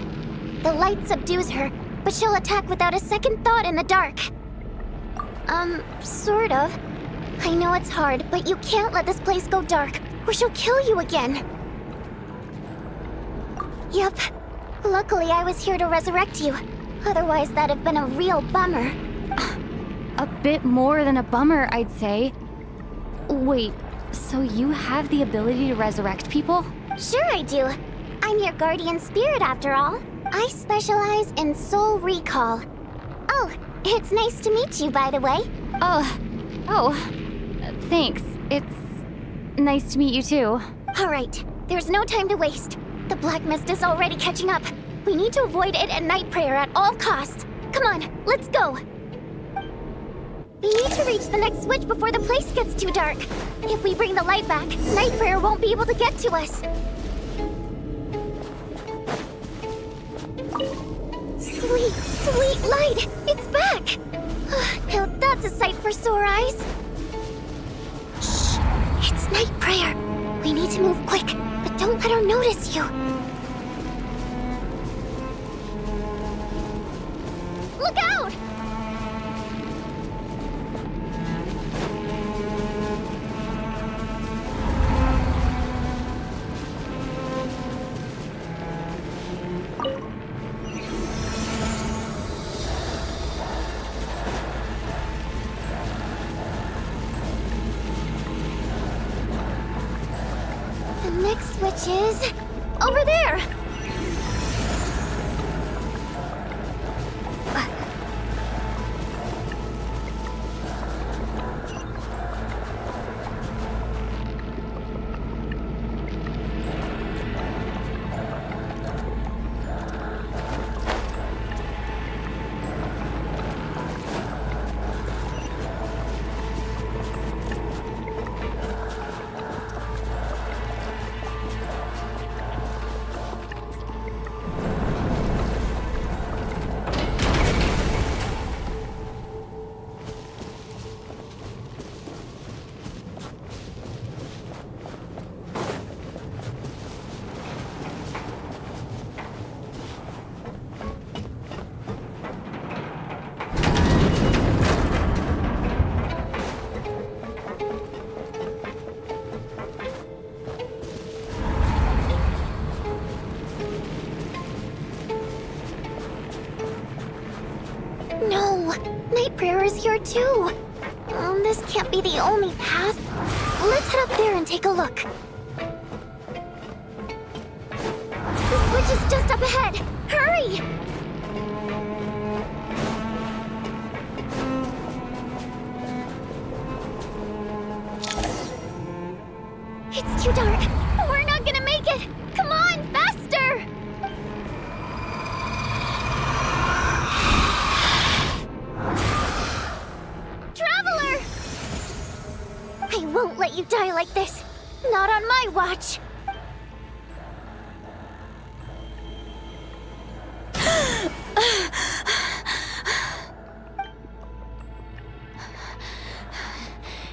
The light subdues her, but she'll attack without a second thought in the dark. Sort of. I know it's hard, but you can't let this place go dark, or she'll kill you again. Yep. Luckily, I was here to resurrect you. Otherwise, that'd have been a real bummer. A bit more than a bummer, I'd say. Wait, so you have the ability to resurrect people? Sure I do. I'm your guardian spirit after all. I specialize in soul recall. Oh, it's nice to meet you, by the way. Thanks. It's nice to meet you too. All right, there's no time to waste. The black mist is already catching up. We need to avoid it at Night Prayer at all costs. Come on, let's go. We need to reach the next switch before the place gets too dark. If we bring the light back, Night Prayer won't be able to get to us. Sweet, sweet light! It's back! Now that's a sight for sore eyes. Shh! It's Night Prayer. We need to move quick, but don't let her notice you. Look out! The next switch is over there. Night Prayer is here too. This can't be the only path. Let's head up there and take a look. The switch is just up ahead. Hurry! It's too dark. We're not gonna make it. Come on, faster! Traveler! I won't let you die like this. Not on my watch.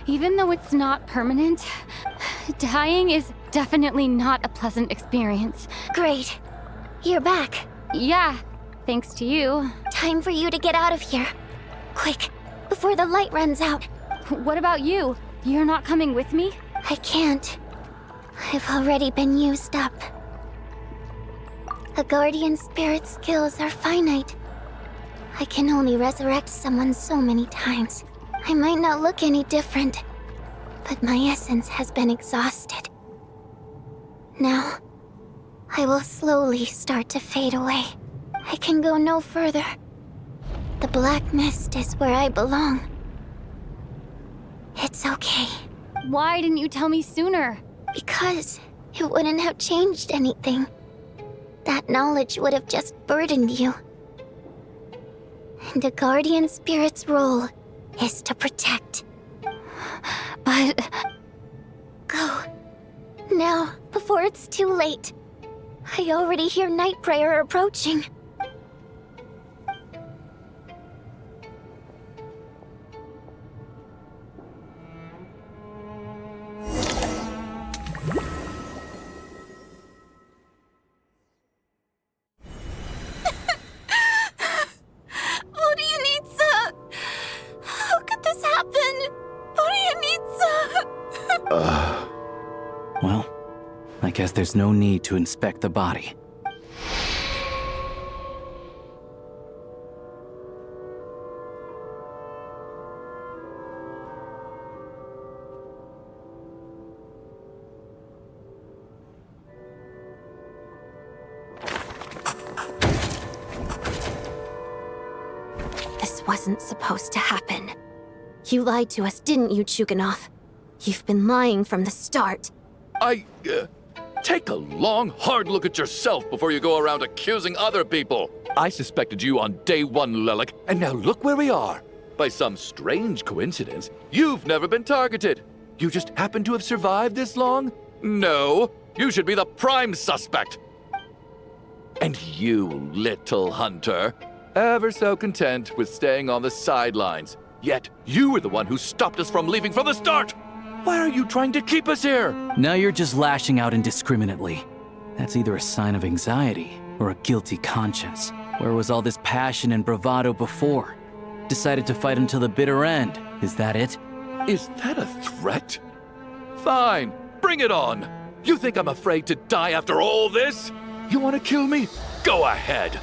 Even though it's not permanent, dying is definitely not a pleasant experience. Great. You're back. Yeah, thanks to you. Time for you to get out of here. Quick, before the light runs out. What about you? You're not coming with me? I can't. I've already been used up. A guardian spirit's skills are finite. I can only resurrect someone so many times. I might not look any different, but my essence has been exhausted. Now, I will slowly start to fade away. I can go no further. The black mist is where I belong. It's okay. Why didn't you tell me sooner? Because it wouldn't have changed anything. That knowledge would have just burdened you. And a guardian spirit's role is to protect. But... Go. Now, before it's too late. I already hear Night Prayer approaching. Well, I guess there's no need to inspect the body. This wasn't supposed to happen. You lied to us, didn't you, Chuganov? You've been lying from the start. Take a long, hard look at yourself before you go around accusing other people. I suspected you on day one, Lelik, and now look where we are. By some strange coincidence, you've never been targeted. You just happen to have survived this long? No, you should be the prime suspect. And you, little hunter, ever so content with staying on the sidelines. Yet, you were the one who stopped us from leaving from the start! Why are you trying to keep us here? Now you're just lashing out indiscriminately. That's either a sign of anxiety or a guilty conscience. Where was all this passion and bravado before? Decided to fight until the bitter end. Is that it? Is that a threat? Fine, bring it on. You think I'm afraid to die after all this? You want to kill me? Go ahead.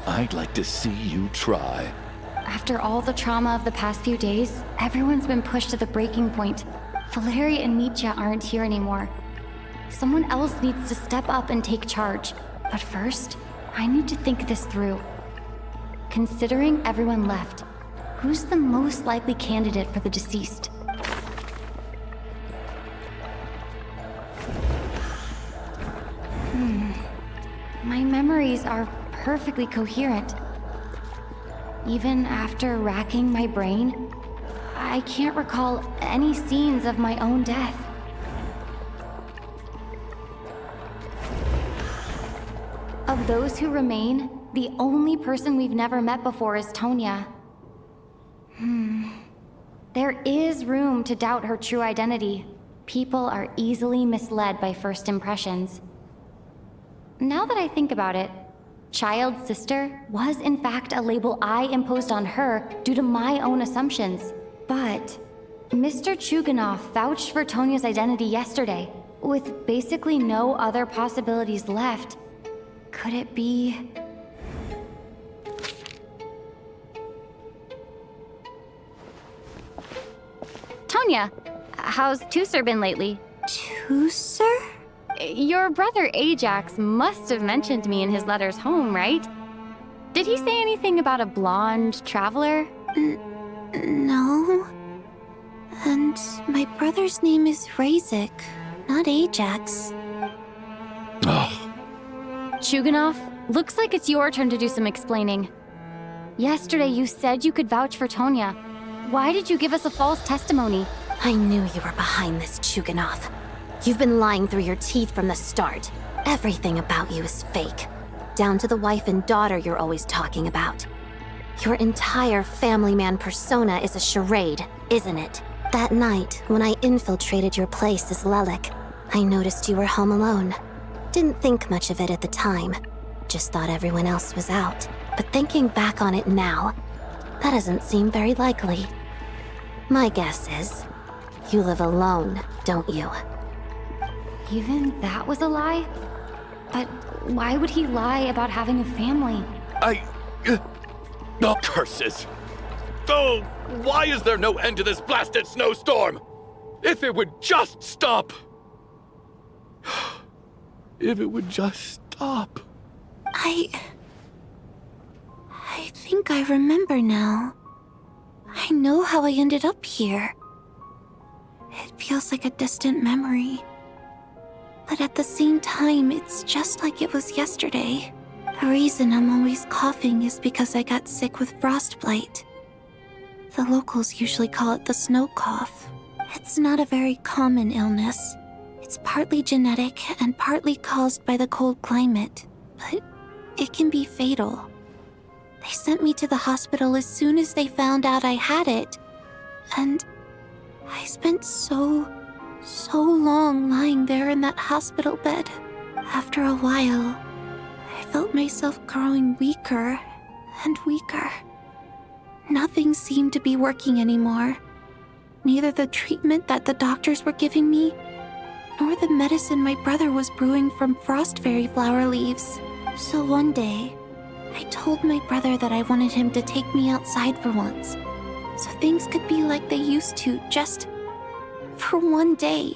I'd like to see you try. After all the trauma of the past few days, everyone's been pushed to the breaking point. Valeri and Mitya aren't here anymore. Someone else needs to step up and take charge. But first, I need to think this through. Considering everyone left, who's the most likely candidate for the deceased? My memories are perfectly coherent. Even after racking my brain, I can't recall any scenes of my own death. Of those who remain, the only person we've never met before is Tonya. There is room to doubt her true identity. People are easily misled by first impressions. Now that I think about it, Child's sister was in fact a label I imposed on her due to my own assumptions. But Mr. Chuganov vouched for Tonya's identity yesterday, with basically no other possibilities left. Could it be... Tonya. How's Tusser been lately? Tusser? Your brother Ajax must have mentioned me in his letters home, right? Did he say anything about a blonde traveler? No. And my brother's name is Razik, not Ajax. Chuganov, looks like it's your turn to do some explaining. Yesterday you said you could vouch for Tonya. Why did you give us a false testimony? I knew you were behind this, Chuganov. You've been lying through your teeth from the start. Everything about you is fake. Down to the wife and daughter you're always talking about. Your entire family man persona is a charade, isn't it? That night, when I infiltrated your place as Lelik, I noticed you were home alone. Didn't think much of it at the time. Just thought everyone else was out. But thinking back on it now, that doesn't seem very likely. My guess is, you live alone, don't you? Even that was a lie? But why would he lie about having a family? Oh, curses! Oh, why is there no end to this blasted snowstorm? If it would just stop! If it would just stop. I think I remember now. I know how I ended up here. It feels like a distant memory. But at the same time, it's just like it was yesterday. The reason I'm always coughing is because I got sick with frostbite. The locals usually call it the snow cough. It's not a very common illness. It's partly genetic and partly caused by the cold climate, but it can be fatal. They sent me to the hospital as soon as they found out I had it, and I spent so long lying there in that hospital bed. After a while, I felt myself growing weaker and weaker. Nothing seemed to be working anymore. Neither the treatment that the doctors were giving me, nor the medicine my brother was brewing from frost fairy flower leaves. So one day, I told my brother that I wanted him to take me outside for once, so things could be like they used to, just for one day.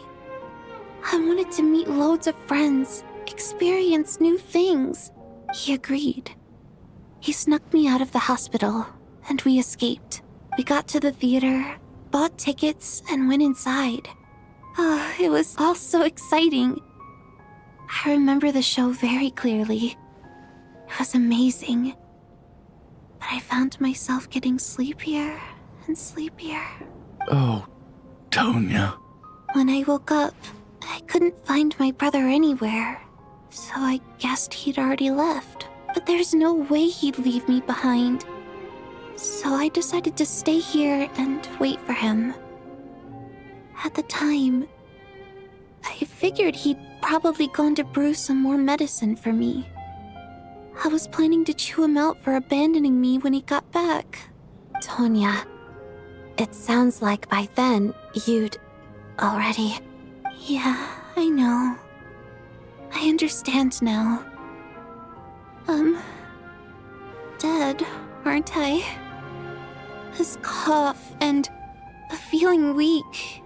I wanted to meet loads of friends, experience new things. He agreed. He snuck me out of the hospital, and we escaped. We got to the theater, bought tickets, and went inside. Oh, it was all so exciting. I remember the show very clearly. It was amazing. But I found myself getting sleepier and sleepier. Oh, Tonya. When I woke up, I couldn't find my brother anywhere. So I guessed he'd already left. But there's no way he'd leave me behind. So I decided to stay here and wait for him. At the time, I figured he'd probably gone to brew some more medicine for me. I was planning to chew him out for abandoning me when he got back. Tonya, it sounds like by then you'd already... Yeah, I know. I understand now. Dead, aren't I? This cough and the feeling weak,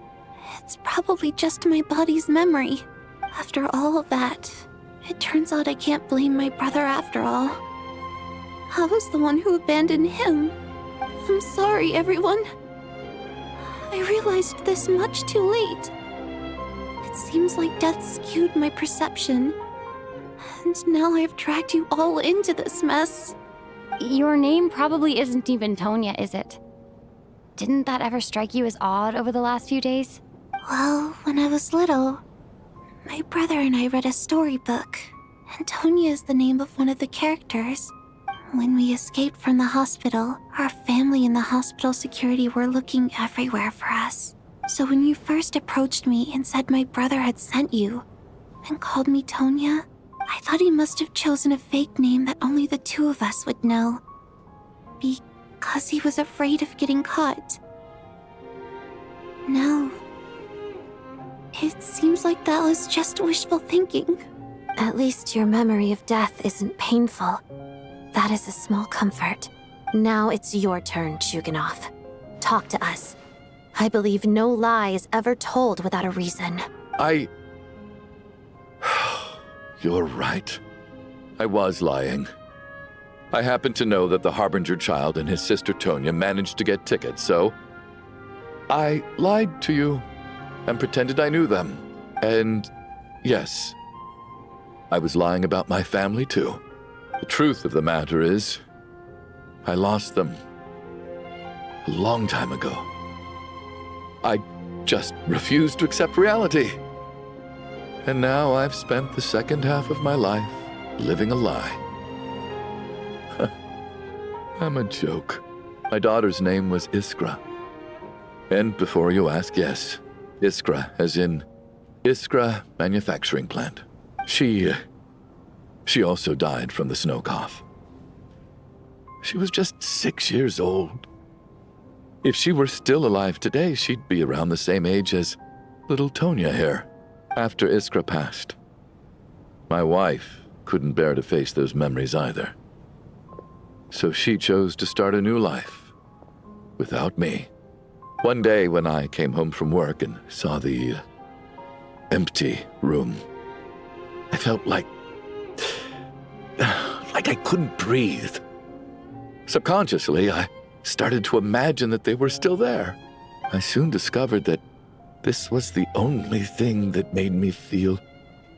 it's probably just my body's memory. After all of that, it turns out I can't blame my brother after all. I was the one who abandoned him. I'm sorry, everyone. I realized this much too late. It seems like death skewed my perception. And now I've dragged you all into this mess. Your name probably isn't even Tonya, is it? Didn't that ever strike you as odd over the last few days? Well, when I was little, my brother and I read a storybook, and Tonya is the name of one of the characters. When we escaped from the hospital, our family and the hospital security were looking everywhere for us. So when you first approached me and said my brother had sent you, and called me Tonya, I thought he must have chosen a fake name that only the two of us would know. Because he was afraid of getting caught. No. It seems like that was just wishful thinking. At least your memory of death isn't painful. That is a small comfort. Now it's your turn, Chuganov. Talk to us. I believe no lie is ever told without a reason. You're right. I was lying. I happen to know that the Harbinger child and his sister Tonya managed to get tickets, so I lied to you and pretended I knew them. And yes, I was lying about my family too. The truth of the matter is, I lost them a long time ago. I just refused to accept reality. And now I've spent the second half of my life living a lie. I'm a joke. My daughter's name was Iskra. And before you ask, yes, Iskra, as in Iskra Manufacturing Plant. She also died from the snow cough. She was just 6 years old. If she were still alive today, she'd be around the same age as little Tonya here, after Iskra passed. My wife couldn't bear to face those memories either. So she chose to start a new life, without me. One day when I came home from work and saw the empty room, I felt like I couldn't breathe. Subconsciously, I started to imagine that they were still there. I soon discovered that this was the only thing that made me feel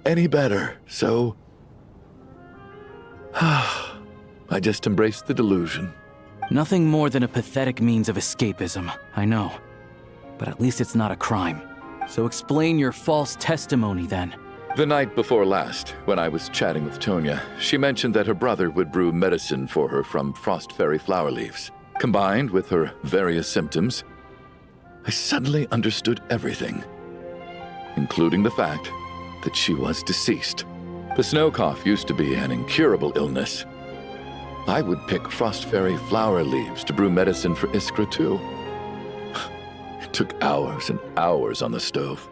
any better, so I just embraced the delusion. Nothing more than a pathetic means of escapism, I know. But at least it's not a crime. So explain your false testimony then. The night before last, when I was chatting with Tonya, she mentioned that her brother would brew medicine for her from frost fairy flower leaves. Combined with her various symptoms, I suddenly understood everything, including the fact that she was deceased. The snow cough used to be an incurable illness. I would pick frost fairy flower leaves to brew medicine for Iskra too. It took hours and hours on the stove.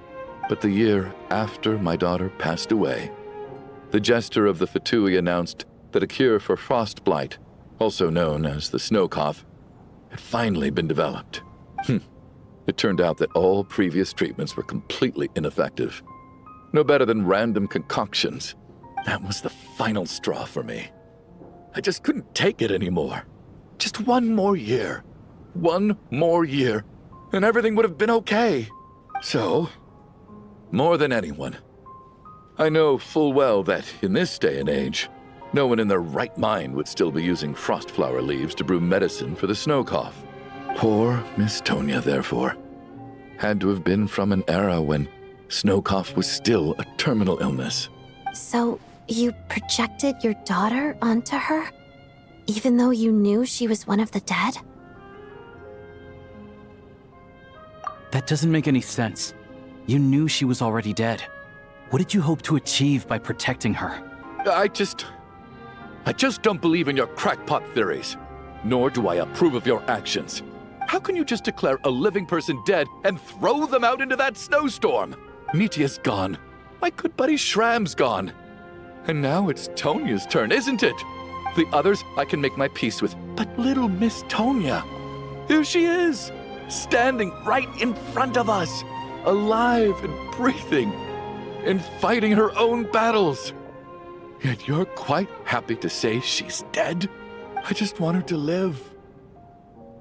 But the year after my daughter passed away, the jester of the Fatui announced that a cure for frost blight, also known as the snow cough, had finally been developed. It turned out that all previous treatments were completely ineffective. No better than random concoctions. That was the final straw for me. I just couldn't take it anymore. Just one more year. One more year, and everything would have been okay. So, more than anyone, I know full well that in this day and age, no one in their right mind would still be using frost flower leaves to brew medicine for the snow cough. Poor Miss Tonya, therefore, had to have been from an era when snow cough was still a terminal illness. So, you projected your daughter onto her? Even though you knew she was one of the dead? That doesn't make any sense. You knew she was already dead. What did you hope to achieve by protecting her? I just don't believe in your crackpot theories. Nor do I approve of your actions. How can you just declare a living person dead and throw them out into that snowstorm? Mitya's gone. My good buddy Shram's gone. And now it's Tonya's turn, isn't it? The others I can make my peace with, but little Miss Tonya, here she is, standing right in front of us, alive and breathing, and fighting her own battles. Yet you're quite happy to say she's dead? I just want her to live.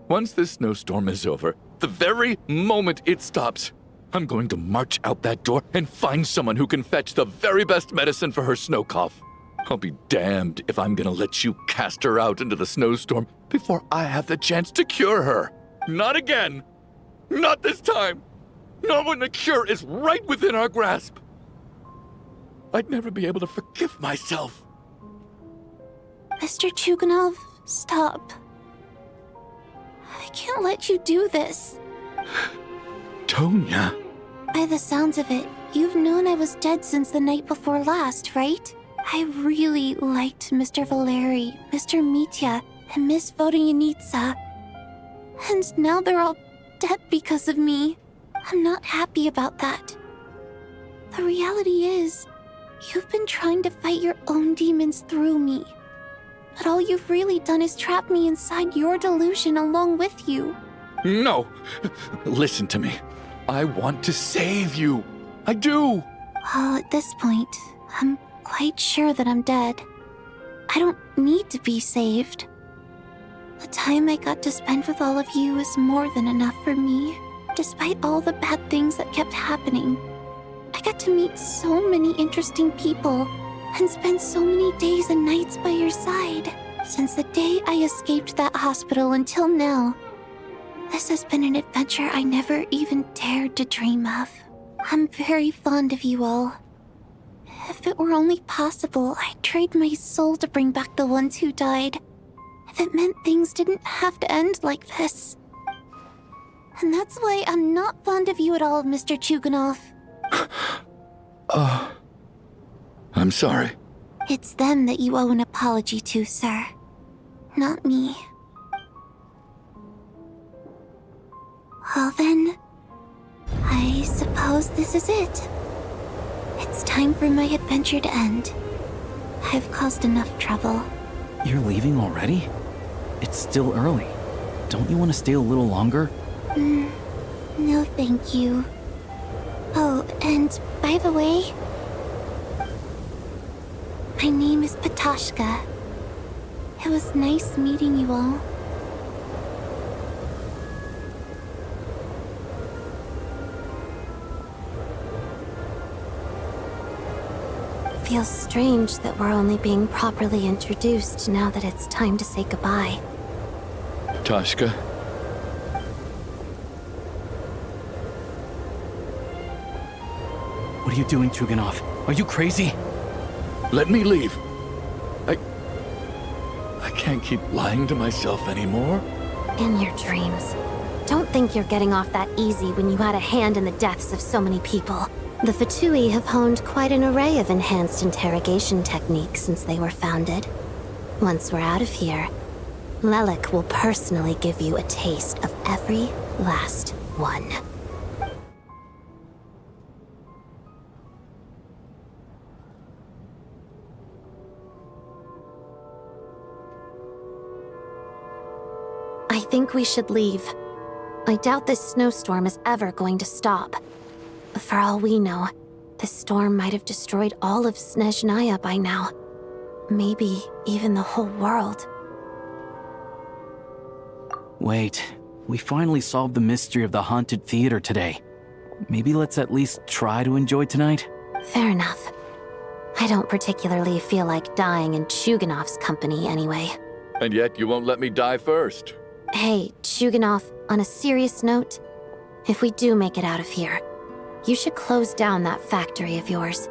Once this snowstorm is over, the very moment it stops, I'm going to march out that door and find someone who can fetch the very best medicine for her snow cough. I'll be damned if I'm gonna let you cast her out into the snowstorm before I have the chance to cure her. Not again. Not this time. Not when the cure is right within our grasp. I'd never be able to forgive myself. Mr. Chuganov, stop. I can't let you do this. Tonya. By the sounds of it, you've known I was dead since the night before last, right? I really liked Mr. Valeri, Mr. Mitya, and Miss Vodyanitsa. And now they're all dead because of me. I'm not happy about that. The reality is, you've been trying to fight your own demons through me. But all you've really done is trap me inside your delusion along with you. No! Listen to me. I want to save you. I do! Well, at this point, I'm quite sure that I'm dead. I don't need to be saved. The time I got to spend with all of you is more than enough for me, despite all the bad things that kept happening. I got to meet so many interesting people and spend so many days and nights by your side. Since the day I escaped that hospital until now, this has been an adventure I never even dared to dream of. I'm very fond of you all. If it were only possible, I'd trade my soul to bring back the ones who died. If it meant things didn't have to end like this. And that's why I'm not fond of you at all, Mr. Chuganov. I'm sorry. It's them that you owe an apology to, sir. Not me. Well then, I suppose this is it. It's time for my adventure to end. I've caused enough trouble. You're leaving already? It's still early. Don't you want to stay a little longer? No thank you. Oh, and by the way, my name is Ptashka. It was nice meeting you all. Feels strange that we're only being properly introduced now that it's time to say goodbye. Ptashka. What are you doing, Chuganov? Are you crazy? Let me leave. I can't keep lying to myself anymore. In your dreams. Don't think you're getting off that easy when you had a hand in the deaths of so many people. The Fatui have honed quite an array of enhanced interrogation techniques since they were founded. Once we're out of here, Lelik will personally give you a taste of every last one. I think we should leave. I doubt this snowstorm is ever going to stop. For all we know, this storm might have destroyed all of Snezhnaya by now. Maybe even the whole world. Wait, we finally solved the mystery of the haunted theater today. Maybe let's at least try to enjoy tonight? Fair enough. I don't particularly feel like dying in Chuganov's company anyway. And yet you won't let me die first. Hey, Chuganov, on a serious note, if we do make it out of here, you should close down that factory of yours.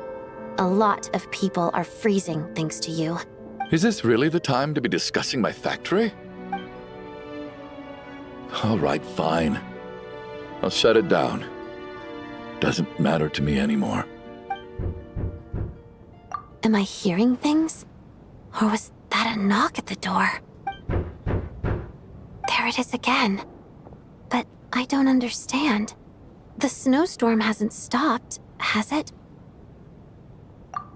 A lot of people are freezing thanks to you. Is this really the time to be discussing my factory? All right, fine. I'll shut it down. Doesn't matter to me anymore. Am I hearing things? Or was that a knock at the door? There it is again. But I don't understand. The snowstorm hasn't stopped, has it?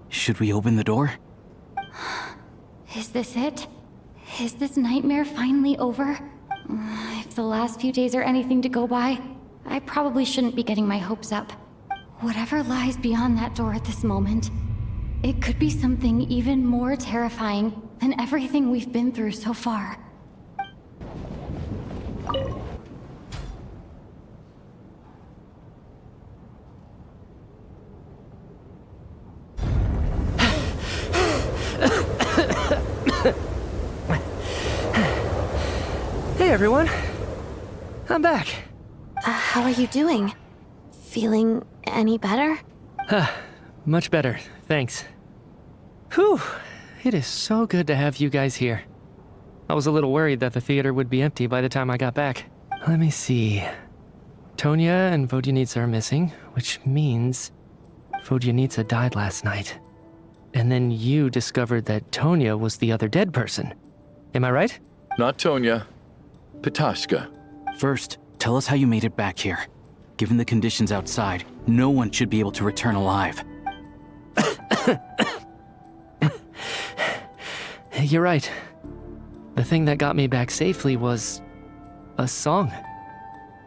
Should we open the door? Is this it? Is this nightmare finally over? If the last few days are anything to go by, I probably shouldn't be getting my hopes up. Whatever lies beyond that door at this moment, it could be something even more terrifying than everything we've been through so far. Hey everyone, I'm back. How are you doing? Feeling any better? Much better, thanks. Whew, it is so good to have you guys here. I was a little worried that the theater would be empty by the time I got back. Let me see. Tonya and Vodyanitsa are missing, which means Vodyanitsa died last night. And then you discovered that Tonya was the other dead person. Am I right? Not Tonya. Ptashka. First, tell us how you made it back here. Given the conditions outside, no one should be able to return alive. You're right. The thing that got me back safely was a song.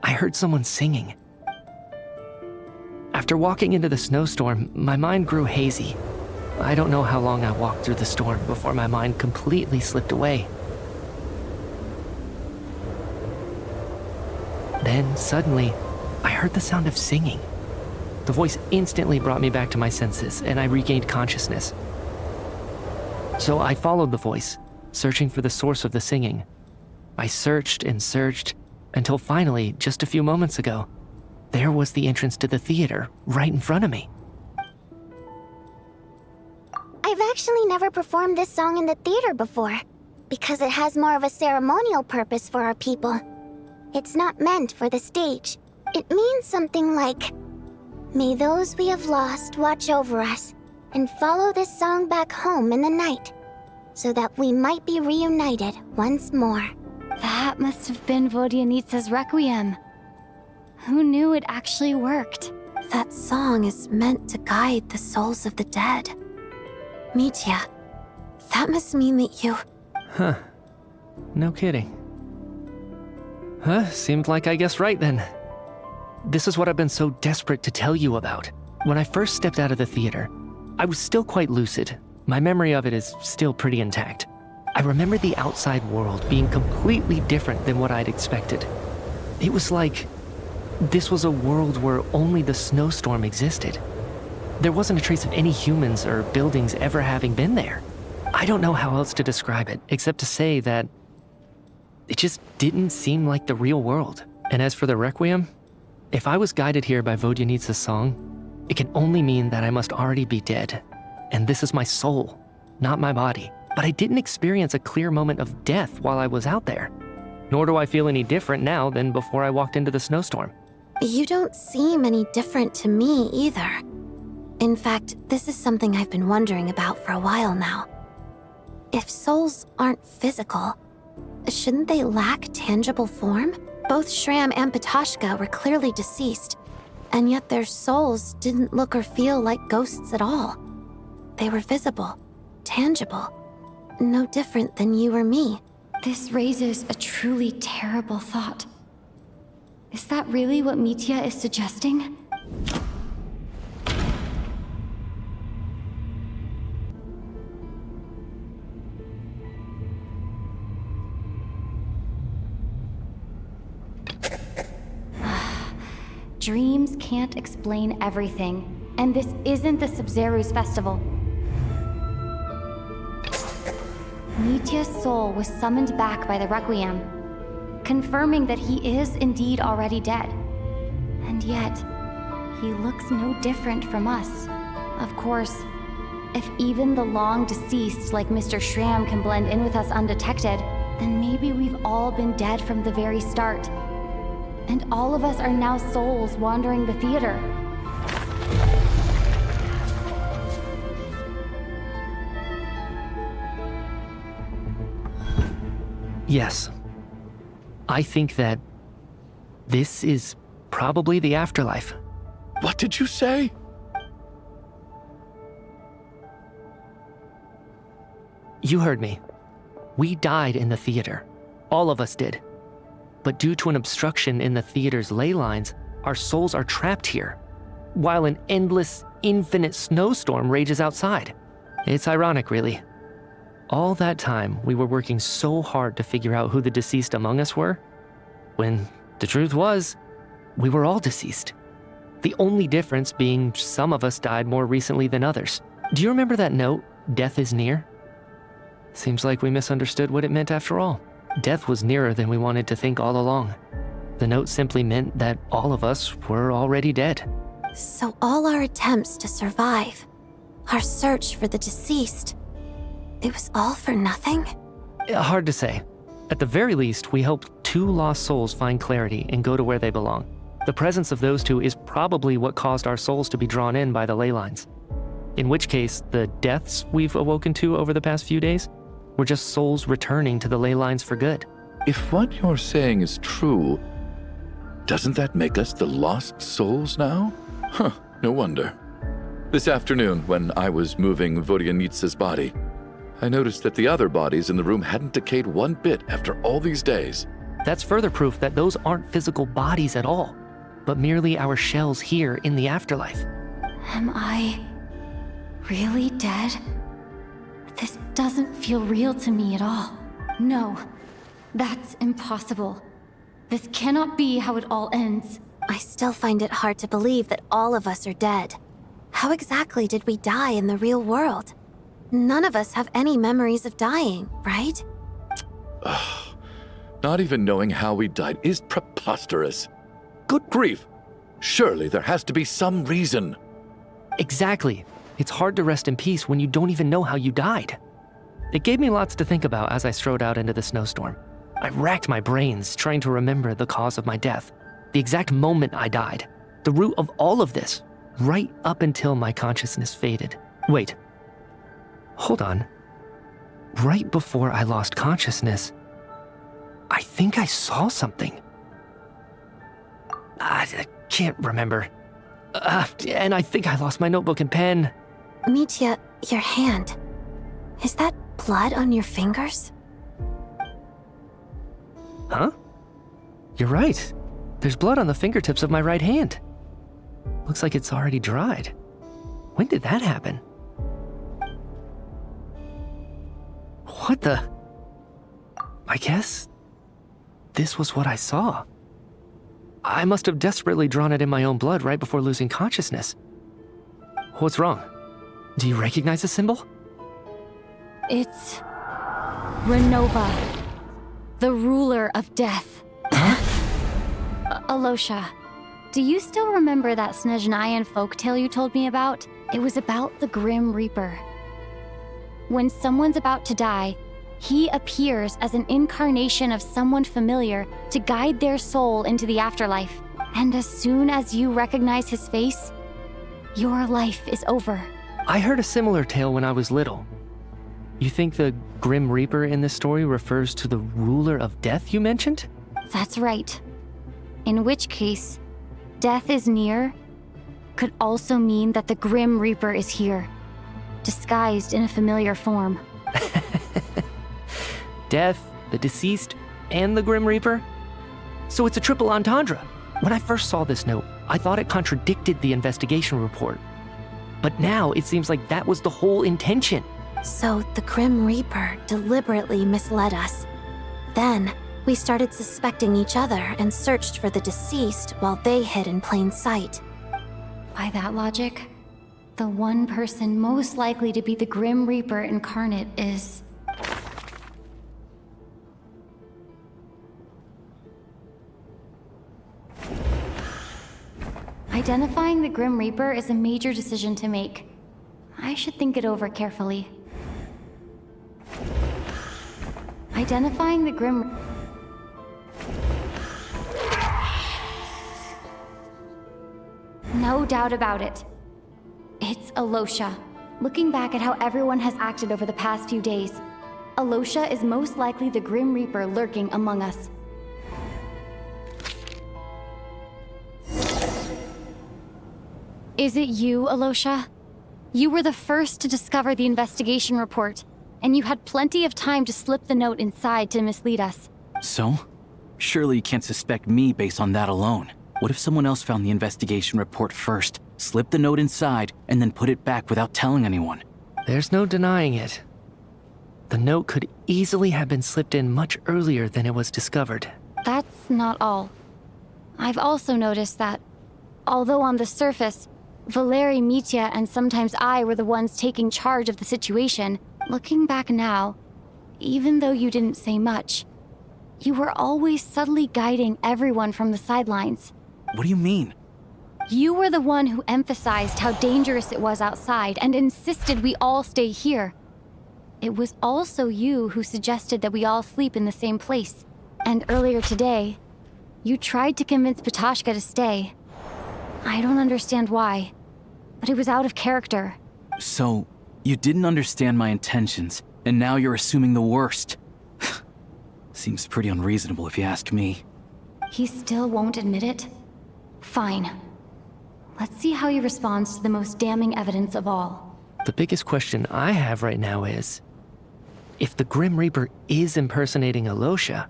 I heard someone singing. After walking into the snowstorm, my mind grew hazy. I don't know how long I walked through the storm before my mind completely slipped away. Then, suddenly, I heard the sound of singing. The voice instantly brought me back to my senses, and I regained consciousness. So I followed the voice, searching for the source of the singing. I searched and searched, until finally, just a few moments ago, there was the entrance to the theater, right in front of me. I've actually never performed this song in the theater before, because it has more of a ceremonial purpose for our people. It's not meant for the stage. It means something like, "May those we have lost watch over us, and follow this song back home in the night, so that we might be reunited once more." That must have been Vodyanitsa's Requiem. Who knew it actually worked? That song is meant to guide the souls of the dead. Mitya, that must mean that you... Huh. No kidding. Seemed like I guessed right then. This is what I've been so desperate to tell you about. When I first stepped out of the theater, I was still quite lucid. My memory of it is still pretty intact. I remember the outside world being completely different than what I'd expected. It was like this was a world where only the snowstorm existed. There wasn't a trace of any humans or buildings ever having been there. I don't know how else to describe it, except to say that it just didn't seem like the real world. And as for the Requiem, if I was guided here by Vodyanitsa's song, it can only mean that I must already be dead. And this is my soul, not my body. But I didn't experience a clear moment of death while I was out there. Nor do I feel any different now than before I walked into the snowstorm. You don't seem any different to me either. In fact, this is something I've been wondering about for a while now. If souls aren't physical, shouldn't they lack tangible form? Both Shram and Ptashka were clearly deceased, and yet their souls didn't look or feel like ghosts at all. They were visible, tangible, no different than you or me. This raises a truly terrible thought. Is that really what Mitya is suggesting? Dreams can't explain everything, and this isn't the Sub-Zeru's festival. Mitya's soul was summoned back by the Requiem, confirming that he is indeed already dead. And yet, he looks no different from us. Of course, if even the long-deceased like Mr. Shram can blend in with us undetected, then maybe we've all been dead from the very start. And all of us are now souls wandering the theater. Yes. I think that this is probably the afterlife. What did you say? You heard me. We died in the theater. All of us did. But due to an obstruction in the theater's ley lines, our souls are trapped here, while an endless, infinite snowstorm rages outside. It's ironic, really. All that time, we were working so hard to figure out who the deceased among us were, when the truth was, we were all deceased. The only difference being some of us died more recently than others. Do you remember that note, "Death is near"? Seems like we misunderstood what it meant after all. Death was nearer than we wanted to think all along. The note simply meant that all of us were already dead. So all our attempts to survive, our search for the deceased, it was all for nothing? Hard to say. At the very least, we hope 2 lost souls find clarity and go to where they belong. The presence of those 2 is probably what caused our souls to be drawn in by the ley lines. In which case, the deaths we've awoken to over the past few days were just souls returning to the ley lines for good. If what you're saying is true, doesn't that make us the lost souls now? Huh, no wonder. This afternoon, when I was moving Vodyanitsa's body, I noticed that the other bodies in the room hadn't decayed one bit after all these days. That's further proof that those aren't physical bodies at all, but merely our shells here in the afterlife. Am I really dead? This doesn't feel real to me at all. No, that's impossible. This cannot be how it all ends. I still find it hard to believe that all of us are dead. How exactly did we die in the real world? None of us have any memories of dying, right? Not even knowing how we died is preposterous. Good grief! Surely there has to be some reason. Exactly. It's hard to rest in peace when you don't even know how you died. It gave me lots to think about as I strode out into the snowstorm. I racked my brains trying to remember the cause of my death, the exact moment I died, the root of all of this, right up until my consciousness faded. Wait. Hold on. Right before I lost consciousness, I think I saw something. I can't remember. And I think I lost my notebook and pen. Mitya, your hand. Is that blood on your fingers? Huh? You're right. There's blood on the fingertips of my right hand. Looks like it's already dried. When did that happen? What the? I guess this was what I saw. I must have desperately drawn it in my own blood right before losing consciousness. What's wrong? Do you recognize the symbol? It's Renova, the ruler of death. Huh? Alosha, do you still remember that Snezhnayan folktale you told me about? It was about the Grim Reaper. When someone's about to die, he appears as an incarnation of someone familiar to guide their soul into the afterlife. And as soon as you recognize his face, your life is over. I heard a similar tale when I was little. You think the Grim Reaper in this story refers to the ruler of death you mentioned? That's right. In which case, death is near could also mean that the Grim Reaper is here, disguised in a familiar form. Death, the deceased, and the Grim Reaper? So it's a triple entendre. When I first saw this note, I thought it contradicted the investigation report. But now it seems like that was the whole intention. So the Grim Reaper deliberately misled us. Then, we started suspecting each other and searched for the deceased while they hid in plain sight. By that logic, the one person most likely to be the Grim Reaper incarnate is... Identifying the Grim Reaper is a major decision to make. I should think it over carefully. Identifying the Grim... No doubt about it. It's Alosha. Looking back at how everyone has acted over the past few days, Alosha is most likely the Grim Reaper lurking among us. Is it you, Alosha? You were the first to discover the investigation report, and you had plenty of time to slip the note inside to mislead us. So? Surely you can't suspect me based on that alone. What if someone else found the investigation report first, slipped the note inside, and then put it back without telling anyone? There's no denying it. The note could easily have been slipped in much earlier than it was discovered. That's not all. I've also noticed that, although on the surface, Valeri, Mitya, and sometimes I were the ones taking charge of the situation, looking back now, even though you didn't say much, you were always subtly guiding everyone from the sidelines. What do you mean? You were the one who emphasized how dangerous it was outside and insisted we all stay here. It was also you who suggested that we all sleep in the same place. And earlier today, you tried to convince Ptashka to stay. I don't understand why, but it was out of character. So, you didn't understand my intentions, and now you're assuming the worst. Seems pretty unreasonable if you ask me. He still won't admit it? Fine. Let's see how he responds to the most damning evidence of all. The biggest question I have right now is, if the Grim Reaper is impersonating Alosha,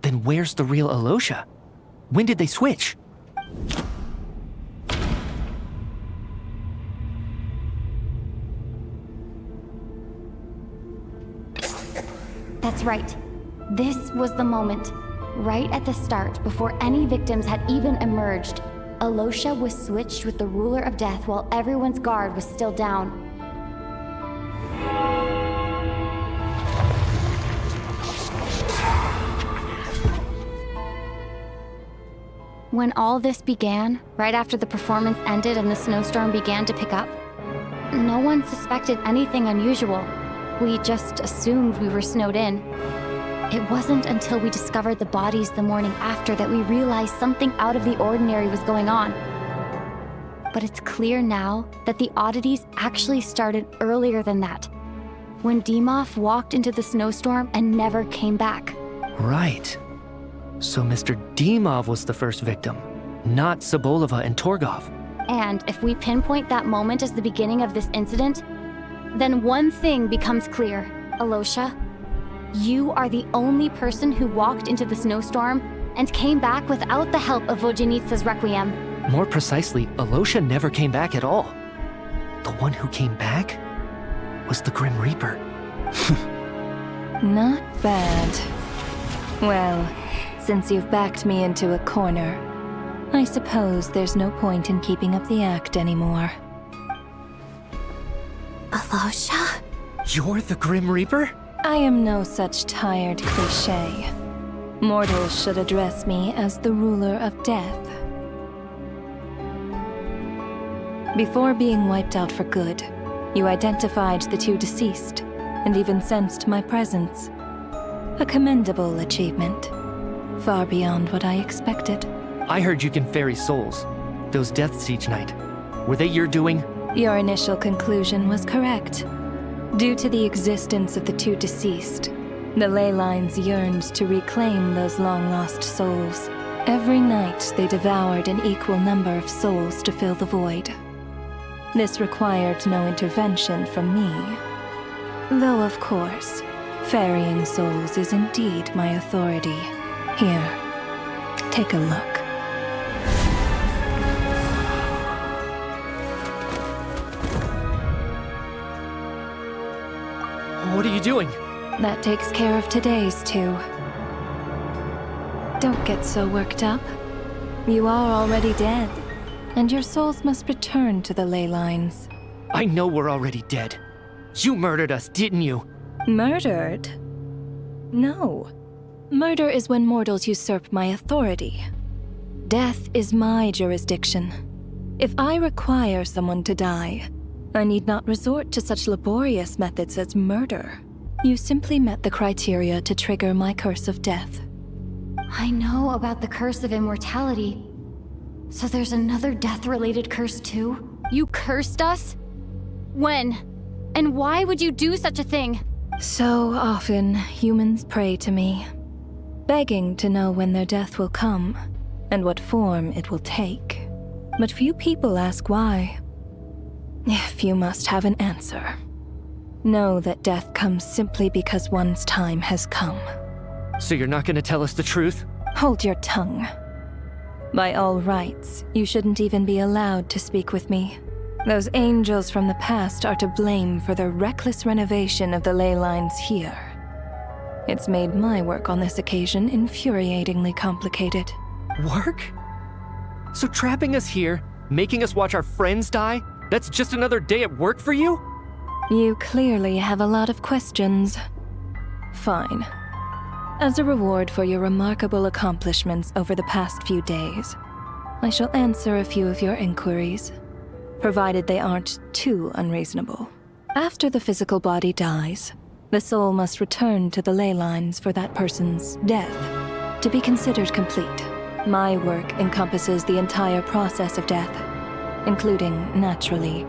Then where's the real Alosha? When did they switch? That's right. This was the moment. Right at the start, before any victims had even emerged, Alosha was switched with the Ruler of Death while everyone's guard was still down. When all this began, right after the performance ended and the snowstorm began to pick up, no one suspected anything unusual. We just assumed we were snowed in. It wasn't until we discovered the bodies the morning after that we realized something out of the ordinary was going on. But it's clear now that the oddities actually started earlier than that, when Dimov walked into the snowstorm and never came back. Right. So Mr. Dimov was the first victim, not Sobolova and Torgov. And if we pinpoint that moment as the beginning of this incident, then one thing becomes clear. Alosha, you are the only person who walked into the snowstorm and came back without the help of Vojanitsa's Requiem. More precisely, Alosha never came back at all. The one who came back was the Grim Reaper. Not bad. Well, since you've backed me into a corner, I suppose there's no point in keeping up the act anymore. Alosha? You're the Grim Reaper? I am no such tired cliché. Mortals should address me as the Ruler of Death. Before being wiped out for good, you identified the two deceased, and even sensed my presence. A commendable achievement. Far beyond what I expected. I heard you can ferry souls. Those deaths each night. Were they your doing? Your initial conclusion was correct. Due to the existence of the two deceased, the ley lines yearned to reclaim those long-lost souls. Every night they devoured an equal number of souls to fill the void. This required no intervention from me. Though, of course, ferrying souls is indeed my authority. Here, take a look. What are you doing? That takes care of today's two. Don't get so worked up. You are already dead, and your souls must return to the ley lines. I know we're already dead. You murdered us, didn't you? Murdered? No. Murder is when mortals usurp my authority. Death is my jurisdiction. If I require someone to die, I need not resort to such laborious methods as murder. You simply met the criteria to trigger my curse of death. I know about the curse of immortality. So there's another death-related curse too? You cursed us? When? And why would you do such a thing? So often, humans pray to me, begging to know when their death will come, and what form it will take. But few people ask why. If you must have an answer, know that death comes simply because one's time has come. So you're not gonna tell us the truth? Hold your tongue. By all rights, you shouldn't even be allowed to speak with me. Those angels from the past are to blame for the reckless renovation of the ley lines here. It's made my work on this occasion infuriatingly complicated. Work? So trapping us here, making us watch our friends die, that's just another day at work for you? You clearly have a lot of questions. Fine. As a reward for your remarkable accomplishments over the past few days, I shall answer a few of your inquiries, provided they aren't too unreasonable. After the physical body dies, the soul must return to the ley lines for that person's death to be considered complete. My work encompasses the entire process of death, including, naturally,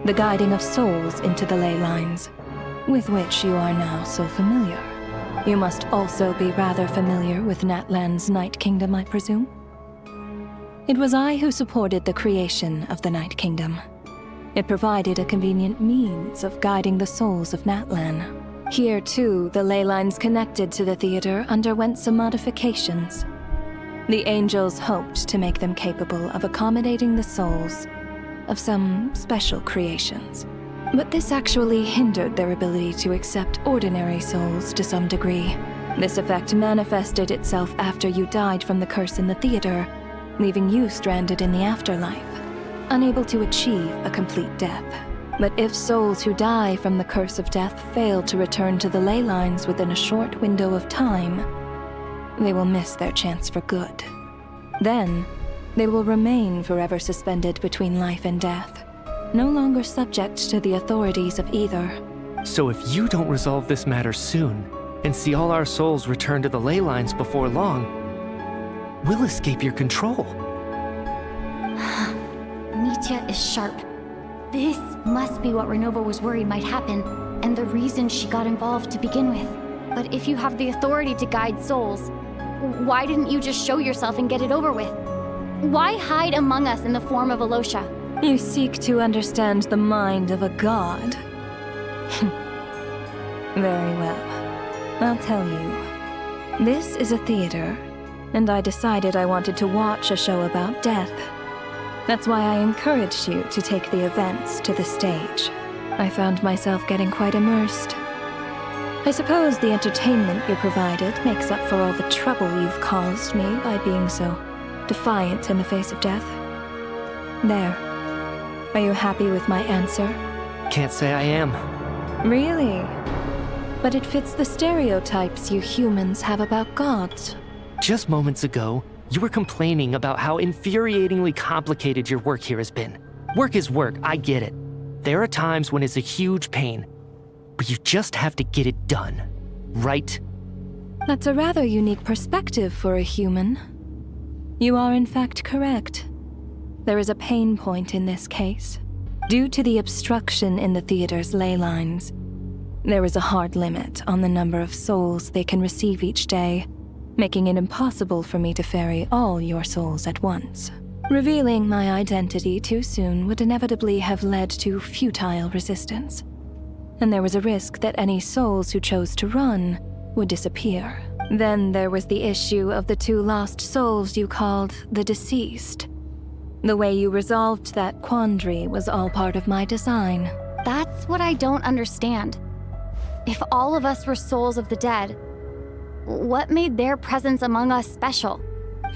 the guiding of souls into the ley lines, with which you are now so familiar. You must also be rather familiar with Natlan's Night Kingdom, I presume? It was I who supported the creation of the Night Kingdom. It provided a convenient means of guiding the souls of Natlan. Here, too, the ley lines connected to the theater underwent some modifications. The angels hoped to make them capable of accommodating the souls of some special creations. But this actually hindered their ability to accept ordinary souls to some degree. This effect manifested itself after you died from the curse in the theater, leaving you stranded in the afterlife, unable to achieve a complete death. But if souls who die from the curse of death fail to return to the ley lines within a short window of time, they will miss their chance for good. Then, they will remain forever suspended between life and death, no longer subject to the authorities of either. So if you don't resolve this matter soon, and see all our souls return to the ley lines before long, we'll escape your control. Mitya is sharp. This must be what Renova was worried might happen, and the reason she got involved to begin with. But if you have the authority to guide souls, why didn't you just show yourself and get it over with? Why hide among us in the form of Alosha? You seek to understand the mind of a god. Very well. I'll tell you. This is a theater, and I decided I wanted to watch a show about death. That's why I encouraged you to take the events to the stage. I found myself getting quite immersed. I suppose the entertainment you provided makes up for all the trouble you've caused me by being so defiant in the face of death. There. Are you happy with my answer? Can't say I am. Really? But it fits the stereotypes you humans have about gods. Just moments ago, you were complaining about how infuriatingly complicated your work here has been. Work is work, I get it. There are times when it's a huge pain, but you just have to get it done, right? That's a rather unique perspective for a human. You are in fact correct. There is a pain point in this case. Due to the obstruction in the theater's ley lines, there is a hard limit on the number of souls they can receive each day, making it impossible for me to ferry all your souls at once. Revealing my identity too soon would inevitably have led to futile resistance, and there was a risk that any souls who chose to run would disappear. Then there was the issue of the 2 lost souls you called the deceased. The way you resolved that quandary was all part of my design. That's what I don't understand. If all of us were souls of the dead, what made their presence among us special?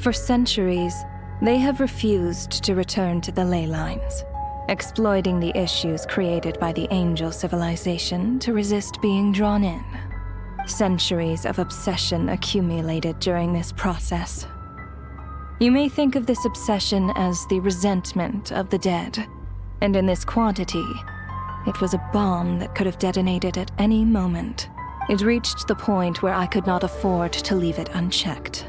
For centuries, they have refused to return to the ley lines, exploiting the issues created by the angel civilization to resist being drawn in. Centuries of obsession accumulated during this process. You may think of this obsession as the resentment of the dead, and in this quantity, it was a bomb that could have detonated at any moment. It reached the point where I could not afford to leave it unchecked.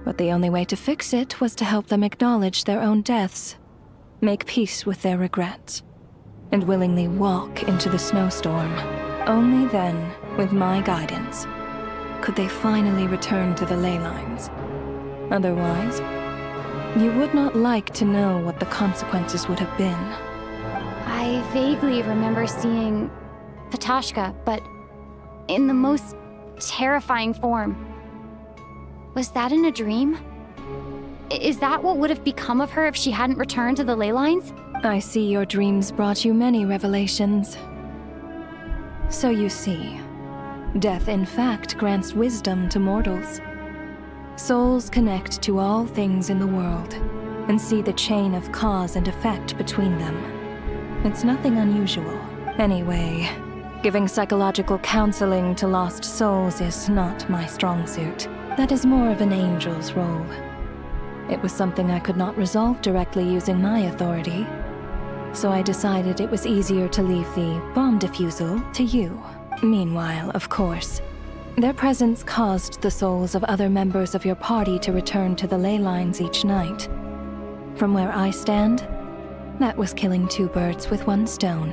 But the only way to fix it was to help them acknowledge their own deaths, make peace with their regrets, and willingly walk into the snowstorm. Only then, with my guidance, could they finally return to the ley lines. Otherwise, you would not like to know what the consequences would have been. I vaguely remember seeing Ptashka, but in the most terrifying form. Was that in a dream? Is that what would have become of her if she hadn't returned to the ley lines? I see your dreams brought you many revelations. So you see, death in fact grants wisdom to mortals. Souls connect to all things in the world and see the chain of cause and effect between them. It's nothing unusual. Anyway, giving psychological counseling to lost souls is not my strong suit. That is more of an angel's role. It was something I could not resolve directly using my authority, so I decided it was easier to leave the bomb defusal to you. Meanwhile, of course, their presence caused the souls of other members of your party to return to the ley lines each night. From where I stand, that was killing 2 birds with 1 stone.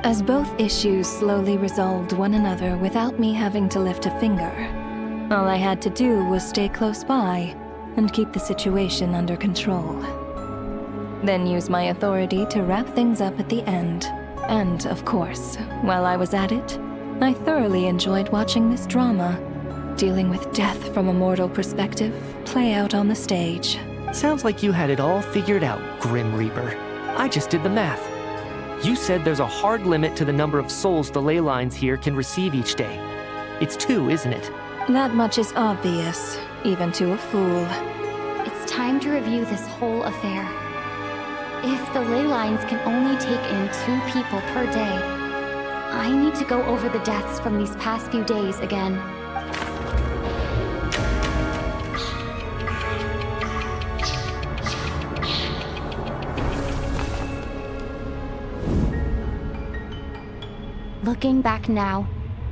As both issues slowly resolved one another without me having to lift a finger, all I had to do was stay close by and keep the situation under control. Then use my authority to wrap things up at the end. And, of course, while I was at it, I thoroughly enjoyed watching this drama, dealing with death from a mortal perspective, play out on the stage. Sounds like you had it all figured out, Grim Reaper. I just did the math. You said there's a hard limit to the number of souls the ley lines here can receive each day. It's 2, isn't it? That much is obvious, even to a fool. It's time to review this whole affair. If the ley lines can only take in 2 people per day, I need to go over the deaths from these past few days again. Looking back now,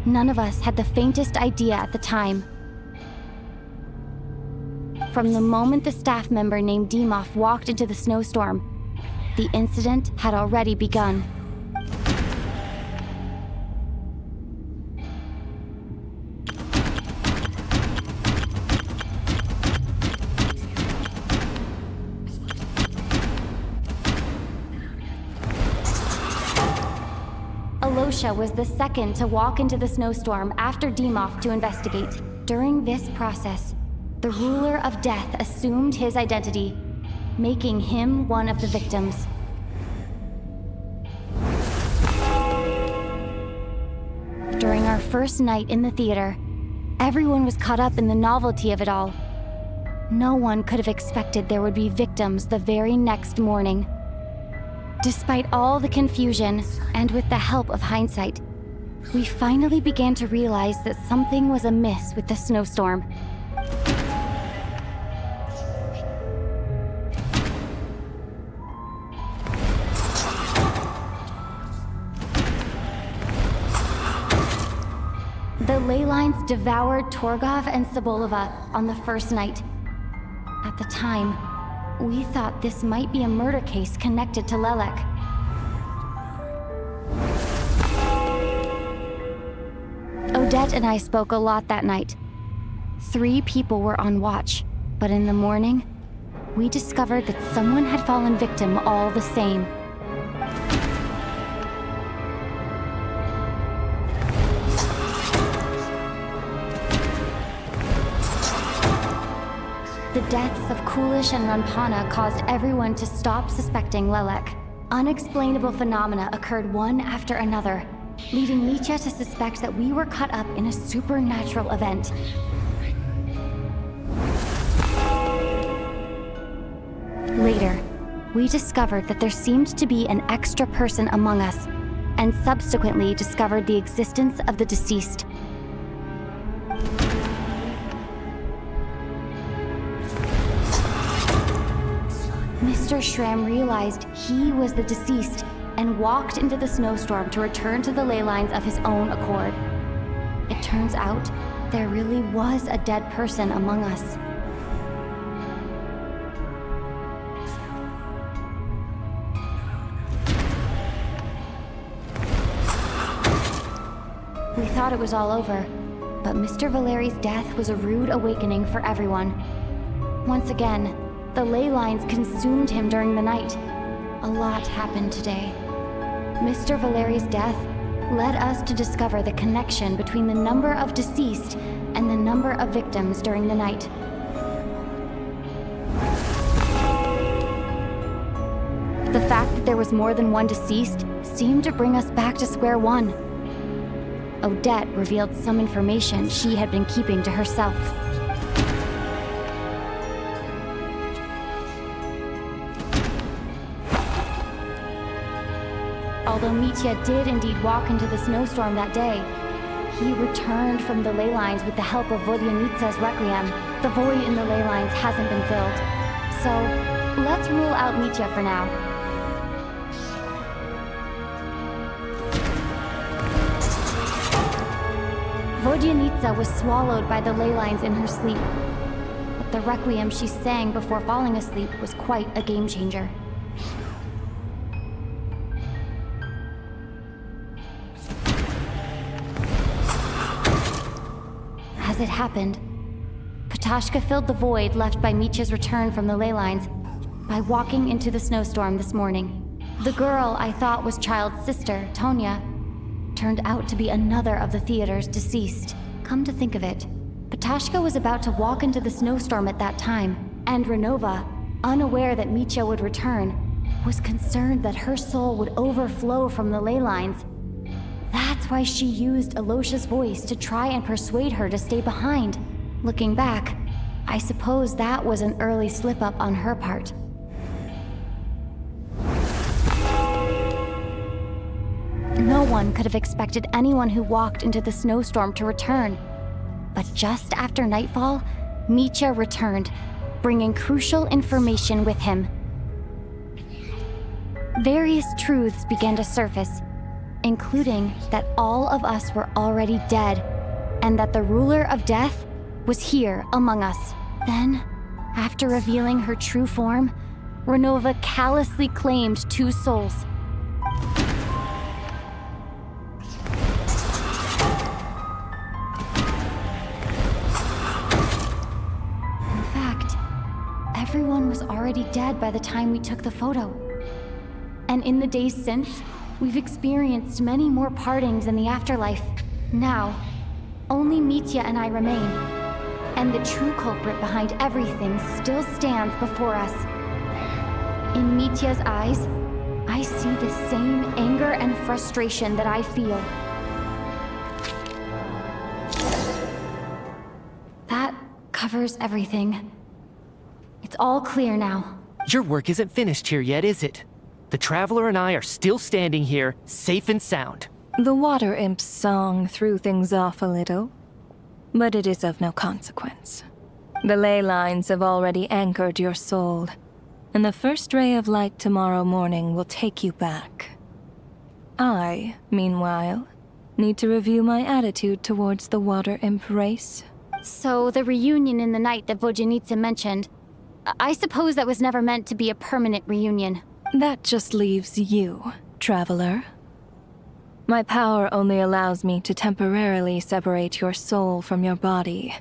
none of us had the faintest idea at the time. From the moment the staff member named Dimov walked into the snowstorm, the incident had already begun. Alosha was the second to walk into the snowstorm after Dimov to investigate. During this process, the ruler of death assumed his identity, making him one of the victims. During our first night in the theater, everyone was caught up in the novelty of it all. No one could have expected there would be victims the very next morning. Despite all the confusion, and with the help of hindsight, we finally began to realize that something was amiss with the snowstorm. The ley lines devoured Torgov and Sobolova on the first night. At the time, we thought this might be a murder case connected to Lelek. Odette and I spoke a lot that night. 3 people were on watch, but in the morning, we discovered that someone had fallen victim all the same. The deaths of Kulish and Ranpana caused everyone to stop suspecting Lelek. Unexplainable phenomena occurred one after another, leading Mitya to suspect that we were caught up in a supernatural event. Later, we discovered that there seemed to be an extra person among us, and subsequently discovered the existence of the deceased. Mr. Shram realized he was the deceased and walked into the snowstorm to return to the ley lines of his own accord. It turns out there really was a dead person among us. We thought it was all over, but Mr. Valeri's death was a rude awakening for everyone. Once again, the ley lines consumed him during the night. A lot happened today. Mr. Valeri's death led us to discover the connection between the number of deceased and the number of victims during the night. The fact that there was more than one deceased seemed to bring us back to square one. Odette revealed some information she had been keeping to herself. Although Mitya did indeed walk into the snowstorm that day, he returned from the ley lines with the help of Vodyanitsa's requiem. The void in the ley lines hasn't been filled. So, let's rule out Mitya for now. Vodyanitsa was swallowed by the ley lines in her sleep. But the requiem she sang before falling asleep was quite a game changer. As it happened, Ptashka filled the void left by Mitya's return from the ley lines by walking into the snowstorm this morning. The girl I thought was Child's sister, Tonya, turned out to be another of the theater's deceased. Come to think of it, Ptashka was about to walk into the snowstorm at that time, and Renova, unaware that Mitya would return, was concerned that her soul would overflow from the ley lines. That's why she used Alosha's voice to try and persuade her to stay behind. Looking back, I suppose that was an early slip-up on her part. No one could have expected anyone who walked into the snowstorm to return. But just after nightfall, Mitya returned, bringing crucial information with him. Various truths began to surface, including that all of us were already dead, and that the ruler of death was here among us. Then, after revealing her true form, Renova callously claimed 2 souls. In fact, everyone was already dead by the time we took the photo. And in the days since, we've experienced many more partings in the afterlife. Now, only Mitya and I remain. And the true culprit behind everything still stands before us. In Mitya's eyes, I see the same anger and frustration that I feel. That covers everything. It's all clear now. Your work isn't finished here yet, is it? The Traveler and I are still standing here, safe and sound. The Water Imp's song threw things off a little, but it is of no consequence. The ley lines have already anchored your soul, and the first ray of light tomorrow morning will take you back. I, meanwhile, need to review my attitude towards the Water Imp race. So the reunion in the night that Vodjanica mentioned, I suppose that was never meant to be a permanent reunion. That just leaves you, Traveler. My power only allows me to temporarily separate your soul from your body.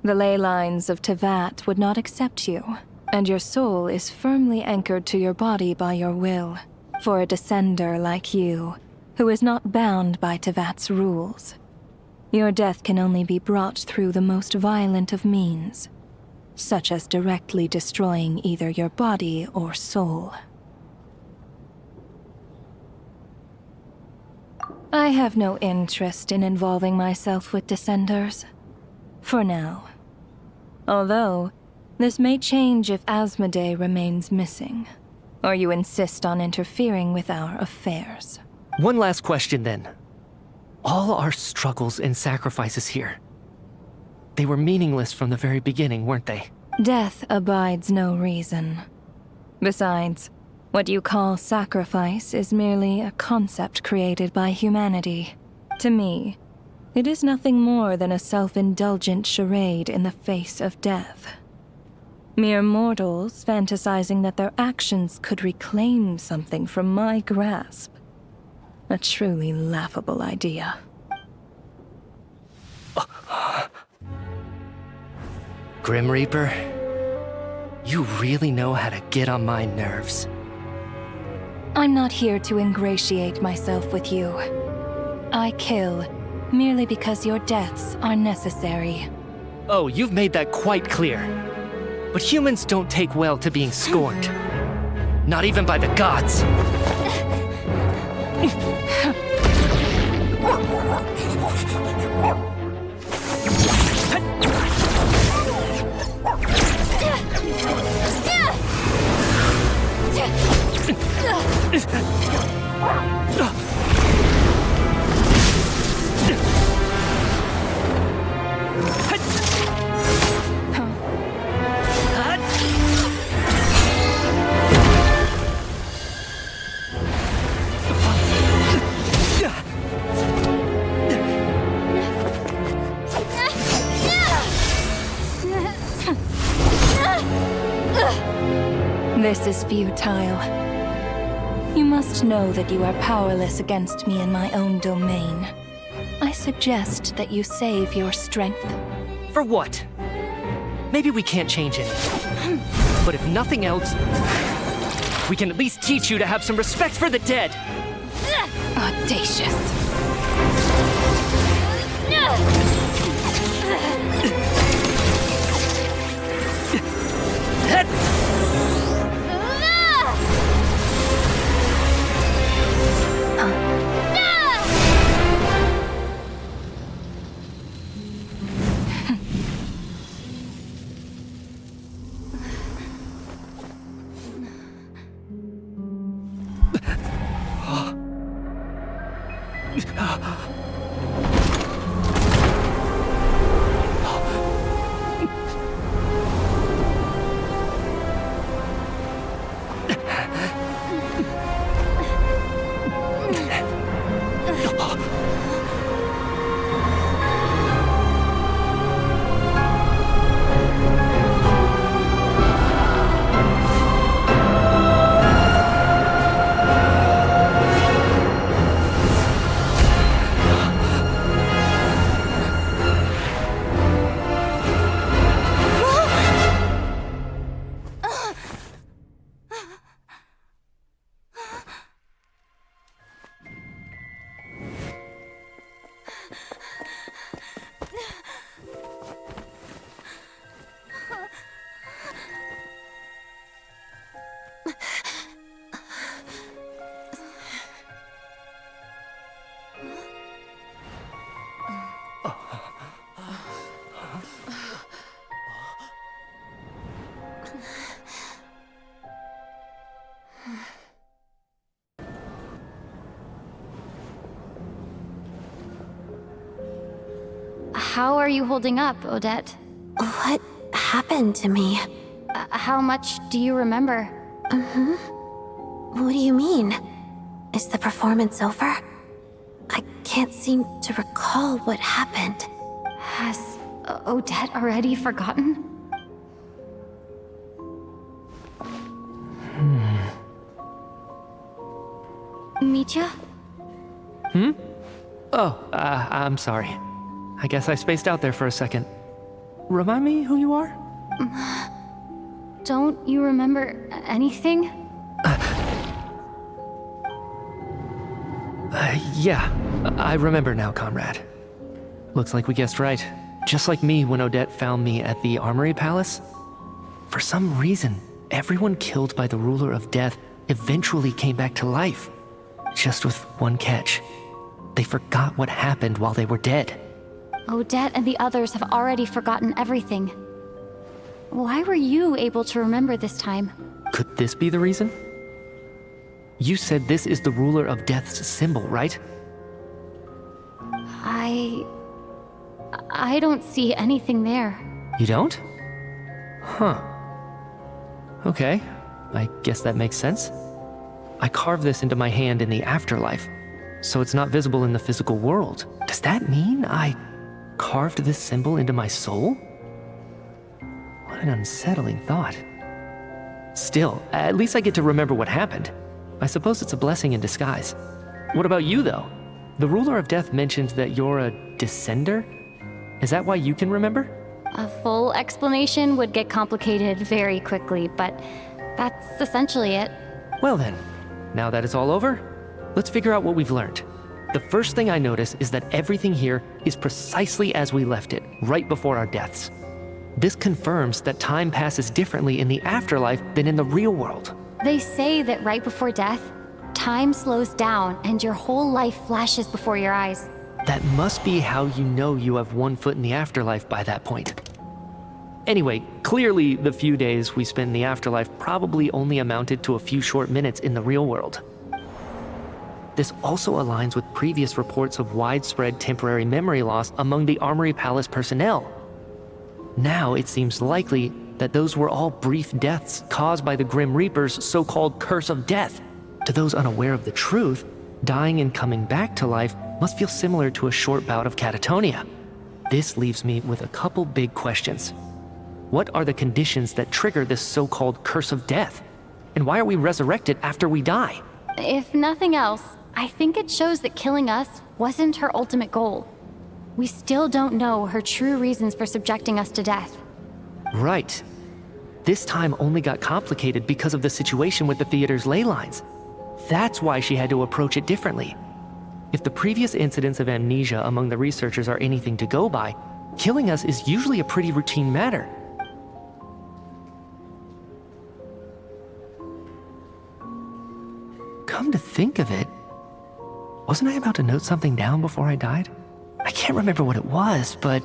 The ley lines of Teyvat would not accept you, and your soul is firmly anchored to your body by your will. For a descender like you, who is not bound by Teyvat's rules, your death can only be brought through the most violent of means, such as directly destroying either your body or soul. I have no interest in involving myself with Descenders. For now. Although, this may change if Asmodee remains missing, or you insist on interfering with our affairs. One last question then. All our struggles and sacrifices here, they were meaningless from the very beginning, weren't they? Death abides no reason. Besides, what you call sacrifice is merely a concept created by humanity. To me, it is nothing more than a self-indulgent charade in the face of death. Mere mortals fantasizing that their actions could reclaim something from my grasp. A truly laughable idea. Grim Reaper, you really know how to get on my nerves. I'm not here to ingratiate myself with you. I kill merely because your deaths are necessary. Oh, you've made that quite clear. But humans don't take well to being scorned. Not even by the gods. This is futile. You must know that you are powerless against me in my own domain. I suggest that you save your strength. For what? Maybe we can't change it. But if nothing else, we can at least teach you to have some respect for the dead. Audacious. How are you holding up, Odette? What happened to me? How much do you remember? What do you mean? Is the performance over? I can't seem to recall what happened. Has Odette already forgotten? Mitya? Oh, I'm sorry. I guess I spaced out there for a second. Remind me who you are? Don't you remember anything? Yeah, I remember now, comrade. Looks like we guessed right. Just like me when Odette found me at the Armory Palace. For some reason, everyone killed by the Ruler of Death eventually came back to life. Just with one catch. They forgot what happened while they were dead. Odette and the others have already forgotten everything. Why were you able to remember this time? Could this be the reason? You said this is the Ruler of Death's symbol, right? I don't see anything there. You don't? Huh. Okay, I guess that makes sense. I carved this into my hand in the afterlife, so it's not visible in the physical world. Does that mean I carved this symbol into my soul? What an unsettling thought. Still, at least I get to remember what happened. I suppose it's a blessing in disguise. What about you, though? The Ruler of Death mentioned that you're a descender? Is that why you can remember? A full explanation would get complicated very quickly, but that's essentially it. Well then, now that it's all over, let's figure out what we've learned. The first thing I notice is that everything here is precisely as we left it, right before our deaths. This confirms that time passes differently in the afterlife than in the real world. They say that right before death, time slows down and your whole life flashes before your eyes. That must be how you know you have one foot in the afterlife by that point. Anyway, clearly the few days we spent in the afterlife probably only amounted to a few short minutes in the real world. This also aligns with previous reports of widespread temporary memory loss among the Armory Palace personnel. Now it seems likely that those were all brief deaths caused by the Grim Reaper's so-called curse of death. To those unaware of the truth, dying and coming back to life must feel similar to a short bout of catatonia. This leaves me with a couple big questions. What are the conditions that trigger this so-called curse of death? And why are we resurrected after we die? If nothing else, I think it shows that killing us wasn't her ultimate goal. We still don't know her true reasons for subjecting us to death. Right. This time only got complicated because of the situation with the theater's ley lines. That's why she had to approach it differently. If the previous incidents of amnesia among the researchers are anything to go by, killing us is usually a pretty routine matter. Come to think of it, wasn't I about to note something down before I died? I can't remember what it was, but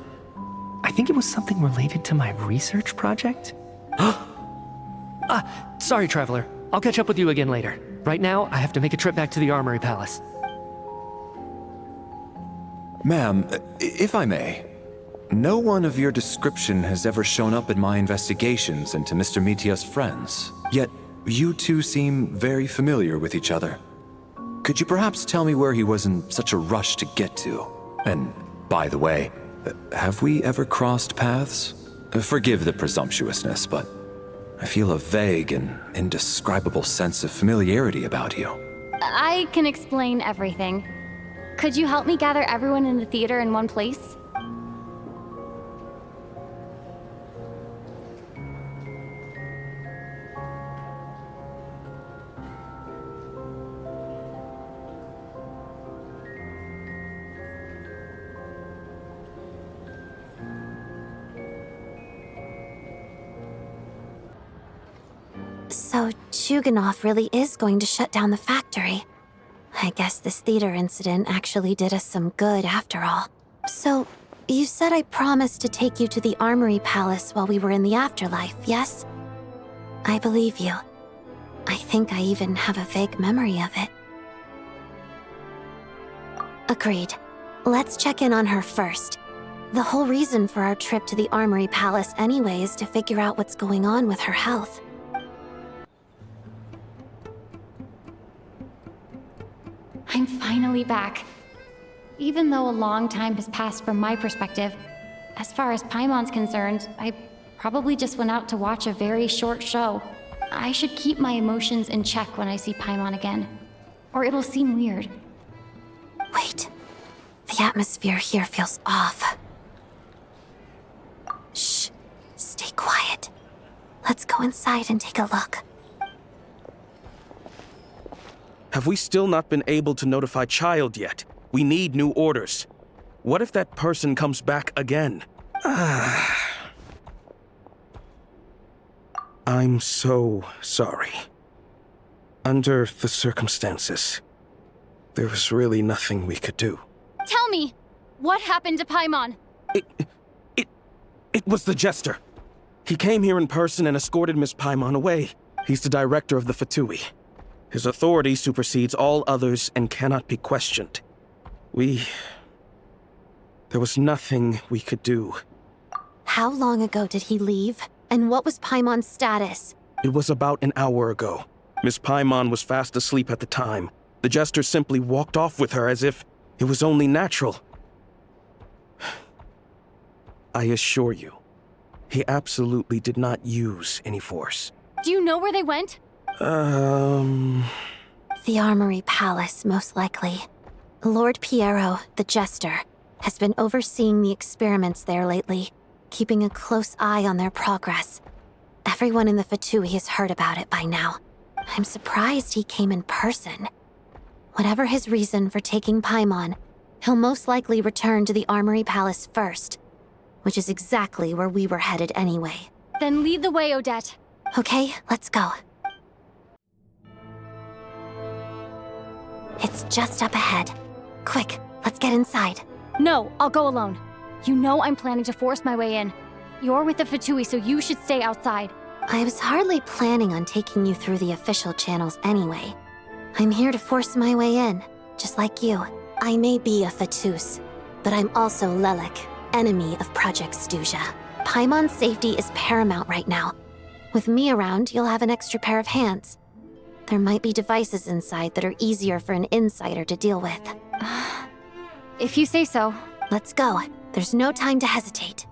I think it was something related to my research project. Sorry, Traveler. I'll catch up with you again later. Right now, I have to make a trip back to the Armory Palace. Ma'am, if I may, no one of your description has ever shown up in my investigations into Mr. Mitya's friends. Yet, you two seem very familiar with each other. Could you perhaps tell me where he was in such a rush to get to? And, by the way, have we ever crossed paths? Forgive the presumptuousness, but I feel a vague and indescribable sense of familiarity about you. I can explain everything. Could you help me gather everyone in the theater in one place? So, Chuganov really is going to shut down the factory. I guess this theater incident actually did us some good after all. So, you said I promised to take you to the Armory Palace while we were in the afterlife, yes? I believe you. I think I even have a vague memory of it. Agreed. Let's check in on her first. The whole reason for our trip to the Armory Palace anyway is to figure out what's going on with her health. I'm finally back. Even though a long time has passed from my perspective, as far as Paimon's concerned, I probably just went out to watch a very short show. I should keep my emotions in check when I see Paimon again, or it'll seem weird. Wait. The atmosphere here feels off. Shh. Stay quiet. Let's go inside and take a look. Have we still not been able to notify Child yet? We need new orders. What if that person comes back again? I'm so sorry. Under the circumstances, there was really nothing we could do. Tell me, what happened to Paimon? It was the Jester. He came here in person and escorted Miss Paimon away. He's the director of the Fatui. His authority supersedes all others and cannot be questioned. There was nothing we could do. How long ago did he leave? And what was Paimon's status? It was about an hour ago. Miss Paimon was fast asleep at the time. The Jester simply walked off with her as if it was only natural. I assure you, he absolutely did not use any force. Do you know where they went? The Armory Palace, most likely. Lord Pierro, the Jester, has been overseeing the experiments there lately, keeping a close eye on their progress. Everyone in the Fatui has heard about it by now. I'm surprised he came in person. Whatever his reason for taking Paimon, he'll most likely return to the Armory Palace first, which is exactly where we were headed anyway. Then lead the way, Odette. Okay, let's go. It's just up ahead. Quick, let's get inside. No, I'll go alone. You know I'm planning to force my way in. You're with the Fatui, so you should stay outside. I was hardly planning on taking you through the official channels anyway. I'm here to force my way in, just like you. I may be a Fatus, but I'm also Lelik, enemy of Project Stuzha. Paimon's safety is paramount right now. With me around, you'll have an extra pair of hands. There might be devices inside that are easier for an insider to deal with. If you say so. Let's go. There's no time to hesitate.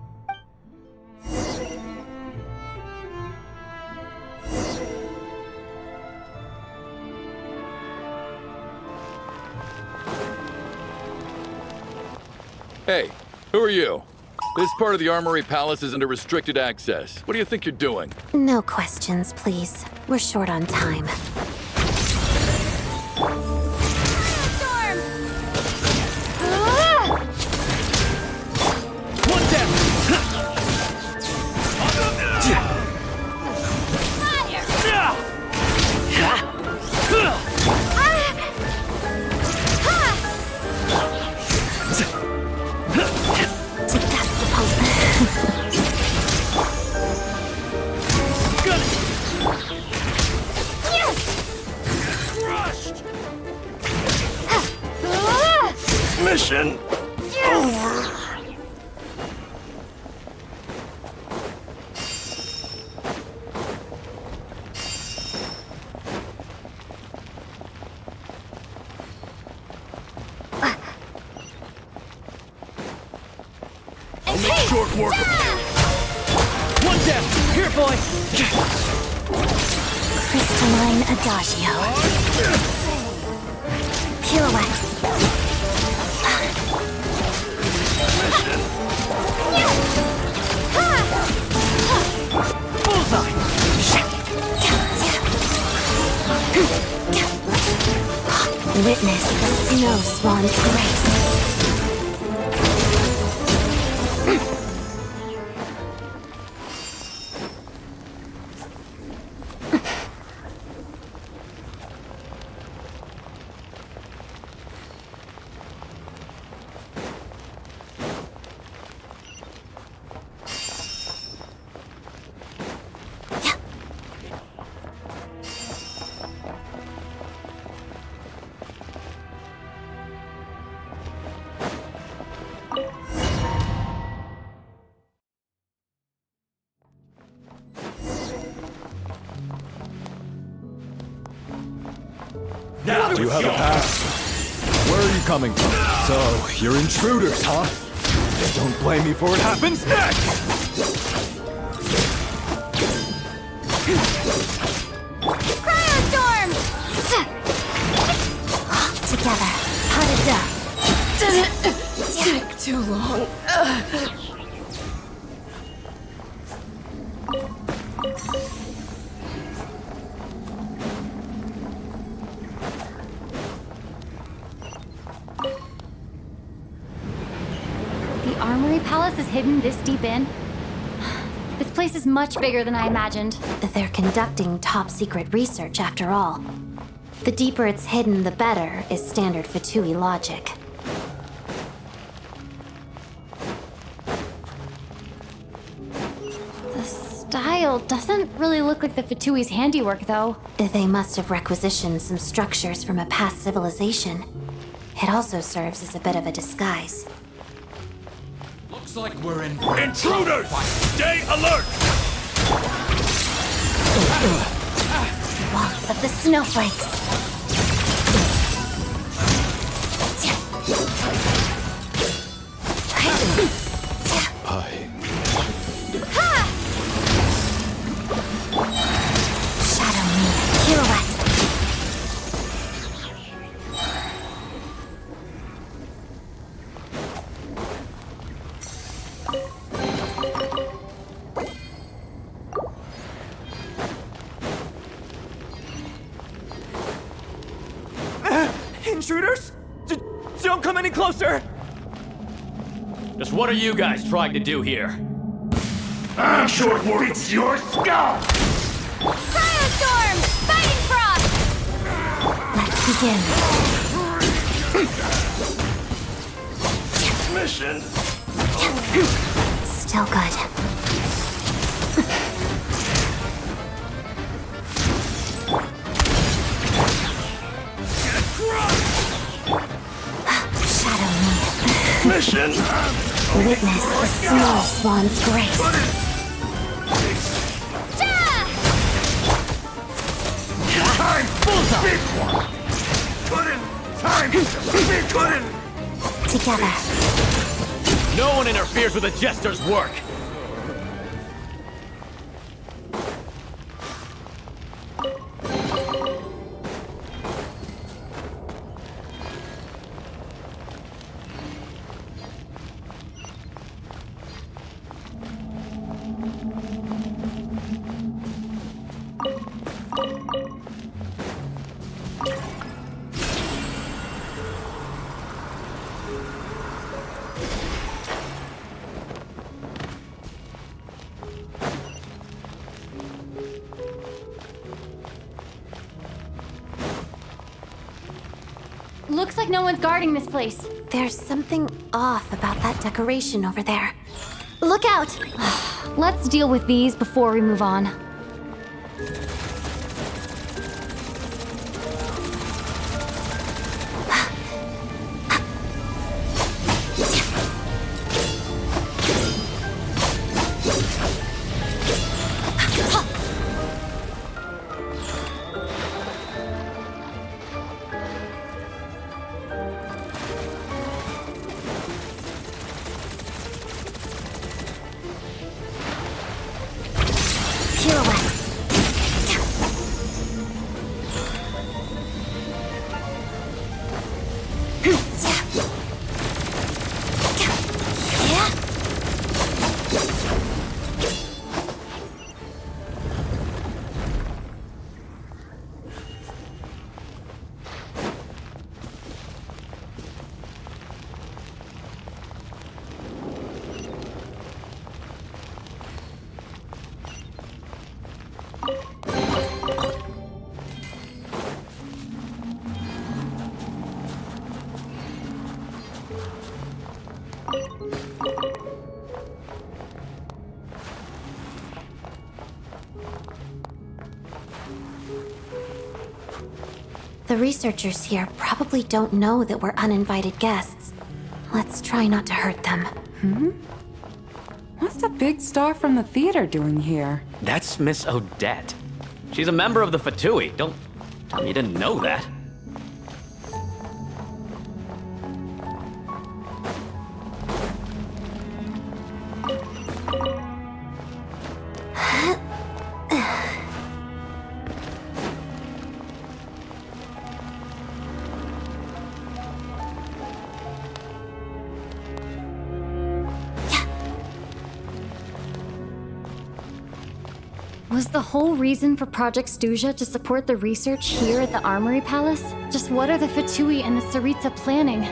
Hey, who are you? This part of the Armory Palace is under restricted access. What do you think you're doing? No questions, please. We're short on time. Snowstorm! workable. One down! Here, boy! Crystalline Adagio. Pirouette. Bullseye! Witness the snow swan's grace. Do you have a pass? Where are you coming from? So, you're intruders, huh? Don't blame me for what happens next! Cryostorm! Together, pot of duck. Take too long. The Armory Palace is hidden this deep in? This place is much bigger than I imagined. They're conducting top-secret research, after all. The deeper it's hidden, the better, is standard Fatui logic. The style doesn't really look like the Fatui's handiwork, though. They must have requisitioned some structures from a past civilization. It also serves as a bit of a disguise. Looks like we're in for intruders! Stay alert! Walls of the snowflakes. Shadow me, pirouette. Intruders? Don't come any closer! Just what are you guys trying to do here? I'm short work. It's your skull! Cryostorm! Fighting frost! Let's begin. Mission! Still good. Shadow me. Mission! Witness the snow swan's grace. Time! Big one! Couldn't! Time! Couldn't! Together. No one interferes with a jester's work! Looks like no one's guarding this place. There's something off about that decoration over there. Look out! Let's deal with these before we move on. pirouette. The researchers here probably don't know that we're uninvited guests. Let's try not to hurt them. What's the big star from the theater doing here? That's Miss Odette. She's a member of the Fatui. Don't tell me you didn't know that. Was the whole reason for Project Stuja to support the research here at the Armory Palace? Just what are the Fatui and the Tsaritsa planning?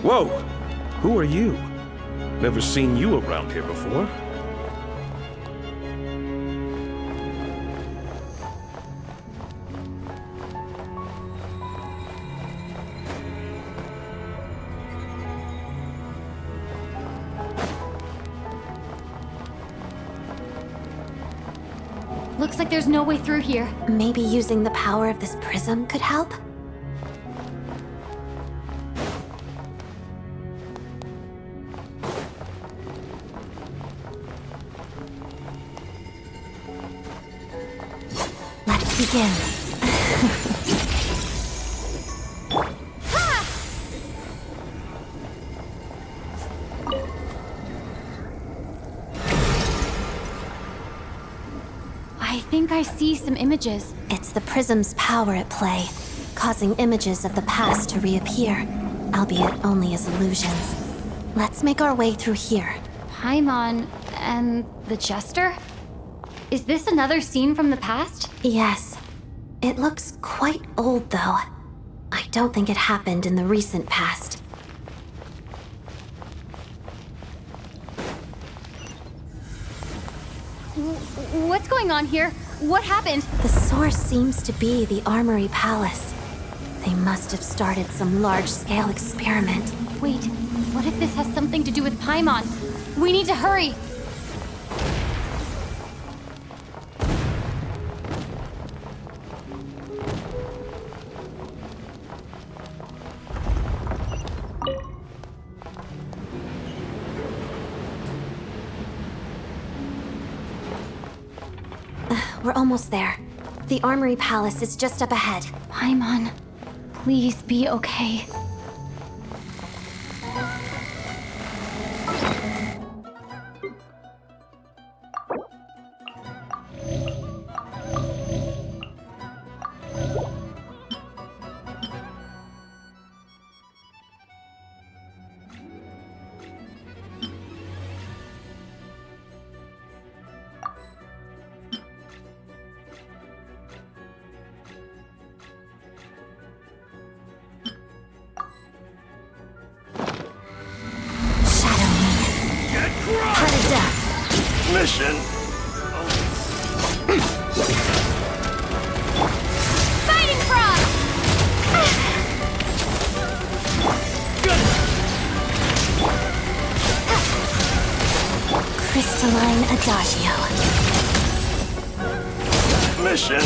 Whoa! Who are you? Never seen you around here before. Looks like there's no way through here. Maybe using the power of this prism could help? Let's begin. I think I see some images. It's the prism's power at play, causing images of the past to reappear, albeit only as illusions. Let's make our way through here. Paimon and the Jester? Is this another scene from the past? Yes. It looks quite old, though. I don't think it happened in the recent past. What's going on here? What happened? The source seems to be the Armory Palace. They must have started some large-scale experiment. Wait, what if this has something to do with Paimon? We need to hurry! We're almost there. The Armory Palace is just up ahead. Paimon, please be okay. Mission! Fighting Frog! crystalline adagio. Mission!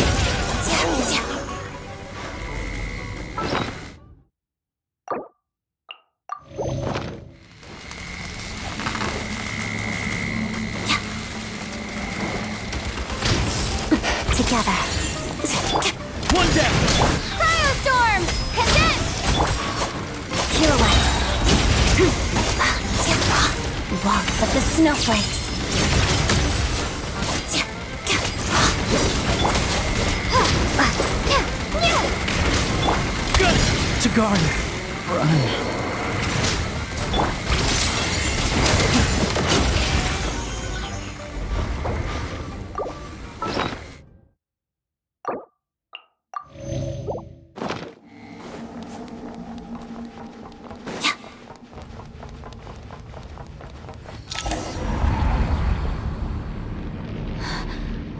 Together. One down! Snowstorm! Condense! Pirouette. Waltz of the snowflakes. To guard. Run.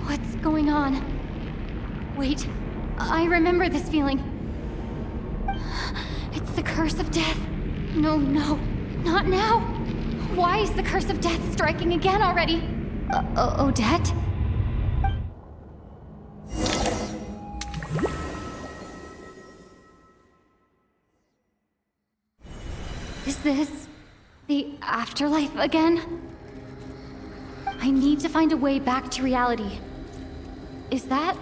What's going on? Wait, I remember this feeling. It's the curse of death. No, not now. Why is the curse of death striking again already? Odette? Is this the afterlife again? I need to find a way back to reality. Is that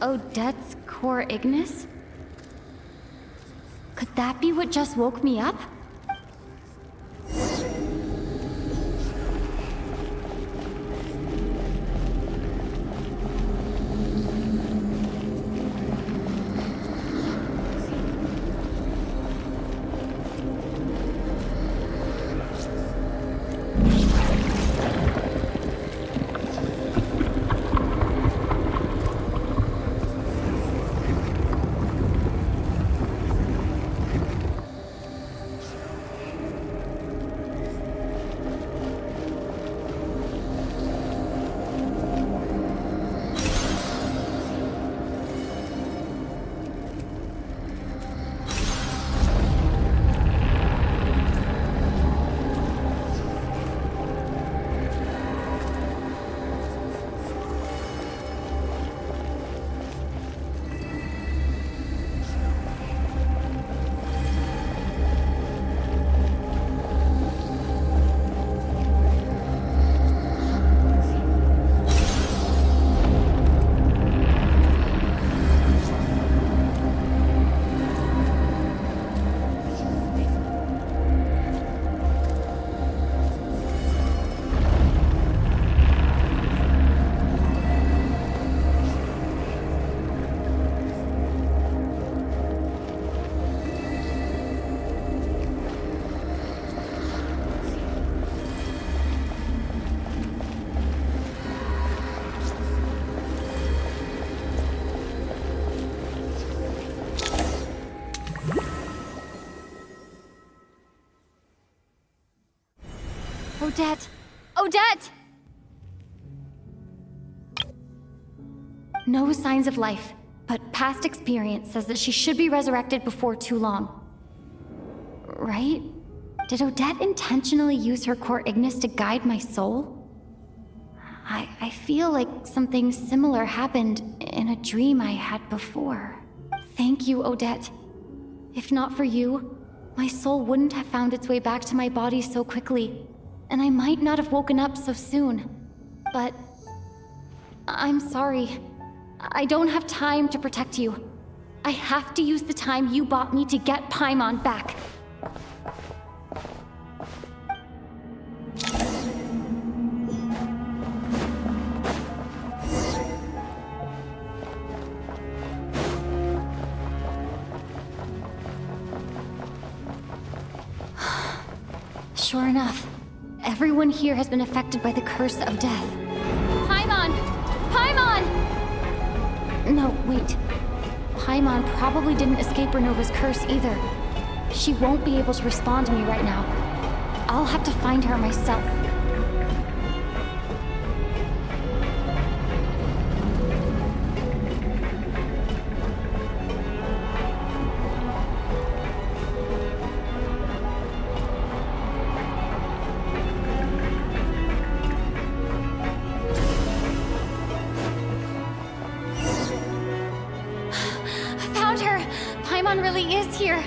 Odette's core ignis? Could that be what just woke me up? Odette! Odette! No signs of life, but past experience says that she should be resurrected before too long. Right? Did Odette intentionally use her core ignis to guide my soul? I feel like something similar happened in a dream I had before. Thank you, Odette. If not for you, my soul wouldn't have found its way back to my body so quickly, and I might not have woken up so soon. But I'm sorry. I don't have time to protect you. I have to use the time you bought me to get Paimon back. Sure enough, everyone here has been affected by the curse of death. Paimon! Paimon! No, wait. Paimon probably didn't escape Renova's curse either. She won't be able to respond to me right now. I'll have to find her myself. is here.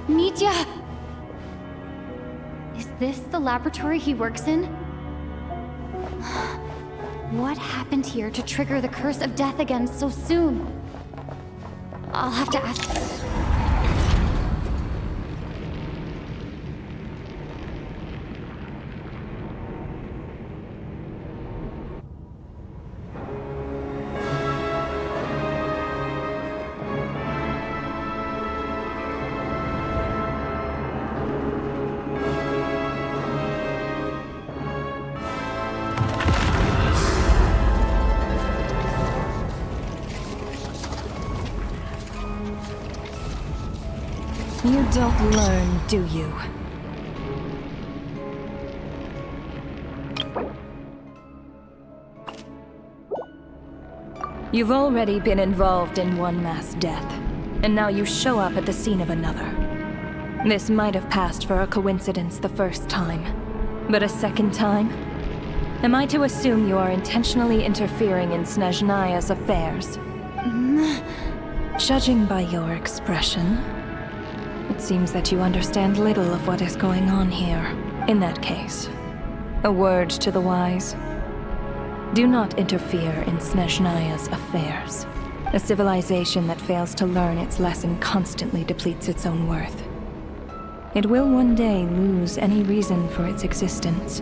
Mitya! Is this the laboratory he works in? What happened here to trigger the curse of death again so soon? I'll have to ask. You don't learn, do you? You've already been involved in one mass death, and now you show up at the scene of another. This might have passed for a coincidence the first time, but a second time? Am I to assume you are intentionally interfering in Snezhnaya's affairs? Judging by your expression, it seems that you understand little of what is going on here. In that case, a word to the wise. Do not interfere in Snezhnaya's affairs. A civilization that fails to learn its lesson constantly depletes its own worth. It will one day lose any reason for its existence,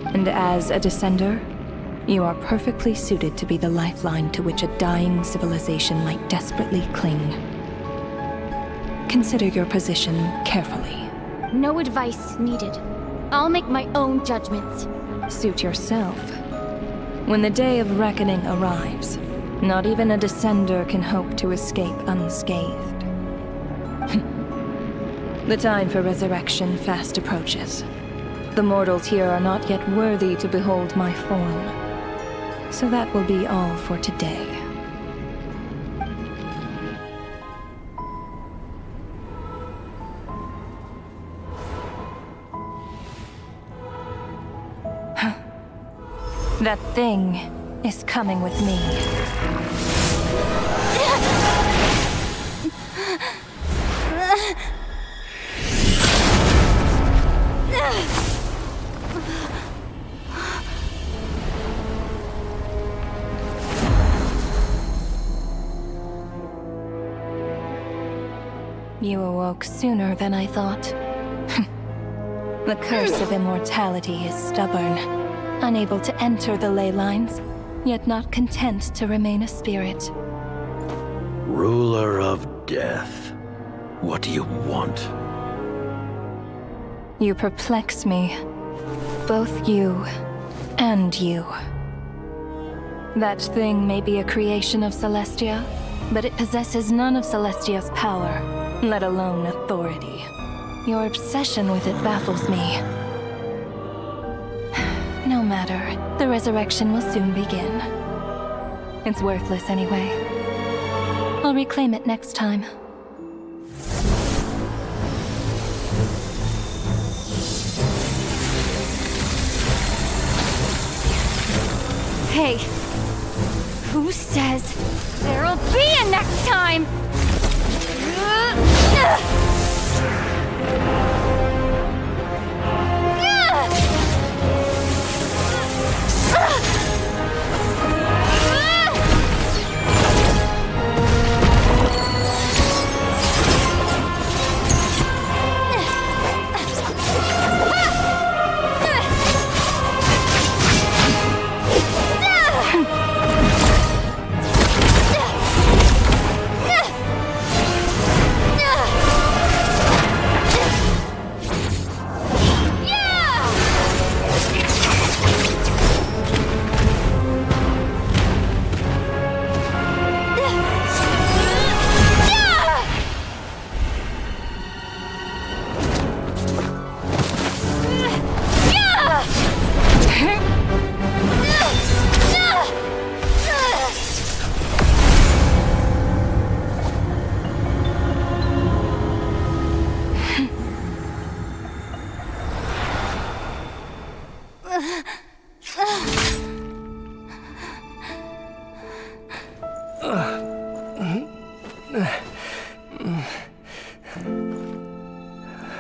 and as a descender, you are perfectly suited to be the lifeline to which a dying civilization might desperately cling. Consider your position carefully. No advice needed. I'll make my own judgments. Suit yourself. When the day of reckoning arrives, not even a descender can hope to escape unscathed. The time for resurrection fast approaches. The mortals here are not yet worthy to behold my form. So that will be all for today. That thing is coming with me. You awoke sooner than I thought. The curse of immortality is stubborn, unable to enter the ley lines, yet not content to remain a spirit. Ruler of death, what do you want? You perplex me. Both you and you. That thing may be a creation of Celestia, but it possesses none of Celestia's power, let alone authority. Your obsession with it baffles me. No matter, the resurrection will soon begin. It's worthless anyway. I'll reclaim it next time. Hey, who says there'll be a next time?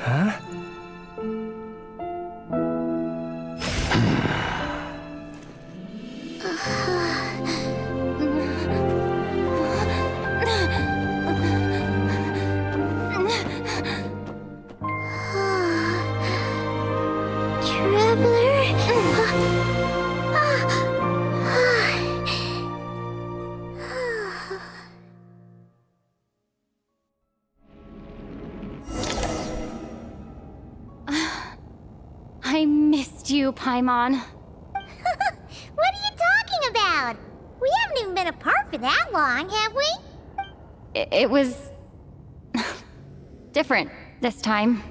Huh? I missed you, Paimon. What are you talking about? We haven't even been apart for that long, have we? It was... different this time.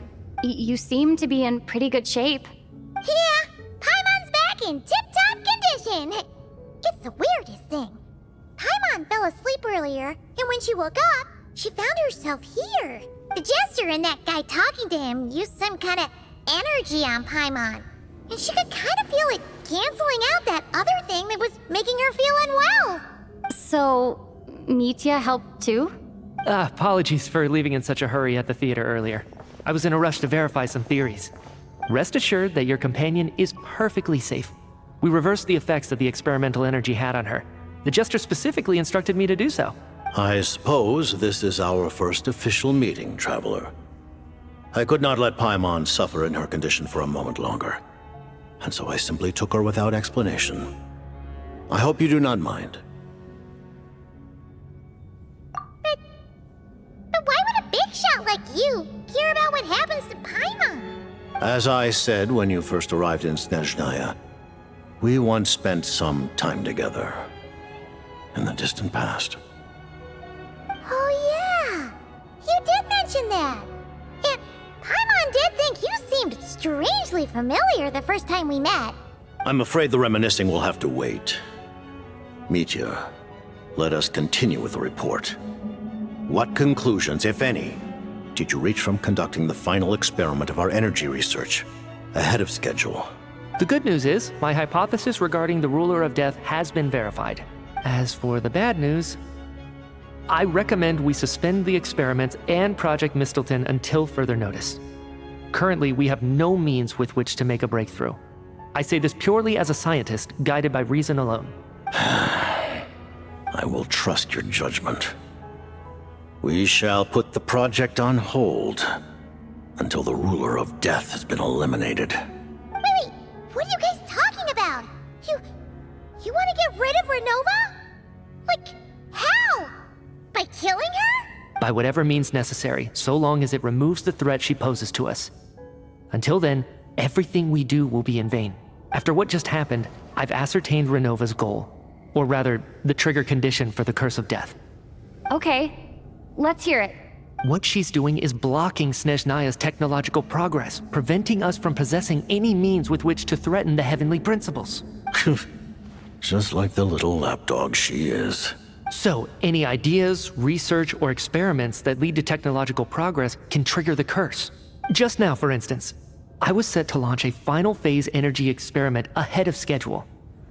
You seem to be in pretty good shape. Yeah, Paimon's back in tip-top condition. It's the weirdest thing. Paimon fell asleep earlier, and when she woke up, she found herself here. The Jester and that guy talking to him used some kind of energy on Paimon, and she could kind of feel it canceling out that other thing that was making her feel unwell. So, Mitya helped too? Apologies for leaving in such a hurry at the theater earlier. I was in a rush to verify some theories. Rest assured that your companion is perfectly safe. We reversed the effects that the experimental energy had on her. The Jester specifically instructed me to do so. I suppose this is our first official meeting, Traveler. I could not let Paimon suffer in her condition for a moment longer, and so I simply took her without explanation. I hope you do not mind. But why would a big shot like you care about what happens to Paimon? As I said when you first arrived in Snezhnaya, we once spent some time together in the distant past. Oh yeah, you did mention that. And Paimon did think you seemed strangely familiar the first time we met. I'm afraid the reminiscing will have to wait. Mitya, let us continue with the report. What conclusions, if any, did you reach from conducting the final experiment of our energy research ahead of schedule? The good news is, my hypothesis regarding the Ruler of Death has been verified. As for the bad news, I recommend we suspend the experiments and Project Mistleton until further notice. Currently, we have no means with which to make a breakthrough. I say this purely as a scientist, guided by reason alone. I will trust your judgment. We shall put the project on hold until the Ruler of Death has been eliminated. Wait, what are you guys talking about? You want to get rid of Renova? Like, how? By killing her? By whatever means necessary, so long as it removes the threat she poses to us. Until then, everything we do will be in vain. After what just happened, I've ascertained Renova's goal. Or rather, the trigger condition for the Curse of Death. Okay, let's hear it. What she's doing is blocking Snezhnaya's technological progress, preventing us from possessing any means with which to threaten the heavenly principles. Just like the little lapdog she is. So, any ideas, research, or experiments that lead to technological progress can trigger the curse. Just now, for instance, I was set to launch a final phase energy experiment ahead of schedule.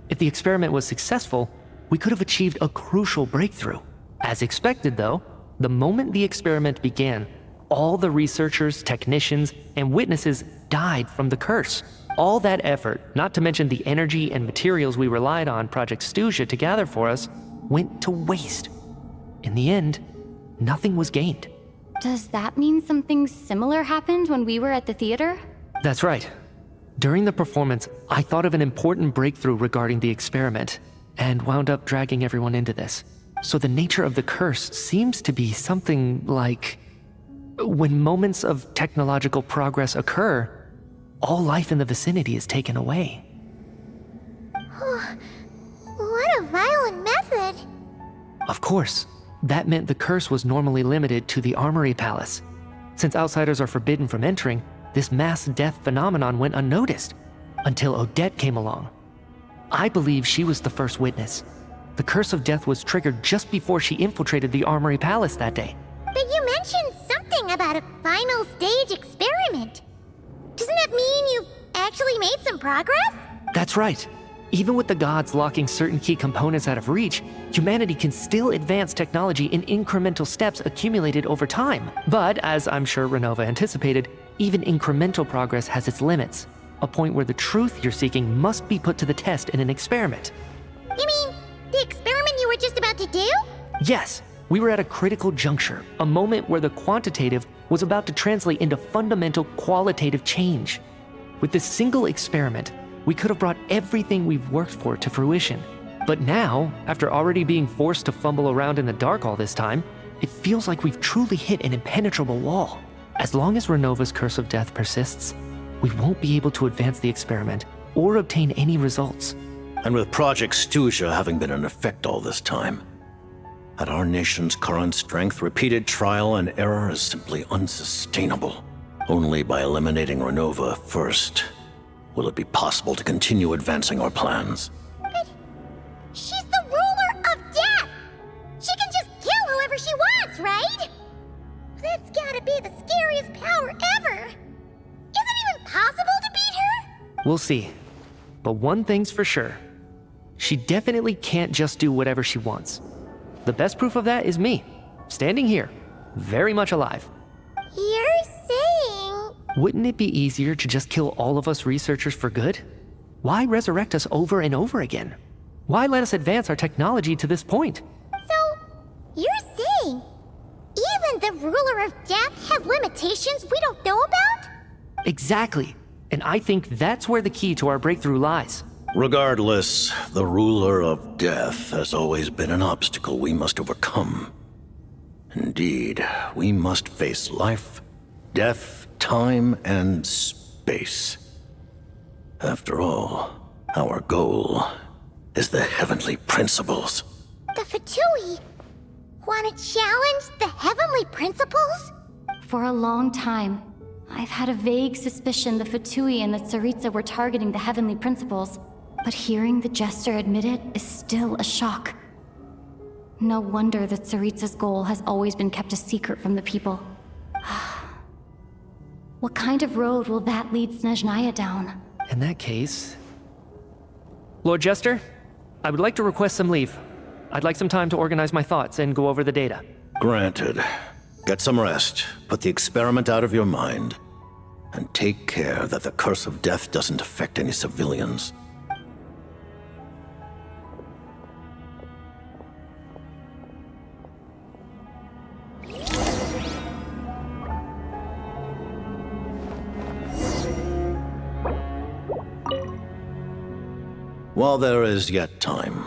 If the experiment was successful, we could have achieved a crucial breakthrough. As expected, though, the moment the experiment began, all the researchers, technicians, and witnesses died from the curse. All that effort, not to mention the energy and materials we relied on Project Stuzha to gather for us, went to waste. In the end, nothing was gained. Does that mean something similar happened when we were at the theater? That's right. During the performance, I thought of an important breakthrough regarding the experiment, and wound up dragging everyone into this. So the nature of the curse seems to be something like... when moments of technological progress occur, all life in the vicinity is taken away. What a violent method. Of course, that meant the curse was normally limited to the Armory Palace. Since outsiders are forbidden from entering, this mass death phenomenon went unnoticed, until Odette came along. I believe she was the first witness. The Curse of Death was triggered just before she infiltrated the Armory Palace that day. But you mentioned something about a final stage experiment. Doesn't that mean you've actually made some progress? That's right. Even with the gods locking certain key components out of reach, humanity can still advance technology in incremental steps accumulated over time. But, as I'm sure Renova anticipated, even incremental progress has its limits. A point where the truth you're seeking must be put to the test in an experiment. You mean the experiment you were just about to do? Yes, we were at a critical juncture, a moment where the quantitative was about to translate into fundamental qualitative change. With this single experiment, we could have brought everything we've worked for to fruition. But now, after already being forced to fumble around in the dark all this time, it feels like we've truly hit an impenetrable wall. As long as Renova's curse of death persists, we won't be able to advance the experiment or obtain any results. And with Project Stuzha having been in effect all this time, at our nation's current strength, repeated trial and error is simply unsustainable. Only by eliminating Renova first will it be possible to continue advancing our plans. But she's the ruler of death! She can just kill whoever she wants, right? That's gotta be the scariest power ever! Is it even possible to beat her? We'll see. But one thing's for sure. She definitely can't just do whatever she wants. The best proof of that is me, standing here, very much alive. You're saying... Wouldn't it be easier to just kill all of us researchers for good? Why resurrect us over and over again? Why let us advance our technology to this point? So, you're saying even the ruler of death has limitations we don't know about? Exactly. And I think that's where the key to our breakthrough lies. Regardless, the ruler of death has always been an obstacle we must overcome. Indeed, we must face life, death, time, and space. After all, our goal is the heavenly principles. The Fatui want to challenge the heavenly principles? For a long time, I've had a vague suspicion the Fatui and the Tsaritsa were targeting the heavenly principles. But hearing the Jester admit it is still a shock. No wonder that Tsaritsa's goal has always been kept a secret from the people. What kind of road will that lead Snezhnaya down? In that case... Lord Jester, I would like to request some leave. I'd like some time to organize my thoughts and go over the data. Granted. Get some rest, put the experiment out of your mind, and take care that the curse of death doesn't affect any civilians. While there is yet time,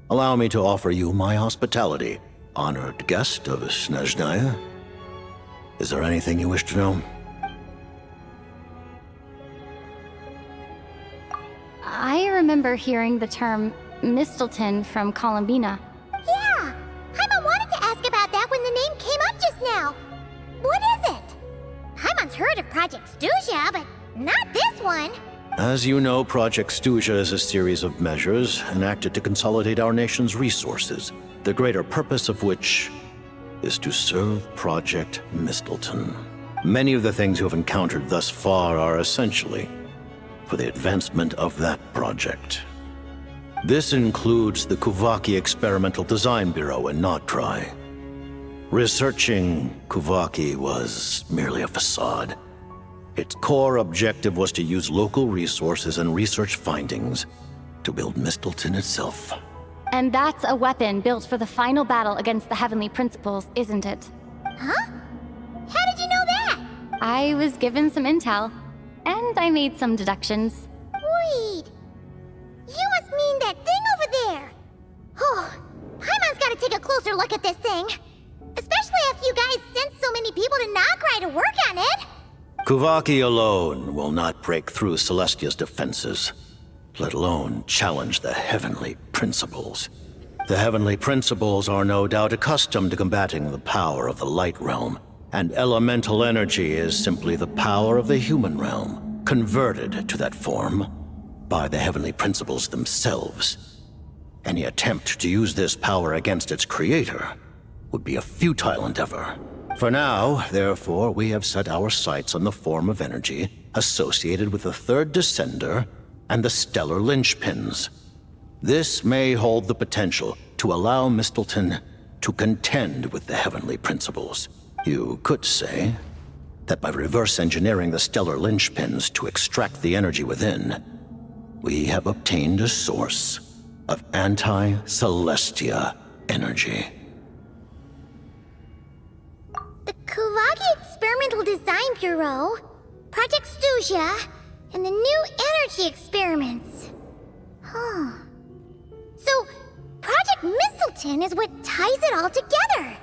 allow me to offer you my hospitality, honored guest of Snezhnaya. Is there anything you wish to know? I remember hearing the term Mistelton from Columbina. Yeah! Paimon wanted to ask about that when the name came up just now. What is it? Paimon's heard of Project Stuzha, but not this one. As you know, Project Stuzha is a series of measures enacted to consolidate our nation's resources, the greater purpose of which is to serve Project Mistelton. Many of the things you have encountered thus far are essentially for the advancement of that project. This includes the Kuvaki Experimental Design Bureau in Nocturne. Researching Kuvaki was merely a facade. Its core objective was to use local resources and research findings to build Mistelton itself. And that's a weapon built for the final battle against the Heavenly Principles, isn't it? Huh? How did you know that? I was given some intel, and I made some deductions. Wait. You must mean that thing over there. Oh, Paimon's gotta take a closer look at this thing. Especially after you guys sent so many people to Nocturne to work on it. Kuvaki alone will not break through Celestia's defenses, let alone challenge the Heavenly Principles. The Heavenly Principles are no doubt accustomed to combating the power of the Light Realm, and elemental energy is simply the power of the human realm, converted to that form by the Heavenly Principles themselves. Any attempt to use this power against its creator would be a futile endeavor. For now, therefore, we have set our sights on the form of energy associated with the third descender and the stellar linchpins. This may hold the potential to allow Mistleton to contend with the heavenly principles. You could say that by reverse engineering the stellar linchpins to extract the energy within, we have obtained a source of anti-Celestia energy. The Kulagi Experimental Design Bureau, Project Stusia, and the new energy experiments. Huh. So, Project Mistleton is what ties it all together.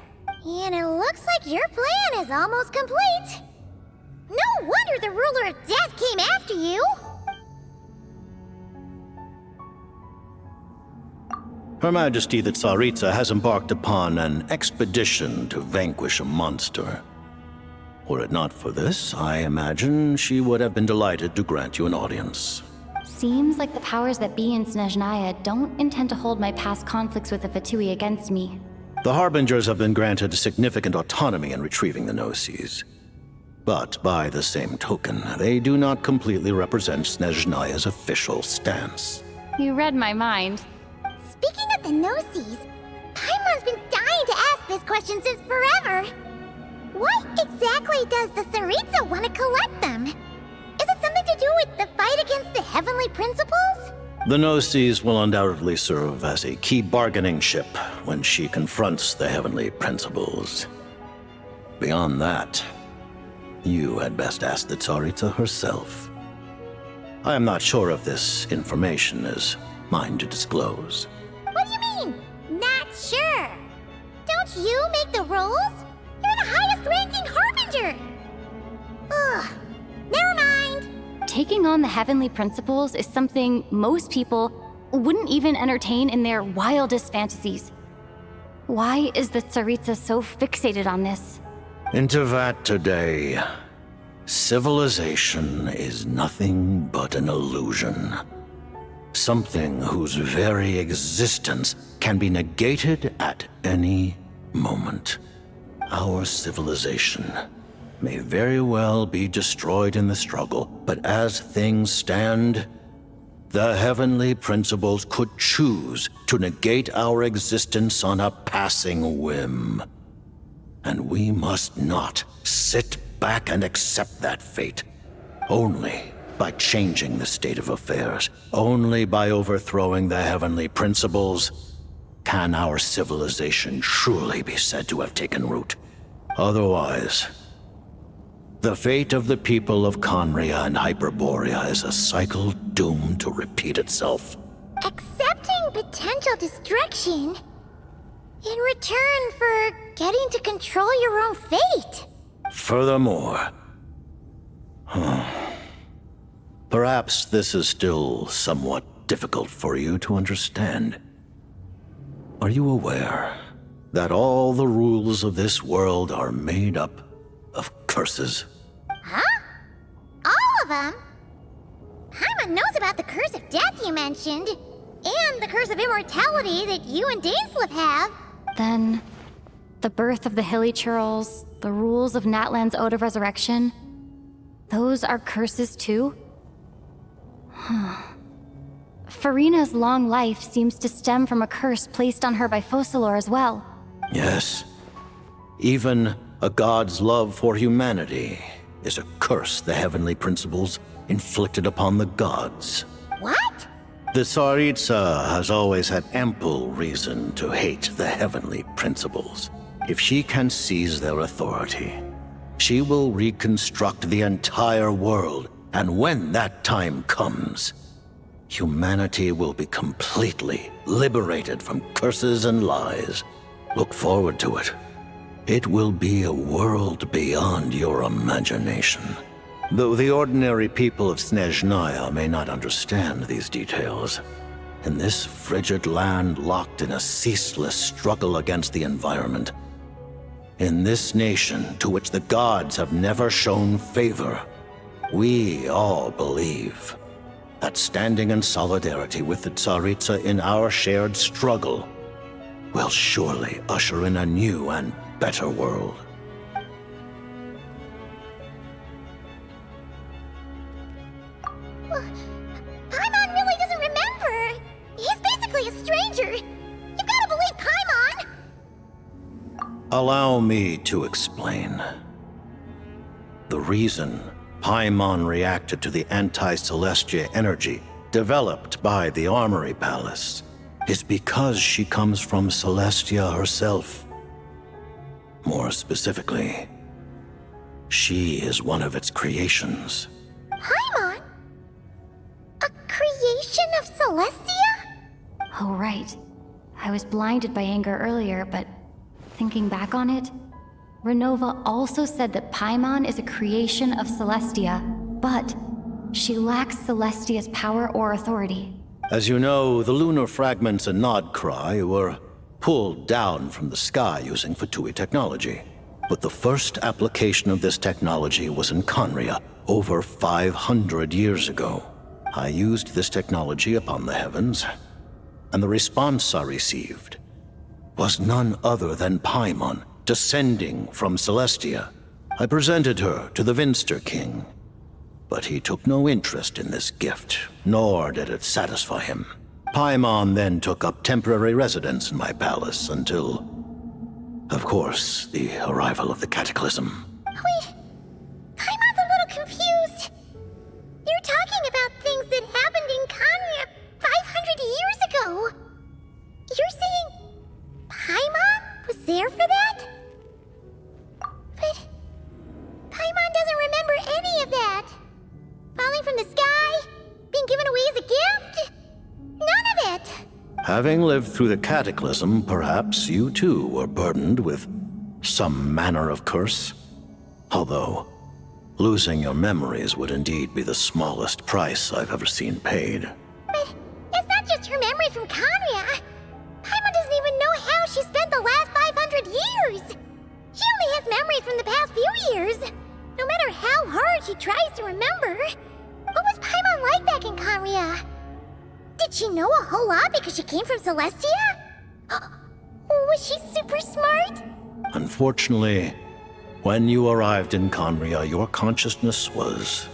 And it looks like your plan is almost complete. No wonder the Ruler of Death came after you. Her Majesty the Tsaritsa has embarked upon an expedition to vanquish a monster. Were it not for this, I imagine she would have been delighted to grant you an audience. Seems like the powers that be in Snezhnaya don't intend to hold my past conflicts with the Fatui against me. The Harbingers have been granted significant autonomy in retrieving the Gnosis. But by the same token, they do not completely represent Snezhnaya's official stance. You read my mind. Speaking of the Gnosis, Paimon's been dying to ask this question since forever. Why exactly does the Tsaritsa want to collect them? Is it something to do with the fight against the heavenly principles? The Gnosis will undoubtedly serve as a key bargaining chip when she confronts the heavenly principles. Beyond that, you had best ask the Tsaritsa herself. I am not sure if this information is mine to disclose. What do you mean, not sure? Don't you make the rules? You're the highest-ranking Harbinger! Ugh, never mind. Taking on the heavenly principles is something most people wouldn't even entertain in their wildest fantasies. Why is the Tsaritsa so fixated on this? Into that today, civilization is nothing but an illusion. Something whose very existence can be negated at any moment. Our civilization may very well be destroyed in the struggle, but as things stand, the heavenly principles could choose to negate our existence on a passing whim. And we must not sit back and accept that fate. Only by changing the state of affairs, only by overthrowing the heavenly principles, can our civilization truly be said to have taken root. Otherwise, the fate of the people of Conria and Hyperborea is a cycle doomed to repeat itself. Accepting potential destruction in return for getting to control your own fate. Furthermore, perhaps this is still somewhat difficult for you to understand. Are you aware that all the rules of this world are made up of curses? Huh? All of them? Paimon knows about the curse of death you mentioned, and the curse of immortality that you and Dainsleif have. Then, the birth of the Hilly Churls, the rules of Natlan's Ode of Resurrection, those are curses too? Farina's long life seems to stem from a curse placed on her by Focalor as well. Yes. Even a god's love for humanity is a curse the heavenly principles inflicted upon the gods. What? The Tsaritsa has always had ample reason to hate the heavenly principles. If she can seize their authority, she will reconstruct the entire world, and when that time comes, humanity will be completely liberated from curses and lies. Look forward to it. It will be a world beyond your imagination. Though the ordinary people of Snezhnaya may not understand these details, in this frigid land locked in a ceaseless struggle against the environment, in this nation to which the gods have never shown favor, we all believe that standing in solidarity with the Tsaritsa in our shared struggle will surely usher in a new and better world. Paimon obviously a stranger. You've got to believe Paimon! Allow me to explain. The reason Paimon reacted to the anti-Celestia energy developed by the Armory Palace is because she comes from Celestia herself. More specifically, she is one of its creations. Paimon? A creation of Celestia? Oh, right. I was blinded by anger earlier, but thinking back on it, Renova also said that Paimon is a creation of Celestia, but she lacks Celestia's power or authority. As you know, the lunar fragments in Nodcry were pulled down from the sky using Fatui technology. But the first application of this technology was in Conria over 500 years ago. I used this technology upon the heavens, and the response I received was none other than Paimon descending from Celestia. I presented her to the Vinster King, but he took no interest in this gift, nor did it satisfy him. Paimon then took up temporary residence in my palace until, of course, the arrival of the Cataclysm. Wait, Paimon's a little confused. You're talking about things that happened in Conria 500 years ago. You're saying Paimon was there for that? But Paimon doesn't remember any of that. Falling from the sky? Being given away as a gift? None of it! Having lived through the Cataclysm, perhaps you too were burdened with some manner of curse. Although, losing your memories would indeed be the smallest price I've ever seen paid. But it's not just her memory from Conria. Paimon doesn't even know how she spent the last 500 years! She only has memories from the past few years. No matter how hard she tries to remember. What was Paimon like back in Conria? Did she know a whole lot because she came from Celestia? Was she super smart? Unfortunately, when you arrived in Conria, your consciousness was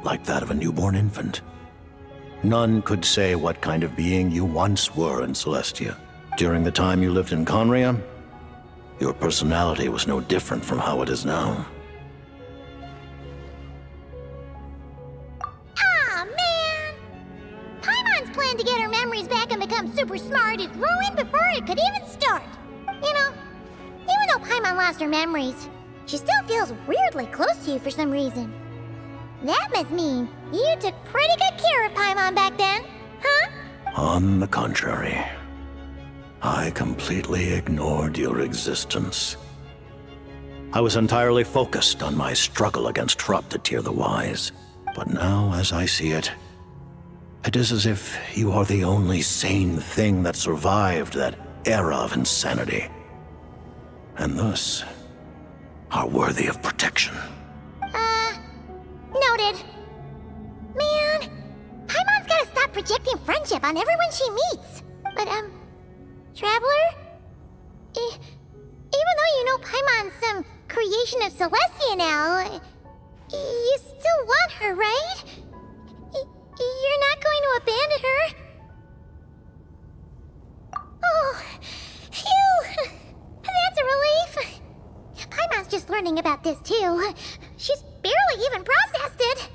like that of a newborn infant. None could say what kind of being you once were in Celestia. During the time you lived in Conria, your personality was no different from how it is now. Plan to get her memories back and become super smart is ruined before it could even start. You know, even though Paimon lost her memories, she still feels weirdly close to you for some reason. That must mean you took pretty good care of Paimon back then, huh? On the contrary, I completely ignored your existence. I was entirely focused on my struggle against Troptatir the Wise. But now, as I see it, it is as if you are the only sane thing that survived that era of insanity, and thus are worthy of protection. Noted. Man, Paimon's gotta stop projecting friendship on everyone she meets. But, Traveler? Even though you know Paimon's some creation of Celestia now, you still want her, right? You're not going to abandon her? Oh, phew! That's a relief. Paimon's just learning about this too. She's barely even processed it.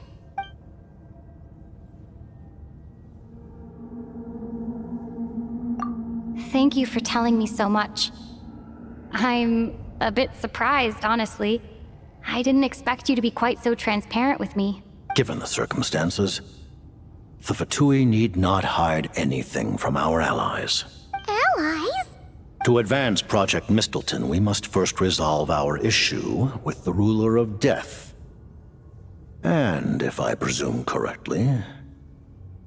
Thank you for telling me so much. I'm a bit surprised, honestly. I didn't expect you to be quite so transparent with me. Given the circumstances, the Fatui need not hide anything from our allies. Allies? To advance Project Mistelton, we must first resolve our issue with the Ruler of Death. And, if I presume correctly,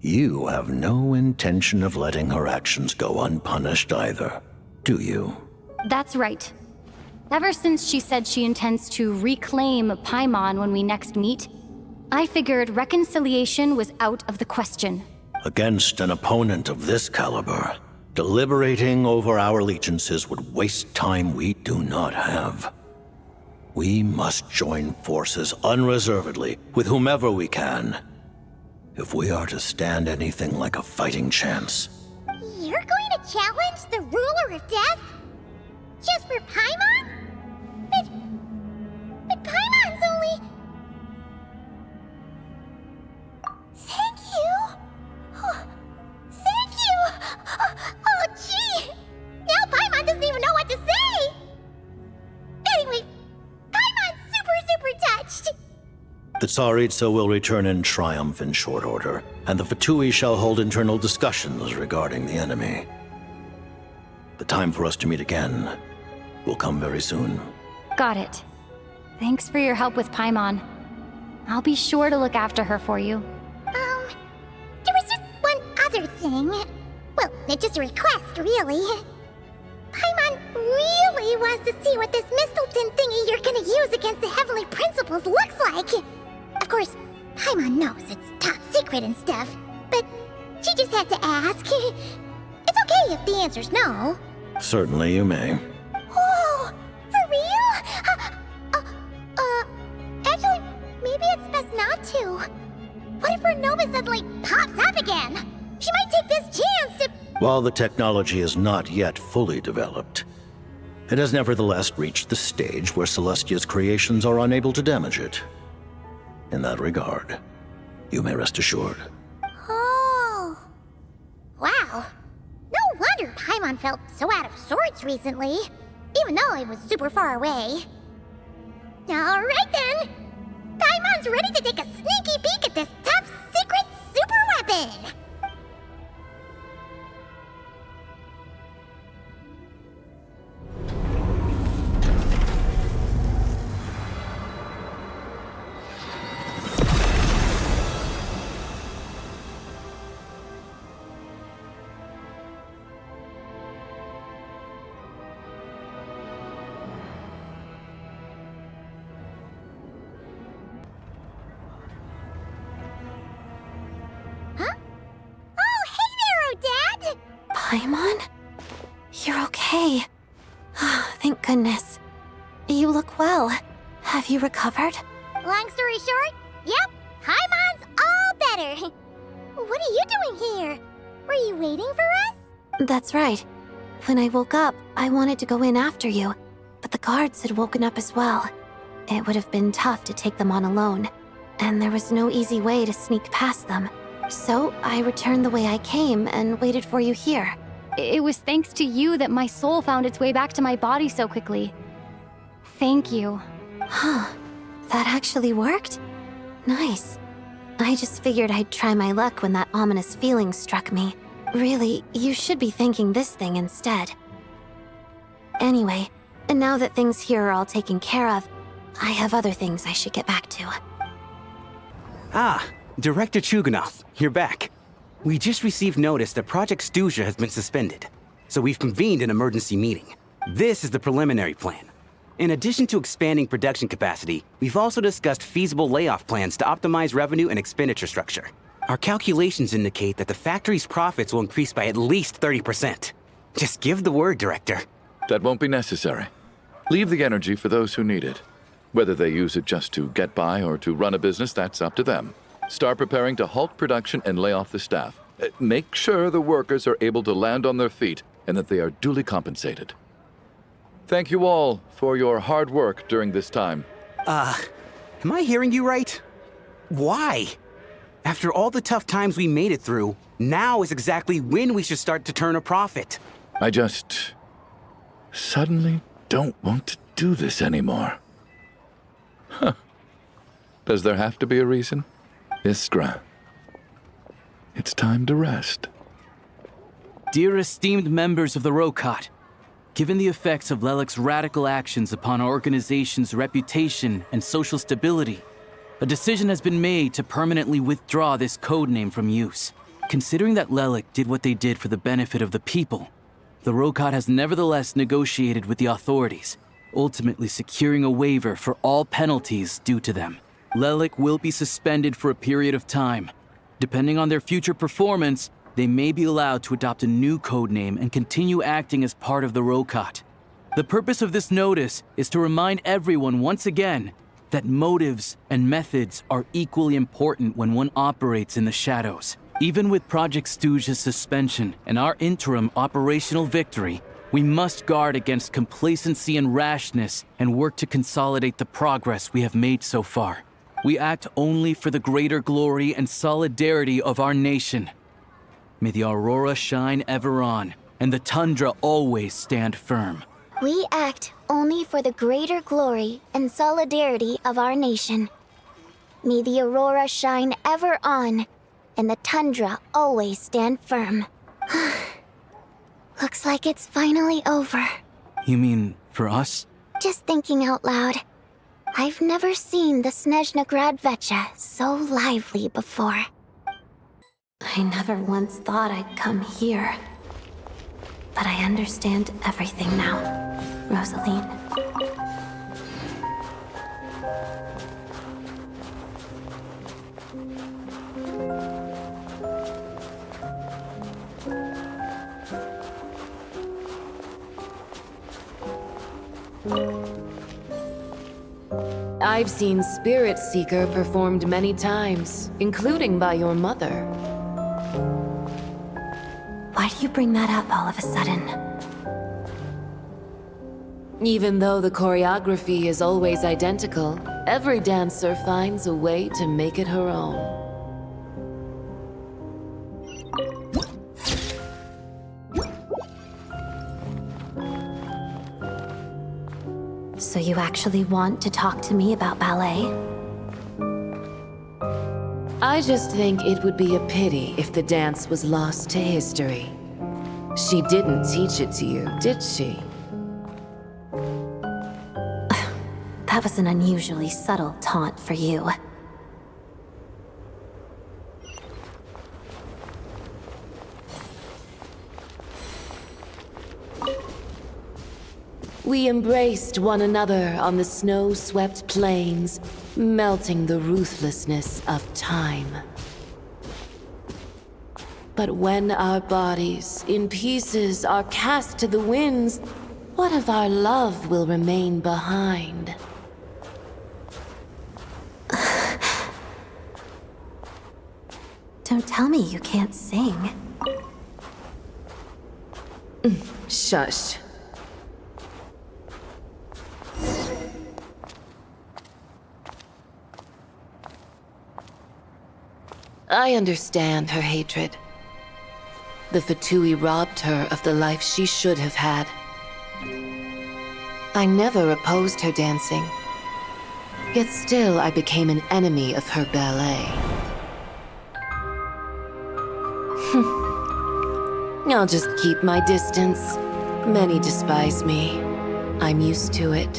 you have no intention of letting her actions go unpunished either, do you? That's right. Ever since she said she intends to reclaim Paimon when we next meet, I figured reconciliation was out of the question. Against an opponent of this caliber, deliberating over our allegiances would waste time we do not have. We must join forces unreservedly with whomever we can, if we are to stand anything like a fighting chance. You're going challenge the ruler of death? Just for Paimon? But Paimon's only... Thank you. Oh, thank you. Oh, gee. Now Paimon doesn't even know what to say. Anyway, Paimon's super touched. The Tsaritsa will return in triumph in short order, and the Fatui shall hold internal discussions regarding the enemy. The time for us to meet again will come very soon. Got it. Thanks for your help with Paimon. I'll be sure to look after her for you. There was just one other thing. Well, it's just a request, really. Paimon really wants to see what this Mistletoe thingy you're gonna use against the Heavenly Principles looks like. Of course, Paimon knows it's top secret and stuff, but she just had to ask. It's okay if the answer's no. Certainly you may. Whoa! For real? Actually, maybe it's best not to. What if her nova suddenly pops up again? She might take this chance to... While the technology is not yet fully developed, it has nevertheless reached the stage where Celestia's creations are unable to damage it. In that regard, you may rest assured. Oh. Wow. No wonder Paimon felt so out of sorts recently, even though it was super far away. Alright then. Paimon's ready to take a sneaky peek at this top secret super weapon. Paimon? You're okay. Thank goodness. You look well. Have you recovered? Long story short, yep, Paimon's all better. What are you doing here? Were you waiting for us? That's right. When I woke up, I wanted to go in after you, but the guards had woken up as well. It would have been tough to take them on alone, and there was no easy way to sneak past them. So I returned the way I came and waited for you here. It was thanks to you that my soul found its way back to my body so quickly. Thank you. Huh. That actually worked? Nice. I just figured I'd try my luck when that ominous feeling struck me. Really, you should be thanking this thing instead. Anyway, now that things here are all taken care of, I have other things I should get back to. Ah, Director Chuganov, you're back. We just received notice that Project Stuzha has been suspended, so we've convened an emergency meeting. This is the preliminary plan. In addition to expanding production capacity, we've also discussed feasible layoff plans to optimize revenue and expenditure structure. Our calculations indicate that the factory's profits will increase by at least 30%. Just give the word, Director. That won't be necessary. Leave the energy for those who need it. Whether they use it just to get by or to run a business, that's up to them. Start preparing to halt production and lay off the staff. Make sure the workers are able to land on their feet and that they are duly compensated. Thank you all for your hard work during this time. Am I hearing you right? Why? After all the tough times we made it through, now is exactly when we should start to turn a profit. I just suddenly don't want to do this anymore. Huh. Does there have to be a reason? Iskra, it's time to rest. Dear esteemed members of the Rokot, given the effects of Lelic's radical actions upon our organization's reputation and social stability, a decision has been made to permanently withdraw this codename from use. Considering that Lelic did what they did for the benefit of the people, the Rokot has nevertheless negotiated with the authorities, ultimately securing a waiver for all penalties due to them. Lelic will be suspended for a period of time. Depending on their future performance, they may be allowed to adopt a new codename and continue acting as part of the Rokot. The purpose of this notice is to remind everyone once again that motives and methods are equally important when one operates in the shadows. Even with Project Stooge's suspension and our interim operational victory, we must guard against complacency and rashness and work to consolidate the progress we have made so far. We act only for the greater glory and solidarity of our nation. May the aurora shine ever on, and the tundra always stand firm. We act only for the greater glory and solidarity of our nation. May the aurora shine ever on, and the tundra always stand firm. Looks like it's finally over. You mean for us? Just thinking out loud. I've never seen the Snezhnaya so lively before. I never once thought I'd come here. But I understand everything now, Rosalyne. I've seen Spirit Seeker performed many times, including by your mother. Why do you bring that up all of a sudden? Even though the choreography is always identical, every dancer finds a way to make it her own. So you actually want to talk to me about ballet? I just think it would be a pity if the dance was lost to history. She didn't teach it to you, did she? That was an unusually subtle taunt for you. We embraced one another on the snow-swept plains, melting the ruthlessness of time. But when our bodies, in pieces, are cast to the winds, what of our love will remain behind? Don't tell me you can't sing. Shush. I understand her hatred. The Fatui robbed her of the life she should have had. I never opposed her dancing. Yet still I became an enemy of her ballet. I'll just keep my distance. Many despise me. I'm used to it.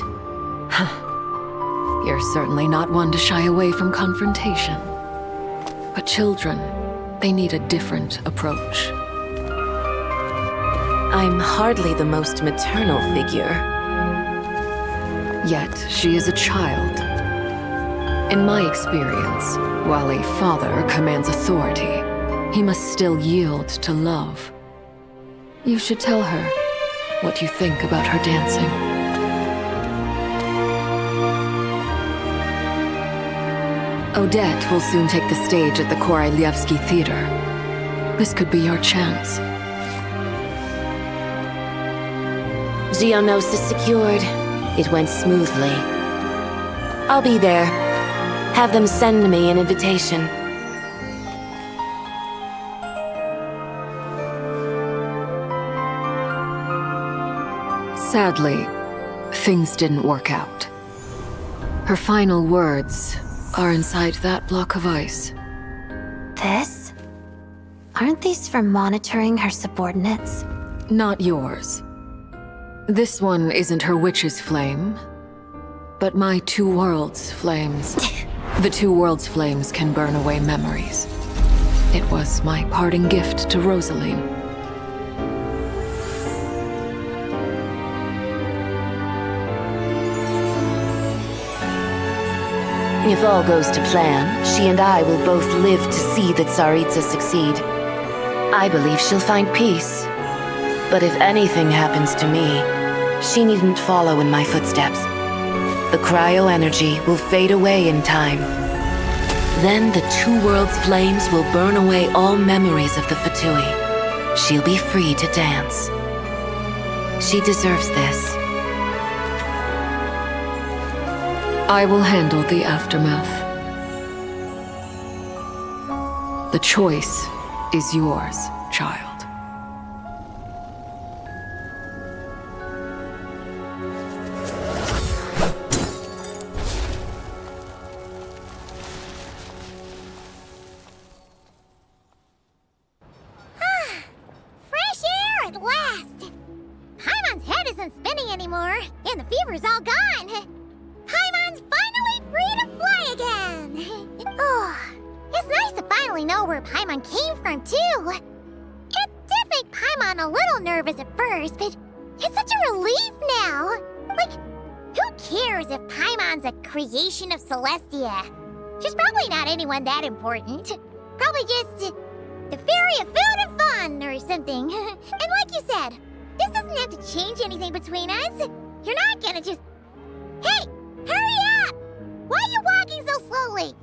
You're certainly not one to shy away from confrontation. But children, they need a different approach. I'm hardly the most maternal figure. Yet, she is a child. In my experience, while a father commands authority, he must still yield to love. You should tell her what you think about her dancing. Odette will soon take the stage at the Koralyevsky Theater. This could be your chance. Geonosis secured. It went smoothly. I'll be there. Have them send me an invitation. Sadly, things didn't work out. Her final words are inside that block of ice. This? Aren't these for monitoring her subordinates? Not yours. This one isn't her witch's flame, but my two worlds' flames. The two worlds' flames can burn away memories. It was my parting gift to Rosalyne. If all goes to plan, she and I will both live to see the Tsaritsa succeed. I believe she'll find peace. But if anything happens to me, she needn't follow in my footsteps. The cryo energy will fade away in time. Then the Two Worlds flames will burn away all memories of the Fatui. She'll be free to dance. She deserves this. I will handle the aftermath. The choice is yours, child. Fresh air at last! Paimon's head isn't spinning anymore, and the fever's all gone. Paimon's finally free to fly again! Oh, it's nice to finally know where Paimon came from, too. It did make Paimon a little nervous at first, but it's such a relief now. Like, who cares if Paimon's a creation of Celestia? She's probably not anyone that important. Probably just the fairy of food and fun or something. And like you said, this doesn't have to change anything between us. You're not gonna just... Hey, hurry up! Why are you walking so slowly?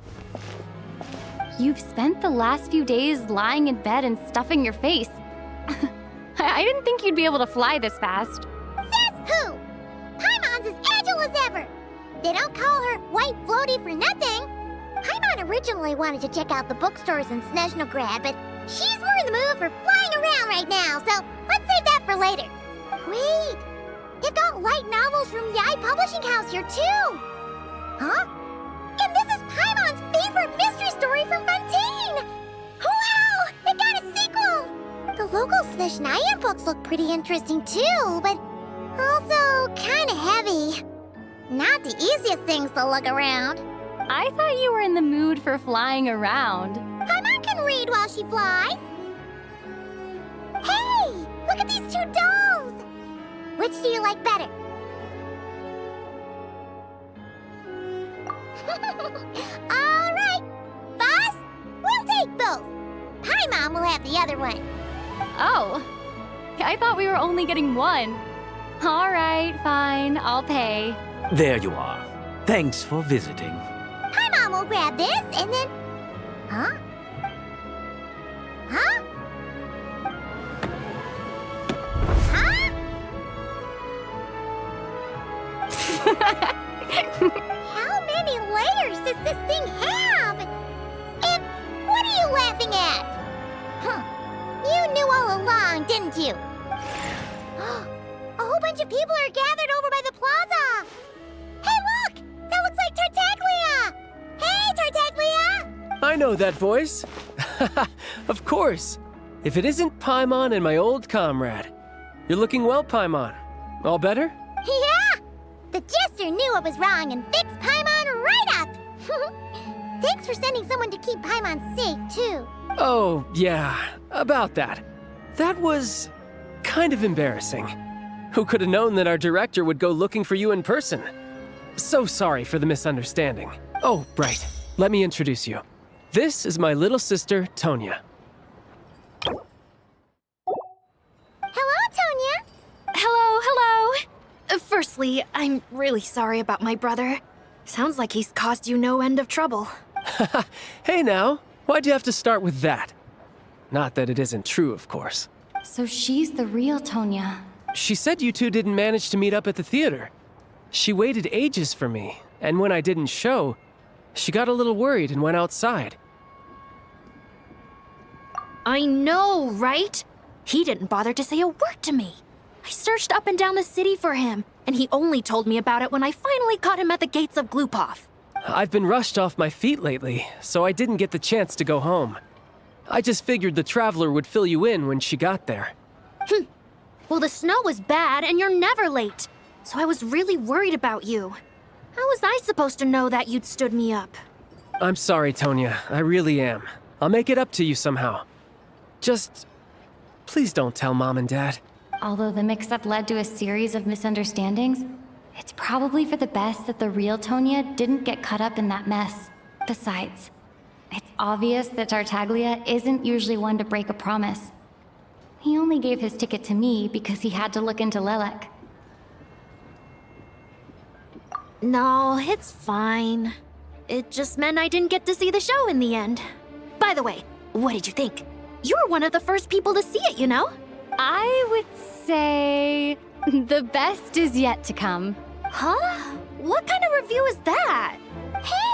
You've spent the last few days lying in bed and stuffing your face. I didn't think you'd be able to fly this fast. Says who? Paimon's as agile as ever. They don't call her White Floaty for nothing. Paimon originally wanted to check out the bookstores in Snezhnaya, but she's more in the mood for flying around right now, so let's save that for later. Wait, they've got light novels from Yai Publishing House here too. Huh? And this is Paimon's favorite mystery story from Fontaine! Wow! They got a sequel! The local Snezhnaya books look pretty interesting too, but also kinda heavy. Not the easiest things to look around. I thought you were in the mood for flying around. Paimon can read while she flies. Hey! Look at these two dolls! Which do you like better? All right, boss, we'll take both. Paimon will have the other one. Oh, I thought we were only getting one. All right, fine, I'll pay. There you are. Thanks for visiting. Paimon will grab this and then... Huh? Huh? Huh? How many layers does this thing have? And what are you laughing at? Huh. You knew all along, didn't you? A whole bunch of people are gathered over by the plaza. Hey, look! That looks like Tartaglia! Hey, Tartaglia! I know that voice. Of course. If it isn't Paimon and my old comrade. You're looking well, Paimon. All better? Yeah! The Jester knew I was wrong and fixed Paimon right up! Thanks for sending someone to keep Paimon safe, too. Oh, yeah, about that. That was kind of embarrassing. Who could have known that our director would go looking for you in person? So sorry for the misunderstanding. Oh, right. Let me introduce you. This is my little sister, Tonya. Hello, Tonya! Hello. Firstly, I'm really sorry about my brother. Sounds like he's caused you no end of trouble. Hey now, why'd you have to start with that? Not that it isn't true, of course. So she's the real Tonya. She said you two didn't manage to meet up at the theater. She waited ages for me, and when I didn't show, she got a little worried and went outside. I know, right? He didn't bother to say a word to me. I searched up and down the city for him, and he only told me about it when I finally caught him at the gates of Glupov. I've been rushed off my feet lately, so I didn't get the chance to go home. I just figured the Traveler would fill you in when she got there. Well, the snow was bad, and you're never late. So I was really worried about you. How was I supposed to know that you'd stood me up? I'm sorry, Tonya. I really am. I'll make it up to you somehow. Just... please don't tell Mom and Dad. Although the mix-up led to a series of misunderstandings, it's probably for the best that the real Tonya didn't get caught up in that mess. Besides, it's obvious that Tartaglia isn't usually one to break a promise. He only gave his ticket to me because he had to look into Lelek. No, it's fine. It just meant I didn't get to see the show in the end. By the way, what did you think? You were one of the first people to see it, you know? I would say the best is yet to come. Huh? What kind of review is that? Hey!